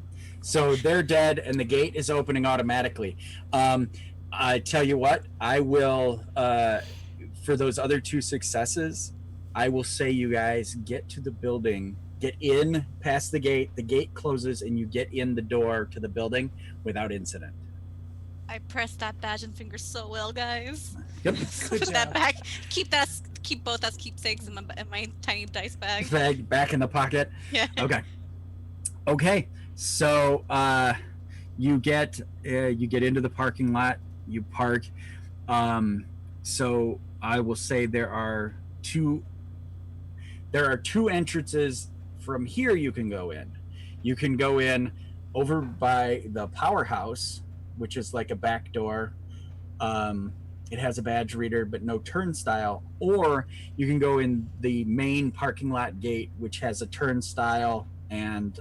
So they're dead and the gate is opening automatically. I tell you what, I will, for those other 2 successes, I will say you guys get to the building, get in past the gate closes, and you get in the door to the building without incident. I pressed that badge and finger so well, guys. Yep. Put that back. Keep both as keepsakes in my tiny dice bag. Back in the pocket. Yeah. Okay. So you get into the parking lot. You park. So I will say there are two entrances from here you can go in. You can go in over by the powerhouse, which is like a back door. It has a badge reader but no turnstile. Or you can go in the main parking lot gate, which has a turnstile and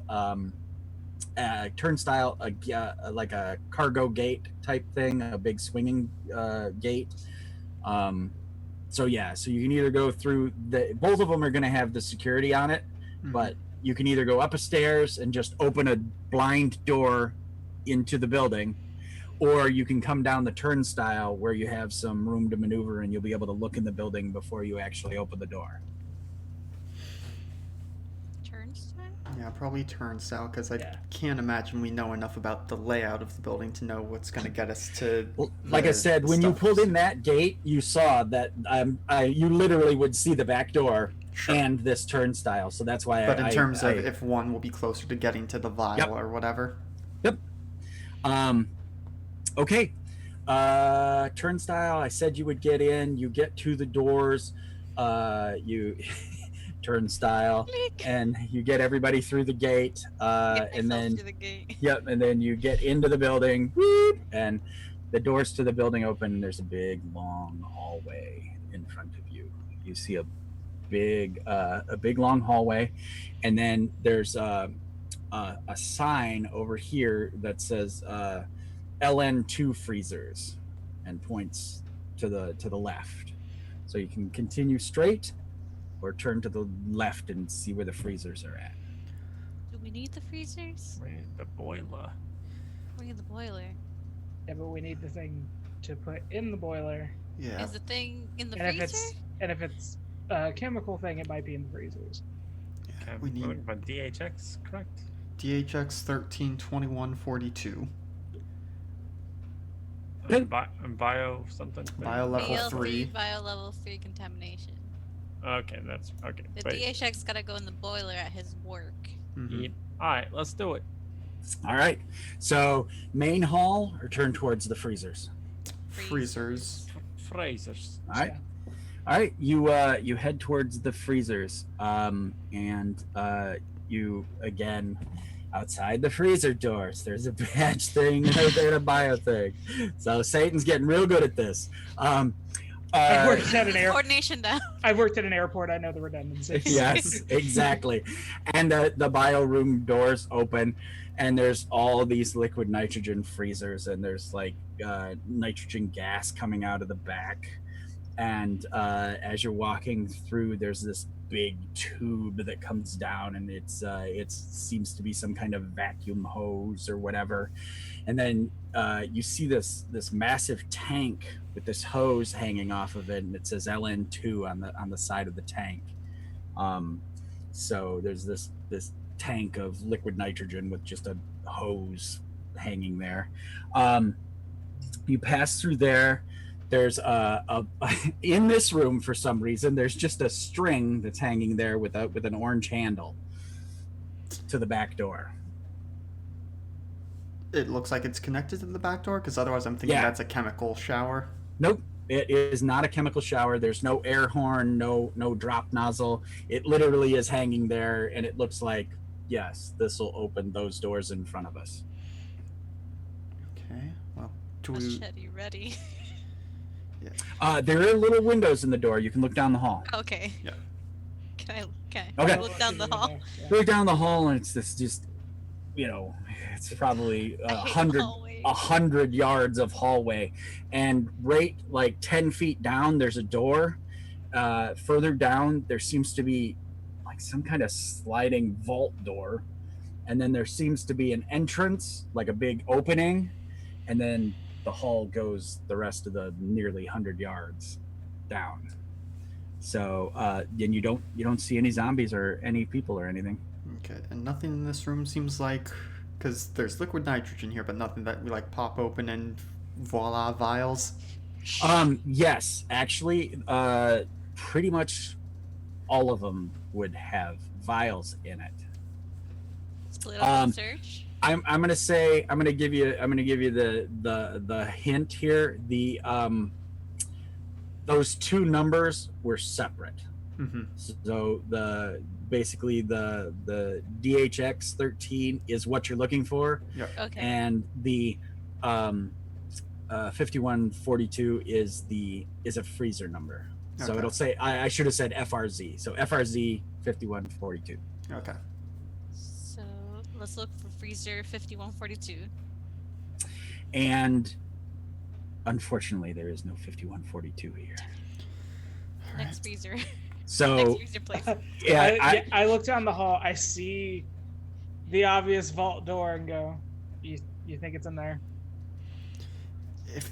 like a cargo gate type thing, a big swinging gate. So you can either go through both of them are going to have the security on it, but you can either go up a stairs and just open a blind door into the building, or you can come down the turnstile where you have some room to maneuver and you'll be able to look in the building before you actually open the door. Turnstile? Yeah, probably turnstile, because I can't imagine we know enough about the layout of the building to know what's going to get us to. Well, like I said, when you pulled in that gate, you saw that you literally would see the back door and this turnstile. So that's why. But in terms of if one will be closer to getting to the vial or whatever. Yep. Okay. Turnstile. I said you would get in. You get to the doors. You. Turnstile, and you get everybody through the gate, and then through the gate. Yep, and then you get into the building, and the doors to the building open. And there's a big long hallway in front of you. You see a big long hallway, and then there's a sign over here that says LN2 freezers, and points to the left. So you can continue straight or turn to the left and see where the freezers are at. Do We need the freezers. We need the boiler. We need the boiler. Yeah, but we need the thing to put in the boiler. Yeah. Is the thing in the And freezer? if it's a chemical thing, it might be in the freezers. Yeah, Okay, we need but DHX, correct? DHX 132142. Bio something. Bio level BL3 3. bio level 3 contamination. Okay, that's okay. The Wait. DHX gotta go in the boiler at his work. Mhm. Yeah. All right, let's do it. All right. So main hall or turn towards the freezers. Freezers. Phrases. All right. All right. You head towards the freezers. And you again outside the freezer doors. There's a badge thing right there, a bio thing. So Satan's getting real good at this. I worked at an Coordination down. I worked at an airport. I know the redundancies. Yes, exactly. And the bio room doors open, and there's all these liquid nitrogen freezers, and there's like nitrogen gas coming out of the back. And as you're walking through, there's this big tube that comes down, and it seems to be some kind of vacuum hose or whatever. And then you see this massive tank with this hose hanging off of it, and it says LN2 on the side of the tank. So there's this tank of liquid nitrogen with just a hose hanging there. You pass through there. There's in this room, for some reason, there's just a string that's hanging there with an orange handle to the back door. It looks like it's connected to the back door, because otherwise I'm thinking that's a chemical shower. Nope, it is not a chemical shower. There's no air horn, no drop nozzle. It literally is hanging there, and it looks like, yes, this will open those doors in front of us. Okay, well, do we... Machete ready. There are little windows in the door. You can look down the hall. Okay. Yeah. Can Okay. I look down the hall? You look down the hall, and it's this just, it's probably I hate the hallway. 100 yards of hallway, and right like 10 feet down there's a door. Further down there seems to be like some kind of sliding vault door, and then there seems to be an entrance, like a big opening, and then the hall goes the rest of the nearly 100 yards down. So then you don't see any zombies or any people or anything. Okay, and nothing in this room seems like, because there's liquid nitrogen here, but nothing that we like pop open and voila, vials. Yes, actually, pretty much all of them would have vials in it. Split up and search. I'm gonna give you the hint here. Those two numbers were separate. Mm-hmm. So basically the DHX 13 is what you're looking for. Yep. Okay. And the 5142 is a freezer number. So Okay. it'll say I should have said FRZ. So FRZ 5142. Okay. So let's look for freezer 5142. And unfortunately there is no 5142 here. All right. Next freezer. So Next freezer place. I look down the hall. I see the obvious vault door and go, you think it's in there? If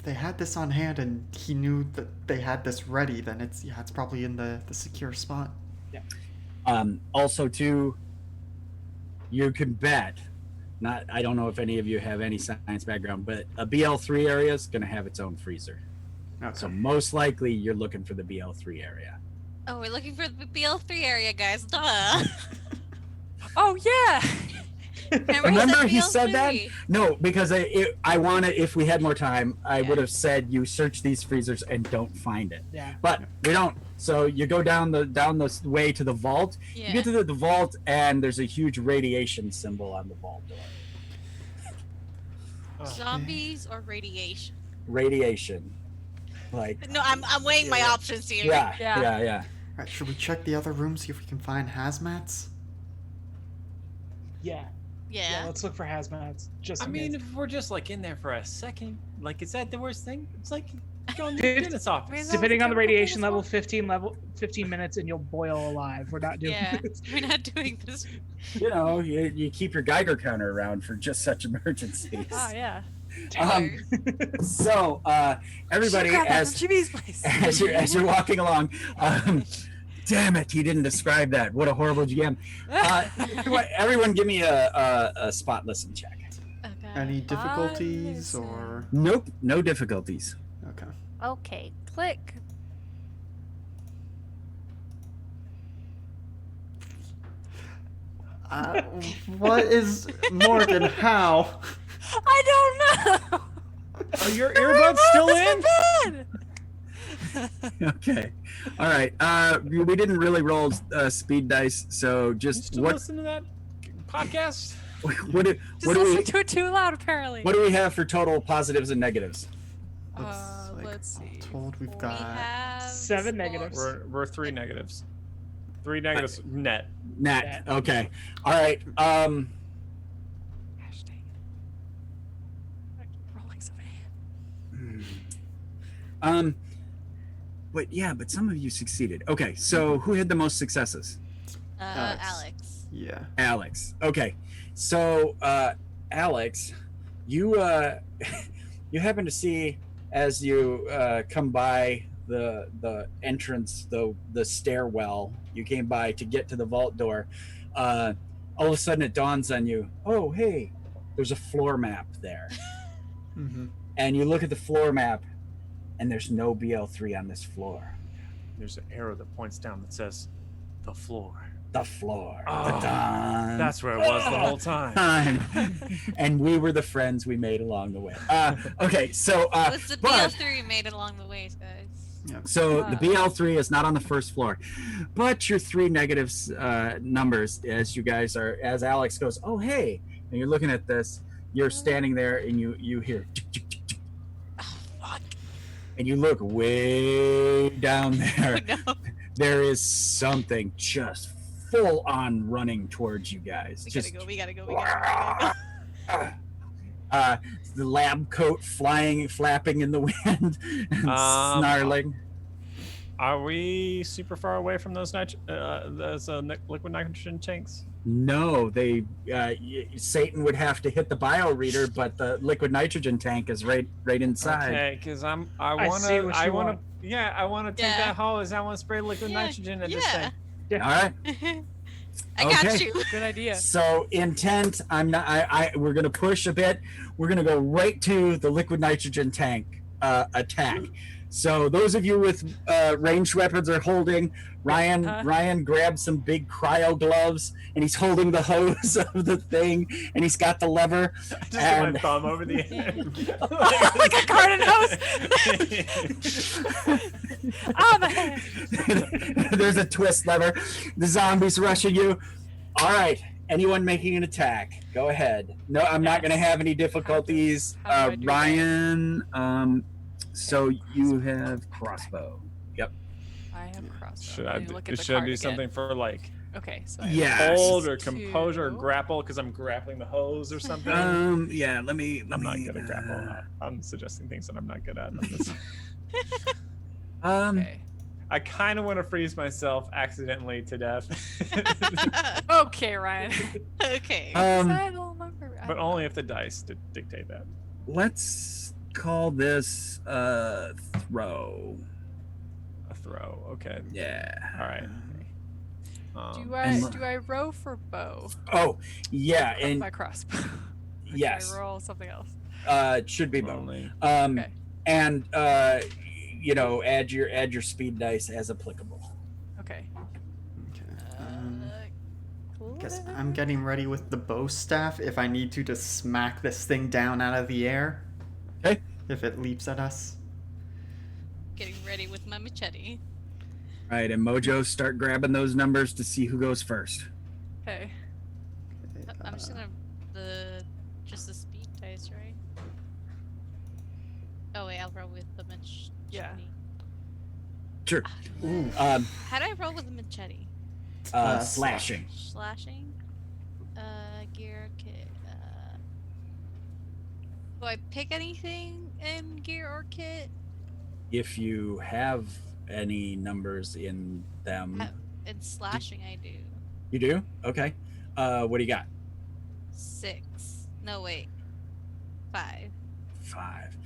they had this on hand and he knew that they had this ready, then it's probably in the secure spot. Also too, you can bet, I don't know if any of you have any science background, but a BL3 area is going to have its own freezer. Okay. So most likely you're looking for the BL3 area. Oh, we're looking for the BL3 area, guys. Duh. Oh yeah. Remember he said that? BL3. No, because I want to, if we had more time, I would have said you search these freezers and don't find it. Yeah. But we don't. So you go down the way to the vault. Yeah. You get to the vault, and there's a huge radiation symbol on the vault door. Zombies or radiation? Radiation. Like, No, I'm weighing my options here. yeah. All right, should we check the other rooms, see if we can find hazmats? Yeah. Yeah. Let's look for hazmats. Just I in mean, case. if we're just like in there for a second, like, is that the worst thing? It's like Go in the Did- dentist's office. Depending on the chemical radiation thing level, 15 minutes and you'll boil alive. We're not doing Yeah, this. we're not doing this. You know, you keep your Geiger counter around for just such emergencies. Ah, yeah. So everybody, Should've grabbed that as from Jimmy's place. as you're walking along, damn it, he didn't describe that. What a horrible GM. Everyone give me a spot listen check. Okay. Any difficulties listen. or Nope, no difficulties. okay? Okay, click. What is Morgan? How? I don't know. Are your earbuds still in? Okay, all right. We didn't really roll speed dice, so You just still what listen to that podcast? what do Just what listen do we to it too loud, apparently. what do we have for total positives and negatives? Let's see. Told we've We got have 7 negatives. We're 3 negatives. 3 negatives net. Nat. Okay. All right. Gosh dang it. I keep rolling so bad. But yeah, but some of you succeeded. Okay, so who had the most successes? Alex. yeah. Alex. Okay, so Alex, you you happen to see as you come by the entrance, the stairwell you came by to get to the vault door. All of a sudden, it dawns on you. Oh, hey, there's a floor map there, Mm-hmm. and you look at the floor map, and there's no BL3 on this floor. There's an arrow that points down that says the floor. The floor. Oh, Da-dun. That's where it was the whole time. And we were the friends we made along the way. Okay, so What's the but BL3 made along the way, guys? so the BL3 is not on the first floor, but your 3 negatives numbers as you guys are as Alex goes, oh hey, and you're looking at this, you're standing there and you hear tick, tick, tick, tick. Oh, fuck. And you look way down there. Oh, no. There is something just full on running towards you guys. We Just gotta go, we gotta go, we gotta go. The lab coat flapping in the wind, and snarling. Are we super far away from those liquid nitrogen tanks? No, Satan would have to hit the bioreader, but the liquid nitrogen tank is right inside. Okay, because I see what you want want. to, yeah, I want to take Yeah. that hose. I want to spray liquid nitrogen at this thing. All right. I got Okay. you. Good idea. So intent, we're gonna push a bit. We're gonna go right to the liquid nitrogen tank attack. So those of you with ranged weapons are holding. Ryan grabbed some big cryo gloves and he's holding the hose of the thing and he's got the lever. Just put my thumb over the end. Like a garden hose. Oh, my head. There's a twist lever. The zombies rushing you. All right. Anyone making an attack? Go ahead. No, I'm not going to have any difficulties. How do I do that? Ryan, so you have crossbow. Yep. I have crossbow. Should I Let me do, look at the should I card do again. something for like Okay, so I have Yes. hold or composure or 2. grapple because I'm grappling the hose or something? Yeah, let me. I'm not good at grapple. I'm suggesting things that I'm not good at. Okay. I kind of want to freeze myself accidentally to death, Okay, Ryan. Okay. I don't remember. but only if the dice dictate that. let's call this throw. A throw. Okay. Yeah. All right. Do I row for bow? Oh, yeah, Or and my crossbow? Or yes, Do I roll something else? it should be both. Only. Okay. And add your speed dice as applicable. Okay. Guess I'm getting ready with the bow staff if I need to smack this thing down out of the air. Okay. If it leaps at us. Getting ready with my machete. Right, and Mojo, start grabbing those numbers to see who goes first. Okay. I'm just gonna just the speed dice, right? Oh wait, I'll roll with the machete. Yeah. Sure. Ooh. How do I roll with the machete? Slashing. Slashing. Gear kit. Do I pick anything in gear or kit? if you have any numbers in them. In slashing, I do. You do? Okay. What do you got? 6. No, wait. 5. 5.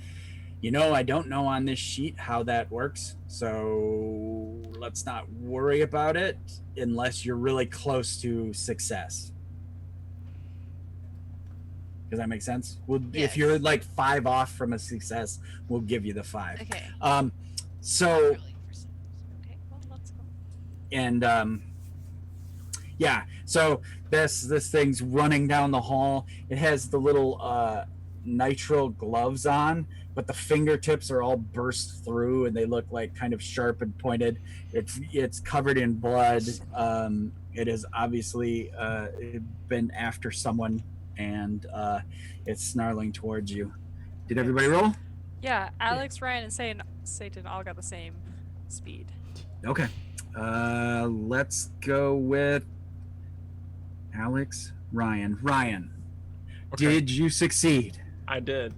You know, I don't know on this sheet how that works, so let's not worry about it unless you're really close to success. Does that make sense? Well, Yes. if you're like 5 off from a success, we'll give you the 5. Okay. So, Really for some- Okay, well, let's go. and yeah, so this thing's running down the hall. It has the little nitrile gloves on, but the fingertips are all burst through and they look like kind of sharp and pointed. It's covered in blood. It has obviously been after someone, and it's snarling towards you. Did everybody roll? Yeah, Alex, Ryan, and Satan all got the same speed. Okay. Let's go with Alex, Ryan. Ryan, Okay. did you succeed? I did.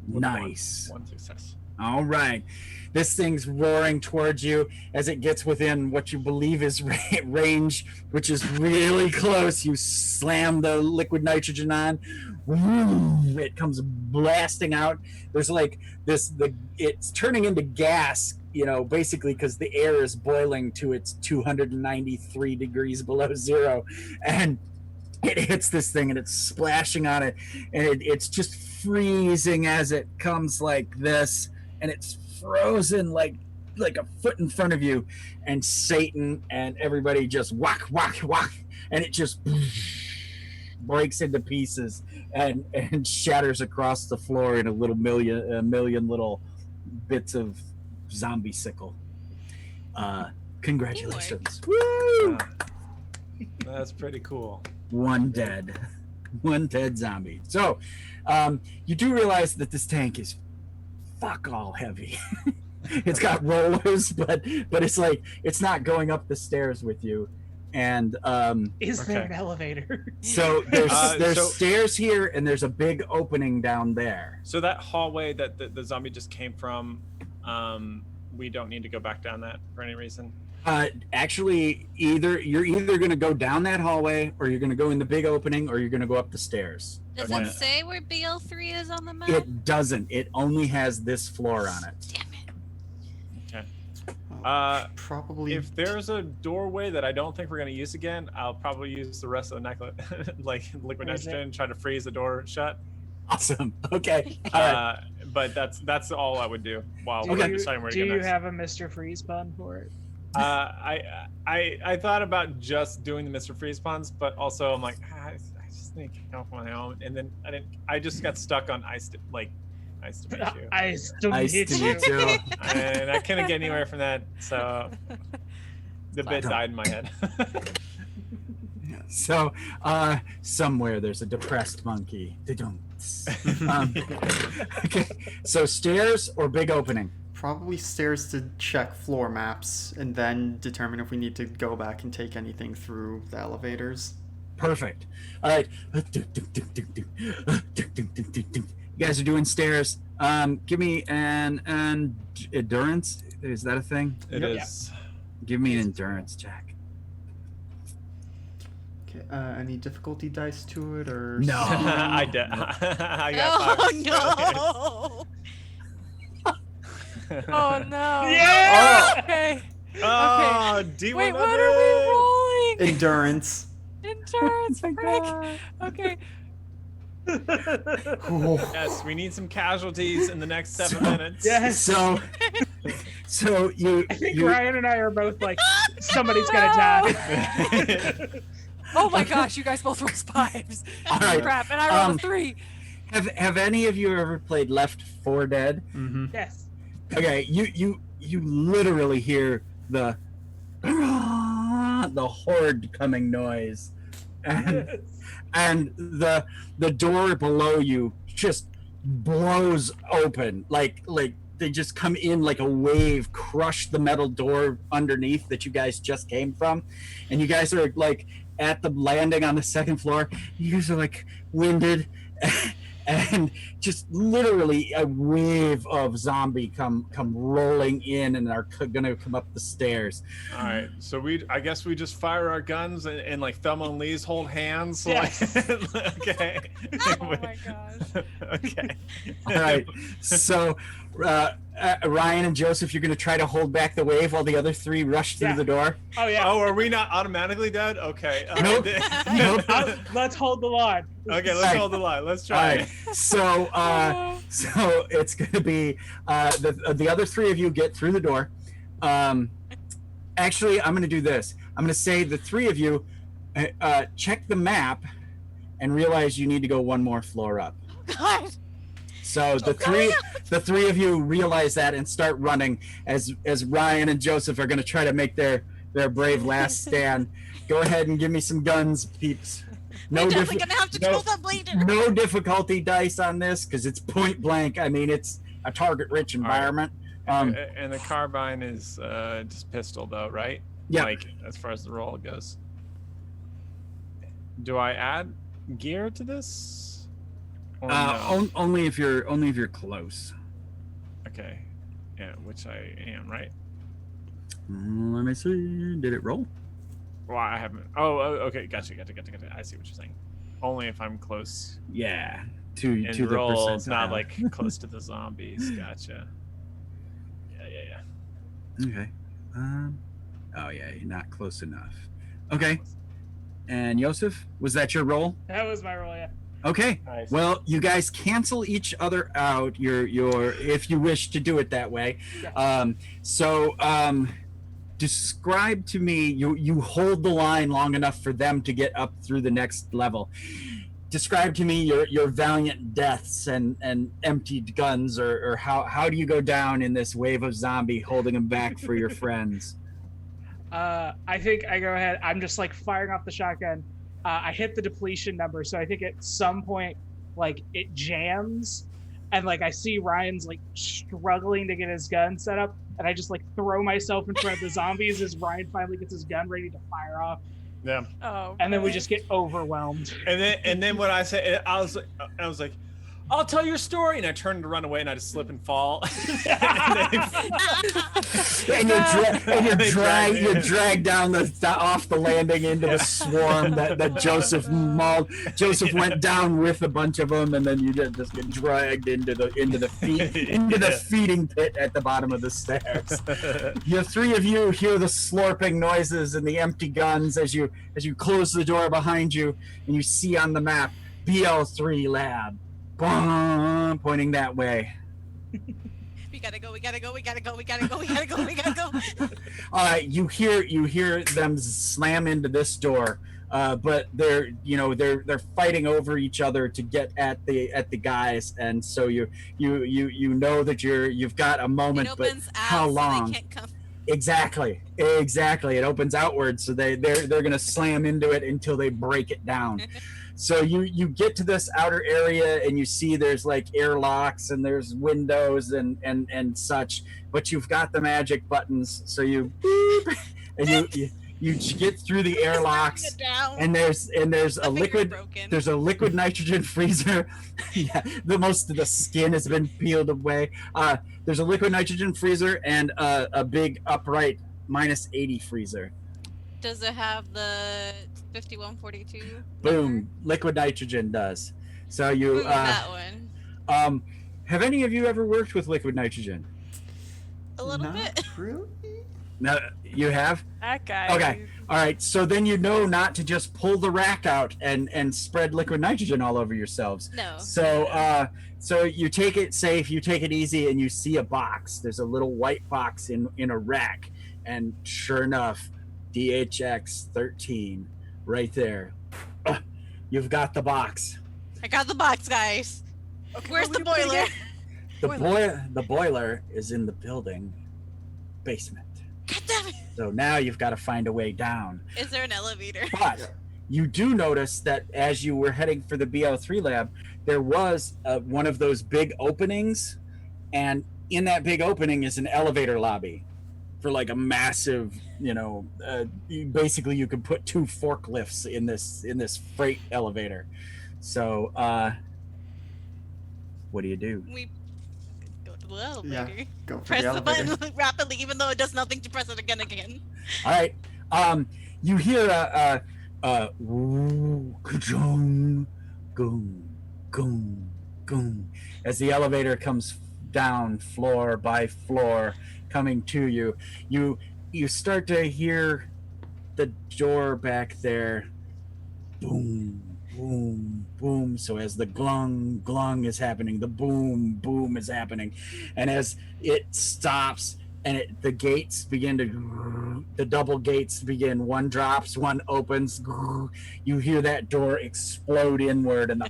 With Nice. One success. All right. This thing's roaring towards you as it gets within what you believe is range, which is really close. You slam the liquid nitrogen on. It comes blasting out. There's like it's turning into gas, basically because the air is boiling to its 293 degrees below zero. And it hits this thing and it's splashing on it. And it's just freezing as it comes like this. And it's frozen like a foot in front of you, and Satan and everybody just whack, and it just breaks into pieces and shatters across the floor in a million little bits of zombie sickle. Congratulations. Woo! That's pretty cool. One dead zombie. So you do realize that this tank is fuck all heavy. It's got rollers, but it's like it's not going up the stairs with you. And Is there an elevator? so there's so- stairs here and there's a big opening down there. So that hallway that the zombie just came from, we don't need to go back down that for any reason. Actually, you're either going to go down that hallway, or you're going to go in the big opening, or you're going to go up the stairs. Does Okay. it say where BL3 is on the map? It doesn't. It only has this floor on it. Damn it. Probably. If there's a doorway that I don't think we're going to use again, I'll probably use the rest of the necklace, like liquid Where is it? nitrogen, and try to freeze the door shut. Awesome. Okay. All right. But that's all I would do while Do we're you, deciding where to do go you next. have a Mr. Freeze pun for it? I thought about just doing the Mr. Freeze puns, but also I'm like, I just need to come off my own, and then I just got stuck on nice to meet you, I still Nice need to you. meet you. and I couldn't get anywhere from that, so the bit died in my head. So, somewhere there's a depressed monkey. Okay. So stairs or big opening? Probably stairs to check floor maps and then determine if we need to go back and take anything through the elevators. Perfect. All right. You guys are doing stairs. Give me an endurance. Is that a thing? It is. Give me an endurance check. Okay, any difficulty dice to it or? No. I got Oh, no. Oh no. Yeah! Okay. Oh, D100. Wait, what are we rolling? Endurance. Endurance, frick. Okay. Yes, we need some casualties in the next 7 minutes. Yes. So you I think you Ryan and I are both like, somebody's gonna No. die. Oh my gosh, you guys both rolled 5s. All right. Crap, and I rolled a 3. have any of you ever played Left 4 Dead? Mm-hmm. Yes. Okay, you literally hear the horde coming noise, and the door below you just blows open like they just come in like a wave, crush the metal door underneath that you guys just came from, and you guys are like at the landing on the second floor. You guys are like winded and just literally a wave of zombie come rolling in and are gonna come up the stairs. All right, so I guess we just fire our guns and like Thelma and Lee's hold hands. So Yes. Okay. Oh my gosh. Okay. All right, so Ryan and Joseph, you're gonna try to hold back the wave while the other three rush through Yeah. the door. Oh yeah. Oh, are we not automatically dead? Okay. Nope. Nope. Let's hold the line. Okay, let's Alright. hold the line. Let's All try. right, so so it's gonna be the other three of you get through the door. Actually, I'm gonna do this. I'm gonna say the three of you check the map and realize you need to go one more floor up. God. So the three of you realize that and start running as Ryan and Joseph are gonna try to make their brave last stand. Go ahead and give me some guns, peeps. We're definitely gonna have to kill that bleeder. No difficulty dice on this because it's point blank. I mean, it's a target-rich environment. And the carbine is just pistol, though, right? Yeah. Like as far as the roll goes. Do I add gear to this? Or no? Only if you're close. Okay. Yeah, which I am, right? Let me see. Did it roll? Well, I haven't. Oh, okay. Gotcha. I see what you're saying. Only if I'm close. Yeah. To And the roll, percentile. not like close to the zombies. Gotcha. Yeah. Okay. Oh yeah, you're not close enough. Okay. And Yosef, was that your roll? That was my roll. Yeah. Okay. Nice. Well, you guys cancel each other out. Your if you wish to do it that way. Yeah. Describe to me. You hold the line long enough for them to get up through the next level. Describe to me your valiant deaths and emptied guns, or how do you go down in this wave of zombie holding them back for your friends? I think I go ahead. I'm just like firing off the shotgun. I hit the depletion number, so I think at some point, like it jams, and like I see Ryan's like struggling to get his gun set up, and I just like throw myself in front of the zombies as Ryan finally gets his gun ready to fire off, Yeah. Oh. and then we boy. just get overwhelmed. And then when I said, I was like, I'll tell your story, and I turned to run away, and I just slip and fall. And you're dragged down off the landing into the swarm that Joseph mauled. Joseph went down with a bunch of them, and then you just get dragged into the feeding pit at the bottom of the stairs. The three of you hear the slurping noises and the empty guns as you close the door behind you, and you see on the map BL3 lab. Boom, pointing that way. We gotta go. All right, you hear them slam into this door, but they're fighting over each other to get at the guys, and so you know that you've got a moment, It but opens how out so long? they can't come. Exactly. It opens outward, so they're gonna slam into it until they break it down. So you get to this outer area and you see there's like airlocks and there's windows and such, but you've got the magic buttons, so you beep, and you get through the airlocks, It down. and there's a My finger's liquid broken. there's a liquid nitrogen freezer. Yeah, the most of the skin has been peeled away. There's a liquid nitrogen freezer and a big upright -80 freezer. Does it have the 5142? Boom, liquid nitrogen does. So you Ooh, that one. have any of you ever worked with liquid nitrogen? A little Not bit. really? No, you have? That guy. Okay. All right, so then you know not to just pull the rack out and spread liquid nitrogen all over yourselves. No. So you take it safe, you take it easy, and you see a box. There's a little white box in a rack, and sure enough, DHX 13 right there. You've got the box. I got the box, guys. Okay, Where's what the we do boiler? again? The boiler is in the building basement. God damn it. So now you've got to find a way down. Is there an elevator? But you do notice that as you were heading for the BL3 lab, there was one of those big openings, and in that big opening is an elevator lobby for like a massive, basically you could put 2 forklifts in this freight elevator. So What do? We go to the elevator. Yeah, go for Press the the elevator. button rapidly, even though it does nothing to press it again. All right. You hear woo, ka-chung, goom, goom, goom, as the elevator comes down floor by floor, coming to you. You start to hear the door back there, boom, boom, boom. So as the glung, glung is happening, the boom, boom is happening, and as it stops. And the gates begin the double gates begin. One drops, one opens. You hear that door explode inward, and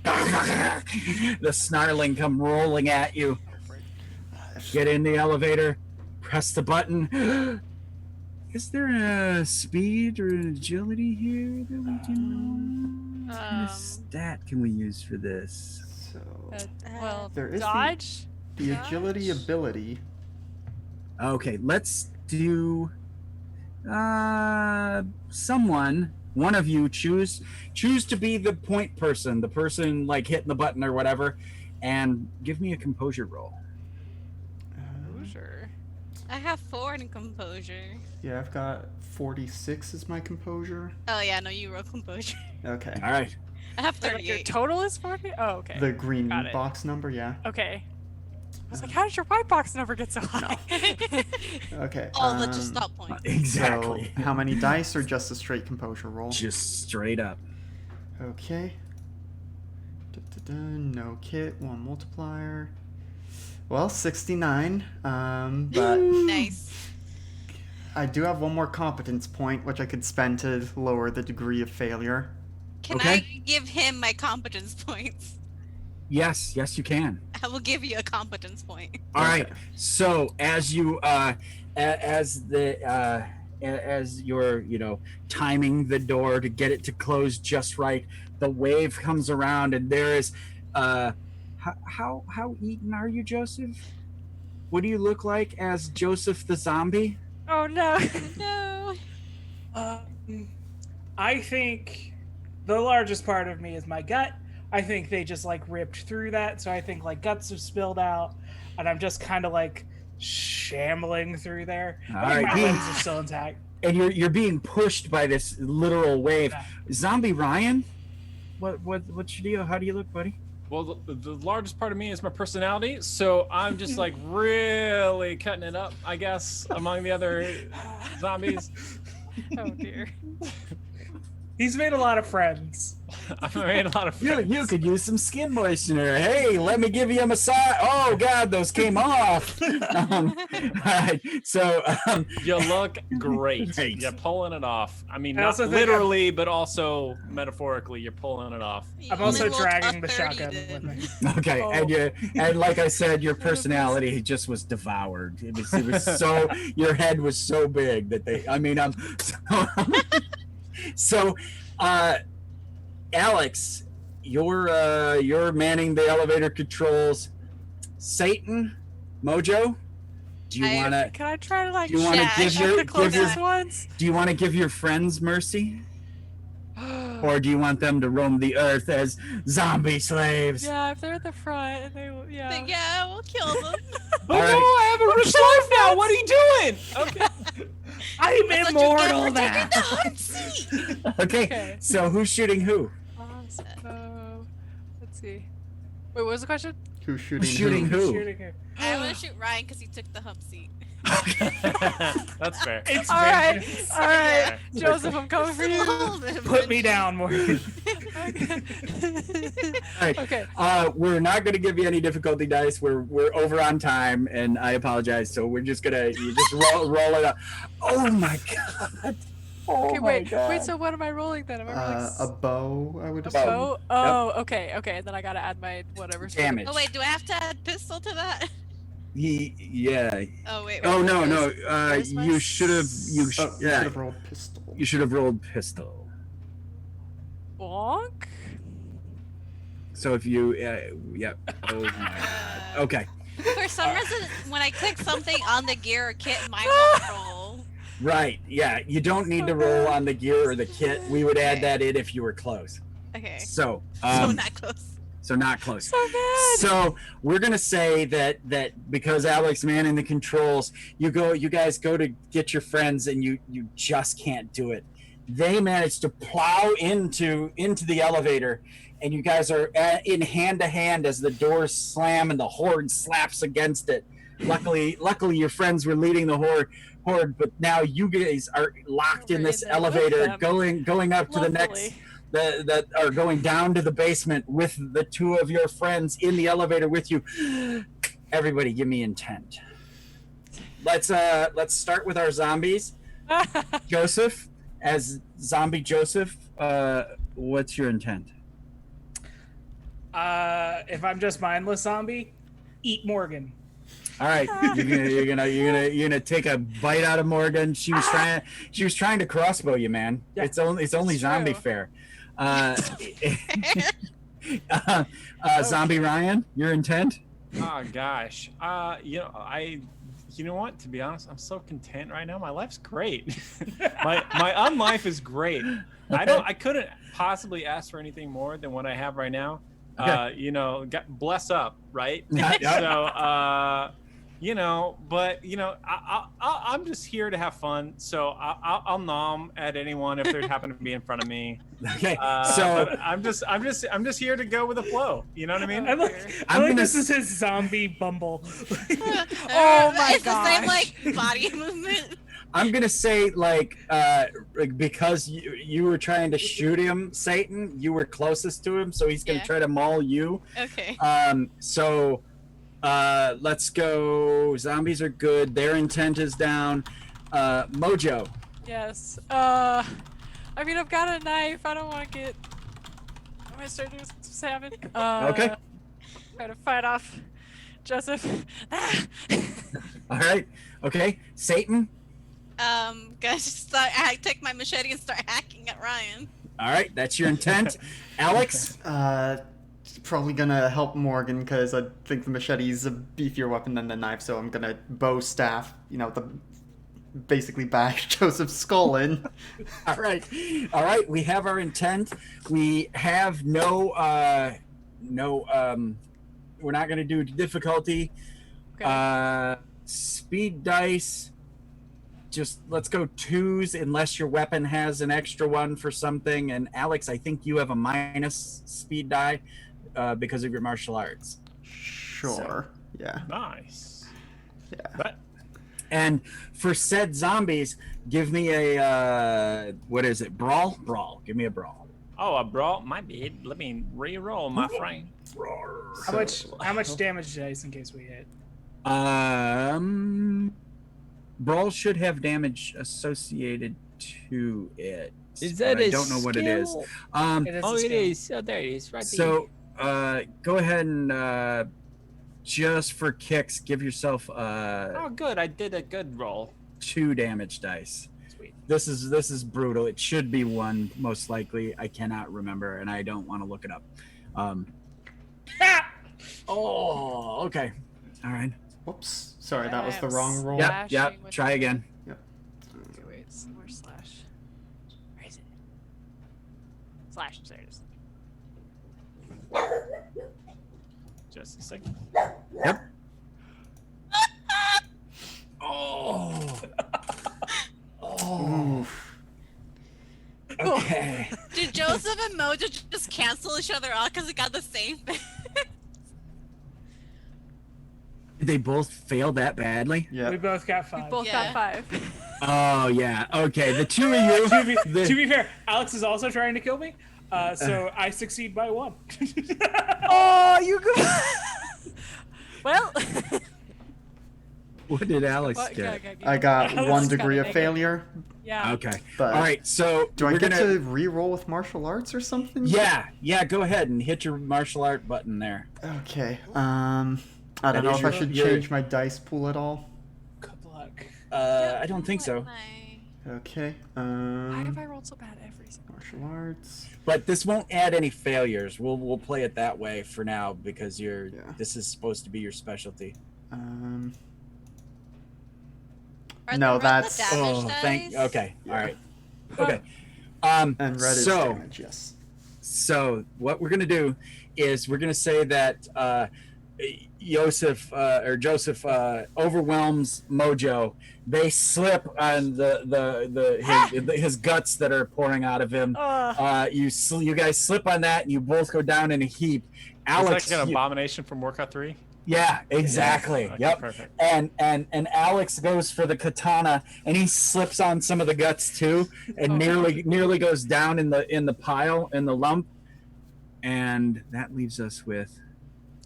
the snarling come rolling at you. Get in the elevator, press the button. Is there a speed or agility here that we can? What kind of stat can we use for this? So Well, there is dodge. the agility ability. Okay, let's do someone, one of you choose to be the point person, the person like hitting the button or whatever, and give me a composure roll. Sure. I have 4 in composure. Yeah, I've got 46 as my composure. Oh yeah, no, you roll composure. Okay. All right. I have Like your 38. total is 40? Oh, okay. The green Got it. box number, yeah. Okay. I was like, how did your white box number get so high? Okay. All the just stop point. Exactly. So, how many dice or just a straight composure roll? Just straight up. Okay. No kit, 1 multiplier. Well, 69. But Nice. I do have 1 more competence point, which I could spend to lower the degree of failure. Can Okay. I give him my competence points? Yes, you can. I will give you a competence point. All right. So as you as you're timing the door to get it to close just right, the wave comes around, and there is how eaten are you, Joseph? What do you look like as Joseph the zombie? Oh no. No. I think the largest part of me is my gut. I think they just like ripped through that, so I think like guts have spilled out, and I'm just kind of like shambling through there. All I think right. my limbs are still intact. And you're being pushed by this literal wave. Yeah. Zombie Ryan, what's your deal? How do you look, buddy? Well, the largest part of me is my personality, so I'm just like really cutting it up, I guess, among the other zombies. Oh dear. He's made a lot of friends. I've made a lot of friends. You could use some skin moistener. Hey, let me give you a massage. Oh God, those came off. All right, so You look great. Thanks. You're pulling it off. I mean, I not also think literally, but also metaphorically, you're pulling it off. You I'm also only rolled dragging a the 30 shotgun then. with me. okay, Oh. and like I said, your personality just was devoured. It was so your head was so big that so Alex, you're manning the elevator controls. Satan, Mojo, do you want to Can I try to like Do you wanna Yeah, give check your the closest your ones? do you want to give your friends mercy, or do you want them to roam the earth as zombie slaves? Yeah, if they're at the front, and they will, yeah. But yeah, we'll kill them. Oh All no, right. I have a rich life now. What are you doing? Okay. I'm That's what you get immortal for taking now. the hot seat. Okay, Okay. so who's shooting who? Let's see. Wait, what was the question? Who's shooting Who's shooting who? Shooting her. I want to shoot Ryan because he took the hump seat. That's fair. It's All right, vengeance. all right, Okay. Joseph, I'm coming for you. Put me down, Morgan. Right. Okay. We're not going to give you any difficulty dice. We're over on time, and I apologize. So we're just gonna roll it up. Oh my god. Oh Okay, my wait, god. wait. So what am I rolling then? Am I rolling A bow, I would A assume. bow. Oh, okay, okay. And then I gotta add my whatever. Damage. Oh wait, do I have to add pistol to that? Yeah. Oh wait. Oh no, no. where's my You should have. You should Yeah. have rolled pistol. You should have rolled pistol. Bonk. So if you, yep. Oh my god. Okay. For some reason, when I click something on the gear or kit, mine won't roll. Right. Yeah. You don't need to roll on the gear or the kit. We would add Okay. that in if you were close. Okay. So, So not close. So not close. So good. So we're gonna say that because Alex manning the controls, you guys go to get your friends and you just can't do it. They manage to plow into the elevator, and you guys are in hand to hand as the doors slam and the horde slaps against it. Luckily your friends were leading the horde, but now you guys are locked in this elevator, going up to the next. That are going down to the basement with the two of your friends in the elevator with you. Everybody, give me intent. Let's start with our zombies. Joseph, as zombie Joseph, what's your intent? If I'm just mindless zombie, eat Morgan. All right, you're gonna take a bite out of Morgan. She was trying to crossbow you, man. Yeah. It's only zombie true. fair. Zombie Ryan, your intent? Oh gosh. You know what? To be honest, I'm so content right now. My life's great. my unlife is great. I couldn't possibly ask for anything more than what I have right now. Okay. Bless up, right? Yeah. So, but I'm just here to have fun. So I'll nom at anyone if they happen to be in front of me. Okay. So I'm just here to go with the flow. You know what I mean? I like this is his zombie Bumble. Oh my gosh. It's the same like body movement. I'm gonna say because you were trying to shoot him, Satan, you were closest to him, so he's gonna try to maul you. Okay. So let's go. Zombies are good. Their intent is down. Mojo. Yes. I mean, I've got a knife. I don't want to get. I'm gonna start doing some stabbing. Okay. Try to fight off Joseph. All right. Okay. Satan. Guys, I take my machete and start hacking at Ryan. All right. That's your intent. Alex. Probably gonna help Morgan because I think the machete's a beefier weapon than the knife, so I'm gonna bow staff, basically bash Joseph's skull in. All right. We have our intent. We have we're not gonna do difficulty. Okay. Speed dice. Just let's go 2s unless your weapon has an extra one for something. And Alex, I think you have a minus speed die because of your martial arts. Sure. Yeah. Nice. Yeah. And for said zombies, give me a what is it? Brawl? Give me a brawl. Oh, a brawl? My bad. Let me re-roll, my friend. How much damage dice in case we hit? Brawl should have damage associated to it. Is that but I don't know what it is. It is Oh, a it skill. is. Oh, there it is. Right So go ahead and just for kicks, give yourself Oh, good. I did a good roll. 2 damage dice. Sweet. This is brutal. It should be 1 most likely. I cannot remember, and I don't want to look it up. Oh, okay. All right. Whoops. Sorry, that was the wrong roll. Yep. Slashing with Try the- again. Okay, wait. More slash. Where is it? Slash. There it is. Just a second. Yep. Oh. Oh. Oof. Okay. Did Joseph and Mojo just cancel each other out because they got the same thing? Did they both fail that badly? Yeah. We both got 5. We both Yeah. got 5. Oh yeah. Okay. The 2 of you. To be fair, Alex is also trying to kill me, so I succeed by 1. Oh, you go. Well. What did Alex What- get? I got Alex 1 got degree a of negative. failure. Yeah. Okay. But All right. So do I we're get gonna. to re-roll with martial arts or something? Yeah. Go ahead and hit your martial art button there. Okay. I That don't know is if I your- should your- change my dice pool at all. Good luck. I don't think so. Okay. Why have I rolled so bad every single Martial arts. But this won't add any failures. We'll play it that way for now because Yeah. this is supposed to be your specialty. No, that's- Okay. Yeah. All right. Uh, Okay. And red is so damage, yes. So what we're gonna do is we're gonna say that Joseph overwhelms Mojo. They slip on his guts that are pouring out of him. You guys slip on that, and you both go down in a heap. Alex, it's like an abomination from Warcraft 3. Yeah, exactly. Okay, yep. Perfect. And Alex goes for the katana, and he slips on some of the guts too, and nearly goes down in the pile, in the lump. And that leaves us with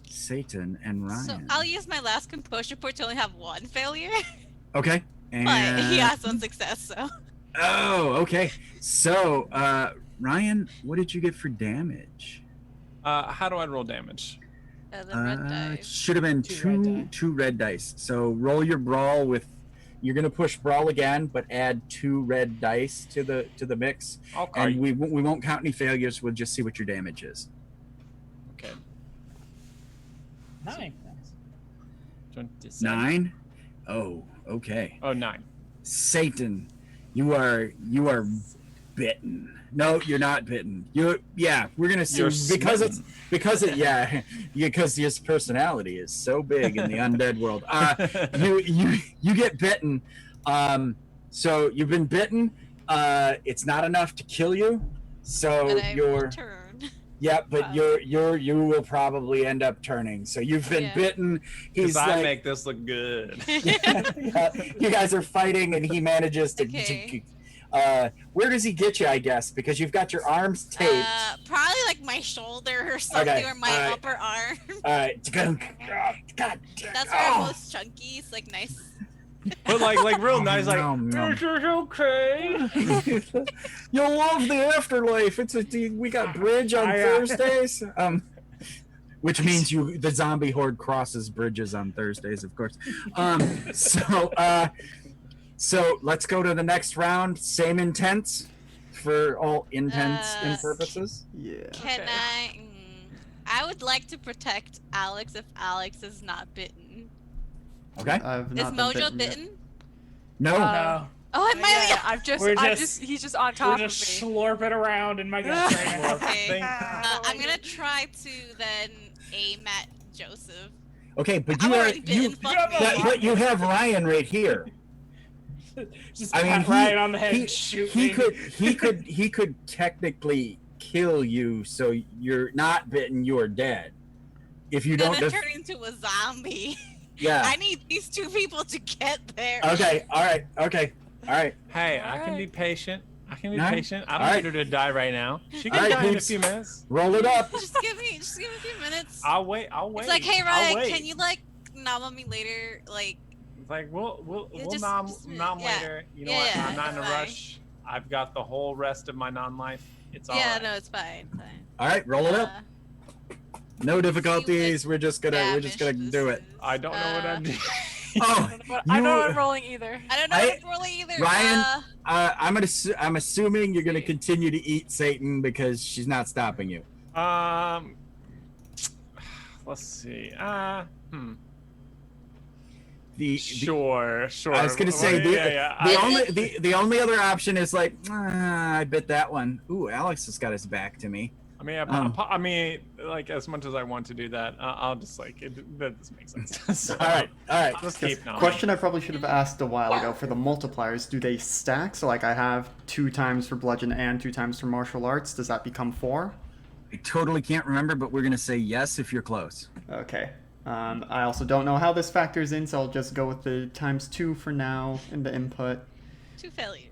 Satan and Ryan. So I'll use my last composure point to only have one failure. Okay. And... But he has one success, so. Oh, okay. So, Ryan, what did you get for damage? How do I roll damage? The red dice. Should have been two red dice. So roll your brawl with. You're gonna push brawl again, but add 2 red dice to the mix. Okay. And we won't count any failures. We'll just see what your damage is. Okay. 9. 27. 9. Oh, okay. Oh, 9. Satan, you are bitten. No, you're not bitten. We're gonna see because his personality is so big in the undead world. You get bitten. So you've been bitten. It's not enough to kill you. So you're turn. Yeah, but you will probably end up turning. So you've been bitten. He's I like, make this look good. you guys are fighting, and he manages to. Where does he get you? I guess because you've got your arms taped. Probably like my shoulder or something, or my upper arm. All right. God. That's where I'm most chunky. It's like nice. But like real nice, like this is okay. You'll love the afterlife. We got bridge on Thursdays. Which means the zombie horde crosses bridges on Thursdays, of course. So let's go to the next round. Same intents for all intents and purposes. Yeah. Can I would like to protect Alex if Alex is not bitten. Okay. Is Mojo bitten? No. No. Oh, I might. He's just on top We're of just me. slurping around in my guts right now. Okay. I'm gonna try to then aim at Joseph. Okay, but But you have Ryan right here. Just pat Ryan on the head and shoot he me. could technically kill you, so you're not bitten, you're dead. If you don't turn into a zombie. Yeah. I need these 2 people to get there. Okay, all right. Hey, I can be patient. I don't All need her to die right now. She can die in a few minutes. Roll it up. Just give me a few minutes. I'll wait. It's like, hey Ryan, can you like nom me later? Like we'll just nom later. You know what? I'm not in a rush. I've got the whole rest of my non-life. It's all right. No, it's fine. All right, roll it up. No difficulties. We're just gonna do it. I don't know what I'm doing. Oh, I don't know what I'm rolling either. I don't know what I'm rolling either. Ryan, I'm assuming you're gonna continue to eat Satan because she's not stopping you. Let's see. Sure. Sure. I was gonna say the only other option is like I bet that one. Ooh, Alex has got his back to me. I mean, like as much as I want to do that, I'll just that doesn't make sense. So, all right. I'll just keep Question I probably should have asked a while ago for the multipliers. Do they stack? So like I have 2 times for bludgeon and 2 times for martial arts. Does that become 4? I totally can't remember, but we're gonna say yes if you're close. Okay. I also don't know how this factors in, so I'll just go with the times 2 for now in the input. 2 failures.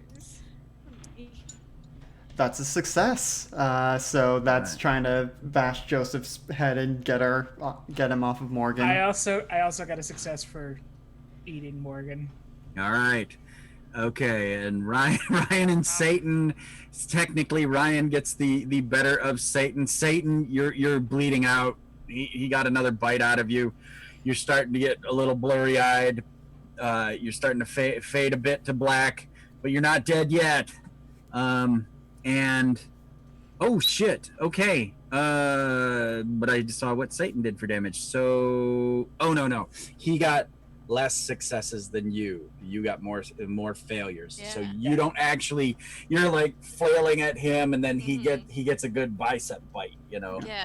That's a success. So that's trying to bash Joseph's head and get him off of Morgan. I also got a success for eating Morgan. All right. Okay, and Ryan and Satan. Technically, Ryan gets the better of Satan. Satan, you're bleeding out. He got another bite out of you. You're starting to get a little blurry-eyed. You're starting to fade a bit to black, but you're not dead yet. And oh shit. Okay. But I just saw what Satan did for damage. So no. He got less successes than you. You got more failures. So Yeah. you don't actually. You're like flailing at him, and then he gets a good bicep bite. You know. Yeah.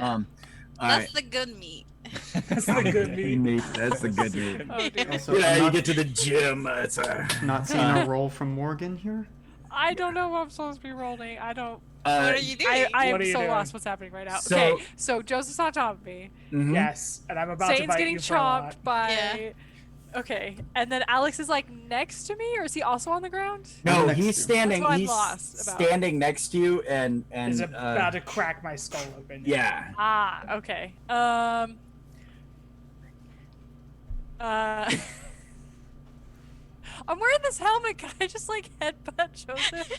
All That's right. the good meat. That's the good meat. That's the good meat. Oh, dear. Also, Yeah, I'm you not, get to the gym. It's not seeing a roll from Morgan here. I don't know what I'm supposed to be rolling. I don't. What are you doing? I What am are you so doing? lost. What's happening right now? So- Okay, so Joseph's on top of me. Mhm. Yes, and I'm about to Satan's bite getting you for a lot. chopped by. Yeah. Okay, and then Alex is like next to me, or is he also on the ground? No, Next to he's you. standing. That's what I'm He's lost about. standing next to you, and Is about to crack my skull open. yeah. Ah, okay. I'm wearing this helmet. Can I just like headbutt Joseph?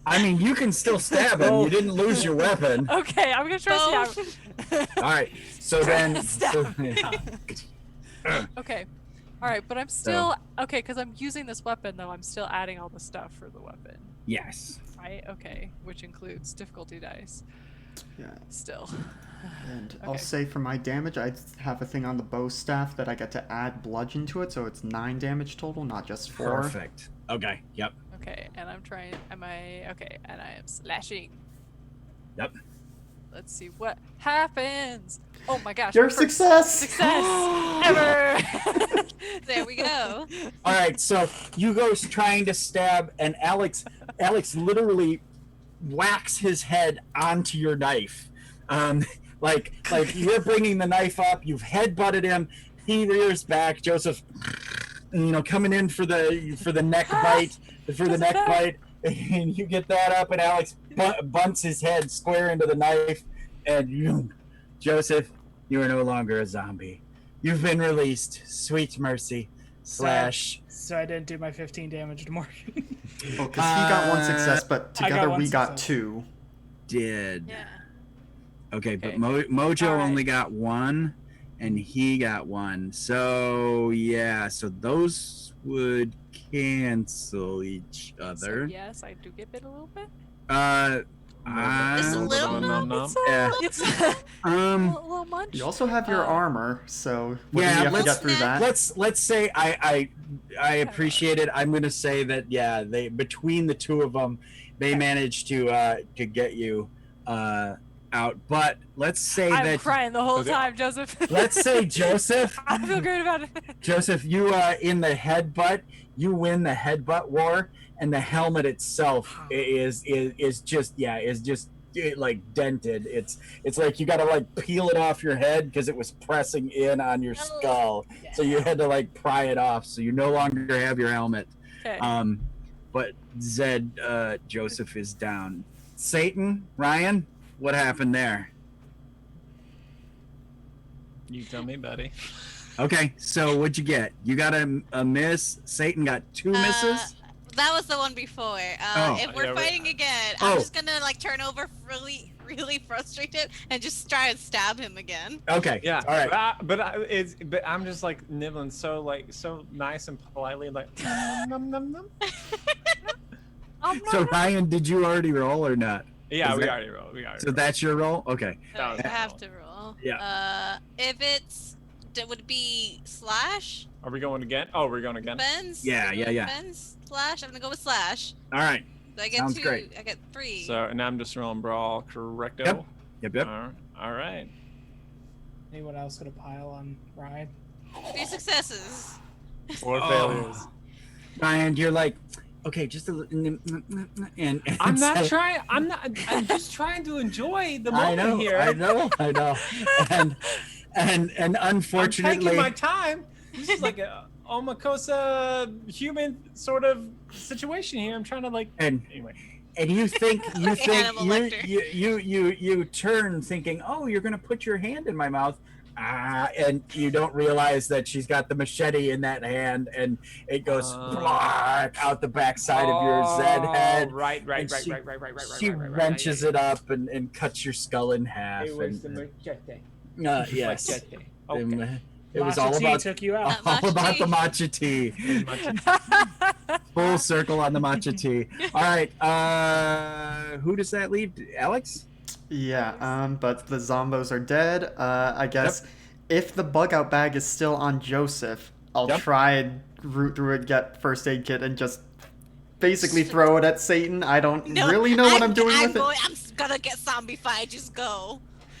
I mean, you can still stab him. You didn't lose your weapon. Okay, I'm gonna try to see All right. So then. Stab. Yeah. Okay. All right, but I'm still okay because I'm using this weapon though. I'm still adding all the stuff for the weapon, Yes. right? Okay, which includes difficulty dice. Yeah. Still. And I'll Okay. say for my damage, I have a thing on the bow staff that I get to add bludgeon to it, so it's 9 damage total, not just 4. Perfect. Okay. Yep. Okay, and I'm trying. Am I okay? And I am slashing. Yep. Let's see what happens. Oh my gosh! Your my first success! Success ever. There we go. All right. So you goes trying to stab, and Alex literally whacks his head onto your knife. Like you're bringing the knife up. You've headbutted him. He rears back. Joseph, coming in for the neck bite, and you get that up, and Alex bunts his head square into the knife, and Joseph, you are no longer a zombie. You've been released. Sweet mercy. / So I didn't do my 15 damage to Morgan. Well, because he got 1 success, but I got together 1 we got success. 2. did. Yeah. Okay, but Okay. Mojo All right. only got 1, and he got 1. So yeah, so those would cancel each So other. yes, I do get bit a little bit. Just a little It's Yeah. it's a little munch. You also have your armor, so what Yeah, do you have to let's- get through that? let's say I appreciate it. I'm gonna say that they between the two of them, they managed to get you out. But let's say I'm that crying the whole Okay. time, Joseph. let's say Joseph. I feel great about it. Joseph, you in the headbutt, you win the headbutt war, and the helmet itself is just like dented. It's like you got to like peel it off your head because it was pressing in on your skull, so you had to like pry it off. So you no longer have your helmet. Okay. But Zed, Joseph is down. Satan, Ryan, what happened there? You tell me, buddy. Okay, so what'd you get? You got a miss. Satan got 2 misses. That was the one before. If we're Yeah, fighting again, I'm just gonna like turn over really, really frustrated and just try and stab him again. Okay. Yeah. All right. But I'm just like nibbling so nice and politely like. Nom, nom, nom. So Ryan, did you already roll or not? Yeah, Is we that- already rolled. We already So rolled. that's your roll? Okay. That was I have roll. to roll. Yeah. If it's, would it be slash? Are we going again? Oh, we're going again. Ben's? Yeah, yeah, yeah. Ben's slash? I'm gonna go with slash. All right. So I get Sounds 2. great. I get 3. So, and I'm just rolling brawl, correcto. Yep. Yep. All right. Anyone else gonna pile on Ryan? 3 successes. 4 Oh. failures. Ryan, you're like, okay, just a little. And I'm not so- trying. I'm just trying to enjoy the I moment know. here. I know. And I'm unfortunately, taking my time. This is like a Omakosa human sort of situation here. I'm trying to like. and Anyway. and you think Like Hannibal Lecter. you turn thinking, oh, you're gonna put your hand in my mouth. And you don't realize that she's got the machete in that hand, and it goes blah, out the backside of your Zed head. Right. And she wrenches it up and cuts your skull in half. It was the and, machete. yes, Machete. And, Okay. it was Matcha all tea about took you out. all about the Matcha matcha tea. Machete. Full circle on the matcha tea. All right, who does that leave? Alex? Yeah, but the zombos are dead. I guess if the bug out bag is still on Joseph, I'll Yep. try and root through it, get first aid kit, and just basically throw it at Satan. I don't really know what I'm doing with it. I'm gonna get zombified. Just go.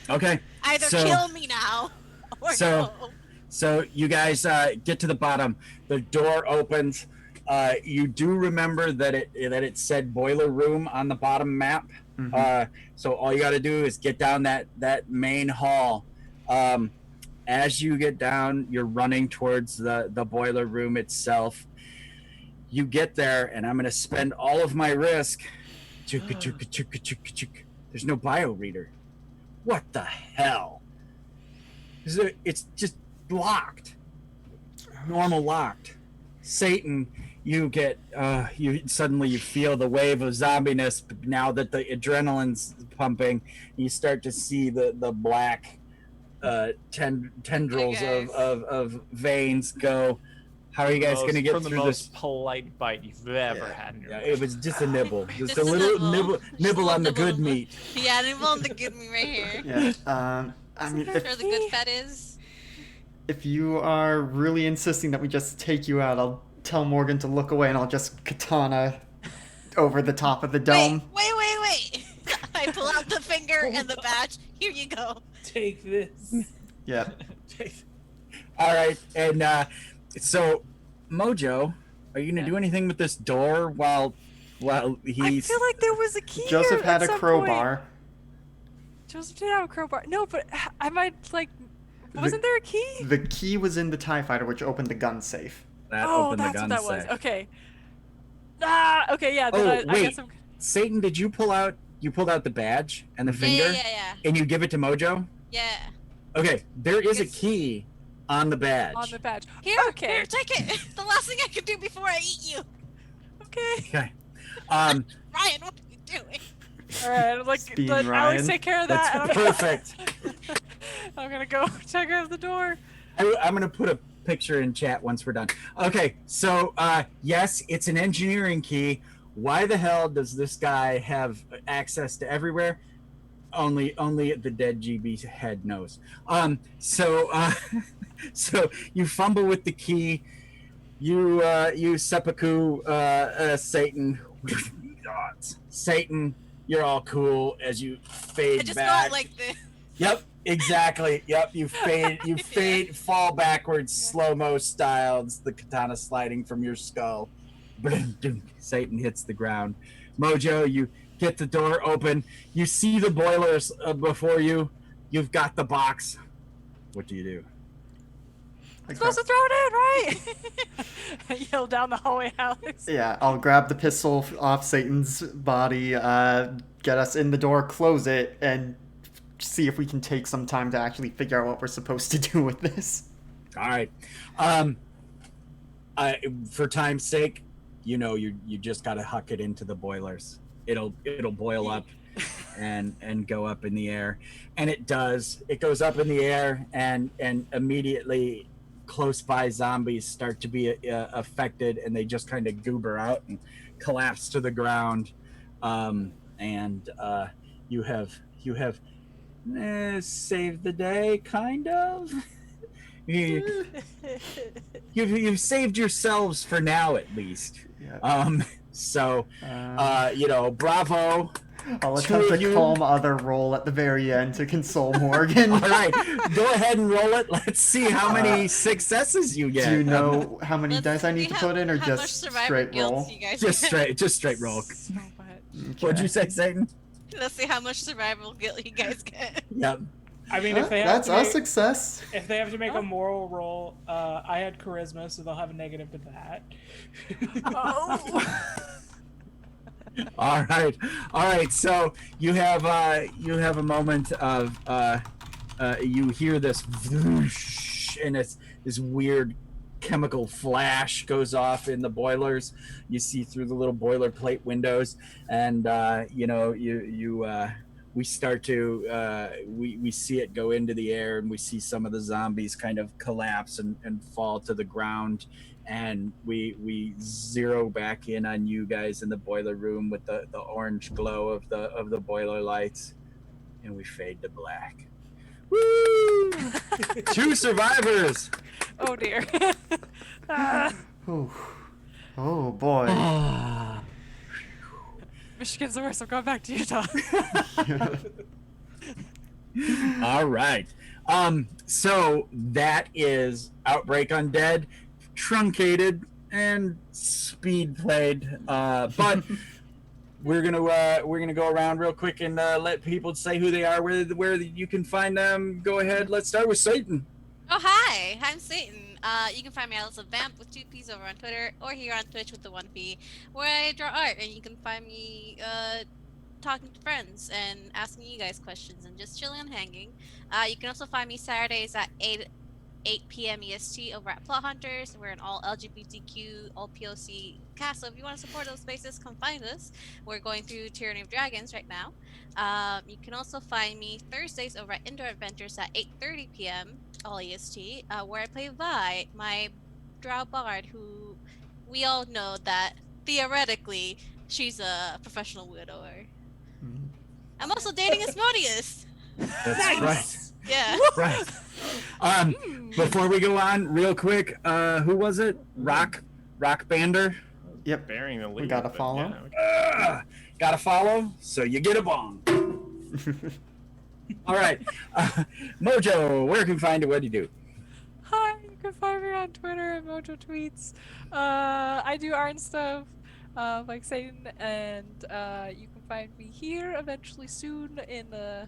Okay. Either So- kill me now or So- no. So you guys get to the bottom. The door opens. You do remember that it said boiler room on the bottom map. Mhm. So all you got to do is get down that main hall. As you get down, you're running towards the boiler room itself. You get there, and I'm going to spend all of my risk. There's no bio reader. What the hell? It's just locked. Normal locked. Satan, you get you feel the wave of zombiness now that the adrenaline's pumping. You start to see the black tendrils Okay. of veins go. How are you guys going to get from the through most this? polite bite you've ever Yeah, had in your yeah, life? it was just a nibble, just a a little nibble. nibble Just a on the little good nibble. meat. Yeah, they want to give me right here. Yeah. I mean, Where the good fat is. if you are really insisting that we just take you out, I'll tell Morgan to look away, and I'll just katana over the top of the dome. Wait. I pull out the finger and the badge. Here you go. Take this. Yeah. All right, and so Mojo, are you gonna do anything with this door while I he's? feel like there was a key. Joseph here had at a some crowbar. point. Joseph did have a crowbar. No, but I might like. Wasn't there a key? The key was in the TIE fighter, which opened the gun safe. That Oh, opened that's the gun what that was. safe. Okay. Okay, yeah. Then Oh, I wait. guess I'm. Satan, did you pull out the badge and the finger, Yeah. and you give it to Mojo? Yeah. Okay, there is a Yes. key on the badge. On the badge. Here, Okay. here, take it. The last thing I can do before I eat you. Okay. Okay. Ryan, what are you doing? All right. Like, Speed let Ryan. Alex take care of That's that. and I'm- perfect. I'm gonna go check out the door. I'm gonna put a picture in chat once we're done. Okay, so yes, it's an engineering key. Why the hell does this guy have access to everywhere? Only the dead GB head knows. So you fumble with the key. You seppuku Satan. Satan, you're all cool as you fade I just back. go like this. Yep, exactly. Yep, you fade, fall backwards, slow-mo style. It's the katana sliding from your skull. Satan hits the ground. Mojo, you get the door open. You see the boilers before you. You've got the box. What do you do? I'm supposed to throw it in, right? I yell down the hallway, Alex. Yeah, I'll grab the pistol off Satan's body, get us in the door, close it, and see if we can take some time to actually figure out what we're supposed to do with this. All right. For time's sake, you just gotta huck it into the boilers. It'll boil up and go up in the air, and it does. It goes up in the air, and immediately close by zombies start to be affected, and they just kind of goober out and collapse to the ground. And you have saved the day, kind of. You've saved yourselves for now, at least. Yeah. So bravo. I'll two attempt of a you. calm other roll at the very end to console Morgan. All right, go ahead and roll it. Let's see how many successes you get. Do you know how many Let's dice I see need to how- put in, or how much just survivor straight guilt roll? You guys Just get. straight roll. So much. What'd you say, Satan? Let's see how much survival guilt you guys get. Yep. I mean, Huh? if they have That's to a make, success. if they have to make a moral roll, I had charisma, so they'll have a negative to that. Oh. All right. So you have a moment of you hear this whoosh, and it's this weird chemical flash goes off in the boilers. You see through the little boilerplate windows, and we start to we see it go into the air, and we see some of the zombies kind of collapse and fall to the ground. And we zero back in on you guys in the boiler room with the orange glow of the boiler lights, and we fade to black. Woo! 2 survivors. Oh dear. Ah, Ooh. Oh boy. Michigan's the worst. I'm going back to Utah. All right. So that is Outbreak Undead, truncated and speed played. But we're gonna go around real quick and let people say who they are, where you can find them. Go ahead. Let's start with Satan. Oh, hi. I'm Satan. You can find me at Vamp with 2Ps over on Twitter or here on Twitch with the 1P, where I draw art, and you can find me talking to friends and asking you guys questions and just chilling and hanging. You can also find me Saturdays at 8 p.m. EST over at Plot Hunters. We're an all LGBTQ, all POC cast. So if you want to support those spaces, come find us. We're going through Tyranny of Dragons right now. You can also find me Thursdays over at Indoor Adventures at 8:30 p.m. all EST, where I play Vi, my drow bard, who we all know that theoretically she's a professional widower. I'm also dating Asmodeus. That's right. Yeah. Right. Before we go on, real quick, who was it? Rock Bander. Yep. Bearing the lead. We gotta but follow. yeah, Gotta follow, so you get a bong. All right, Mojo, where can we find you? What do you do? Hi, you can find me on Twitter at Mojo Tweets. I do art and stuff, like Satan, and you can find me here eventually soon in the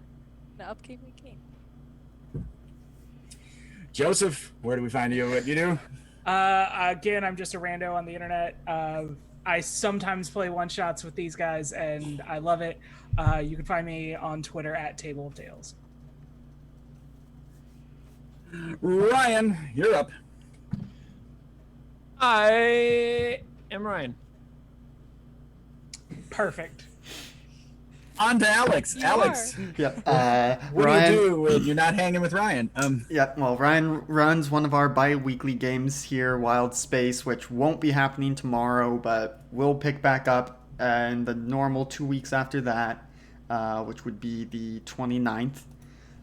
upcoming game. Joseph, where do we find you? What do you do? Again, I'm just a rando on the internet. I sometimes play one-shots with these guys, and I love it. You can find me on Twitter at Table of Tales. Ryan, you're up. I am Ryan. Perfect. On to Alex. You Alex, Yep. what Ryan, do you do when you're not hanging with Ryan? Yep. Well, Ryan runs one of our bi-weekly games here, Wild Space, which won't be happening tomorrow, but will pick back up in the normal 2 weeks after that, which would be the 29th.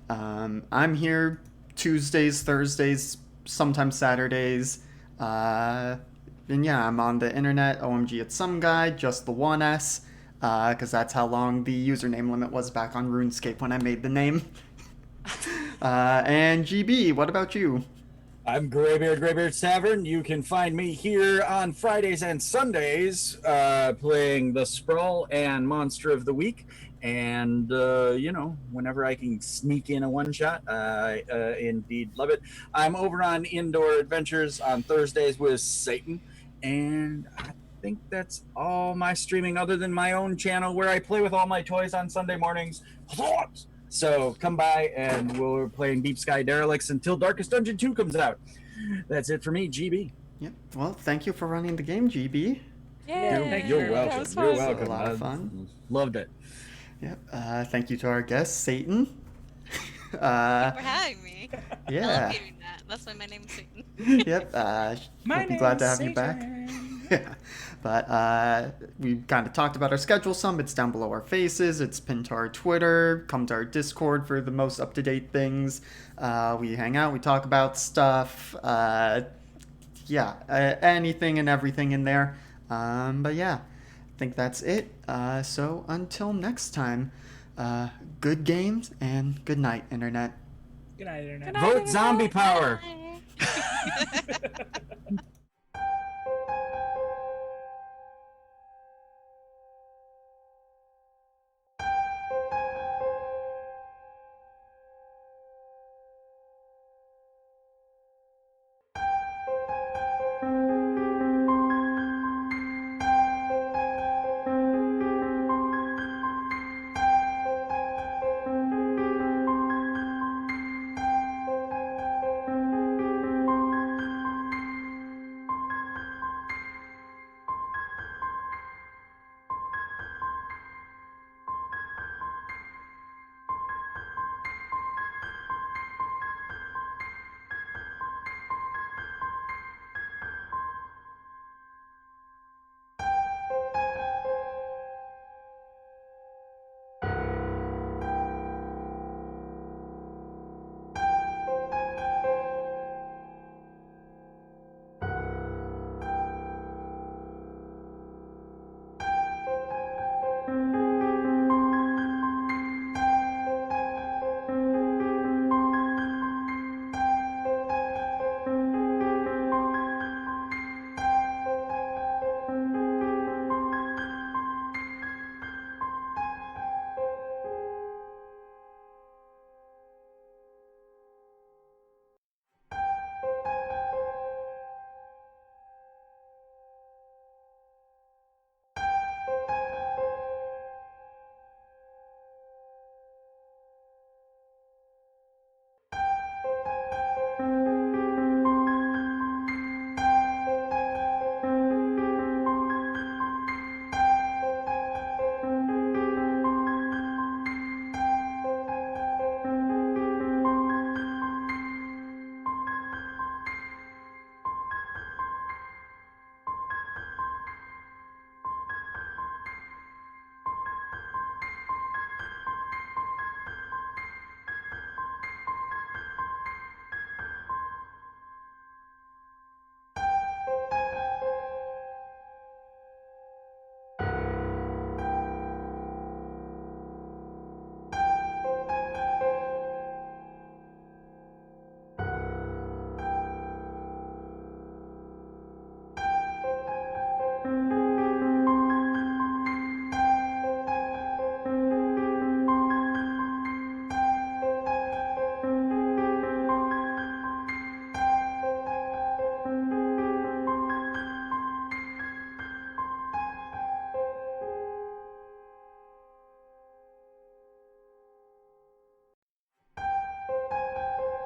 I'm here Tuesdays, Thursdays, sometimes Saturdays. And yeah, I'm on the internet, OMG it's some guy, just the one S. Because that's how long the username limit was back on RuneScape when I made the name. And GB, what about you? I'm Graybeard Tavern. You can find me here on Fridays and Sundays playing The Sprawl and Monster of the Week. And, whenever I can sneak in a one-shot, I indeed love it. I'm over on Indoor Adventures on Thursdays with Satan. And I think that's all my streaming other than my own channel where I play with all my toys on Sunday mornings. So come by and we're playing Deep Sky Derelicts until Darkest Dungeon 2 comes out. That's it for me, GB. Yep. Well, thank you for running the game, GB. Yeah, You're welcome. That was You're fun. welcome. A lot of fun. Loved it. Yep. Thank you to our guest, Satan. Thank you for having me. I Yeah. love hearing that. That's why my name is Satan. Yep. My We'll be glad to have name's you back. Satan. Yeah. But we kind of talked about our schedule some. It's down below our faces. It's pinned to our Twitter. Come to our Discord for the most up-to-date things. We hang out. We talk about stuff. Anything and everything in there. But yeah, I think that's it. So until next time, good games and good night, Internet. Good night, Internet. Good night. Vote zombie power. Bye.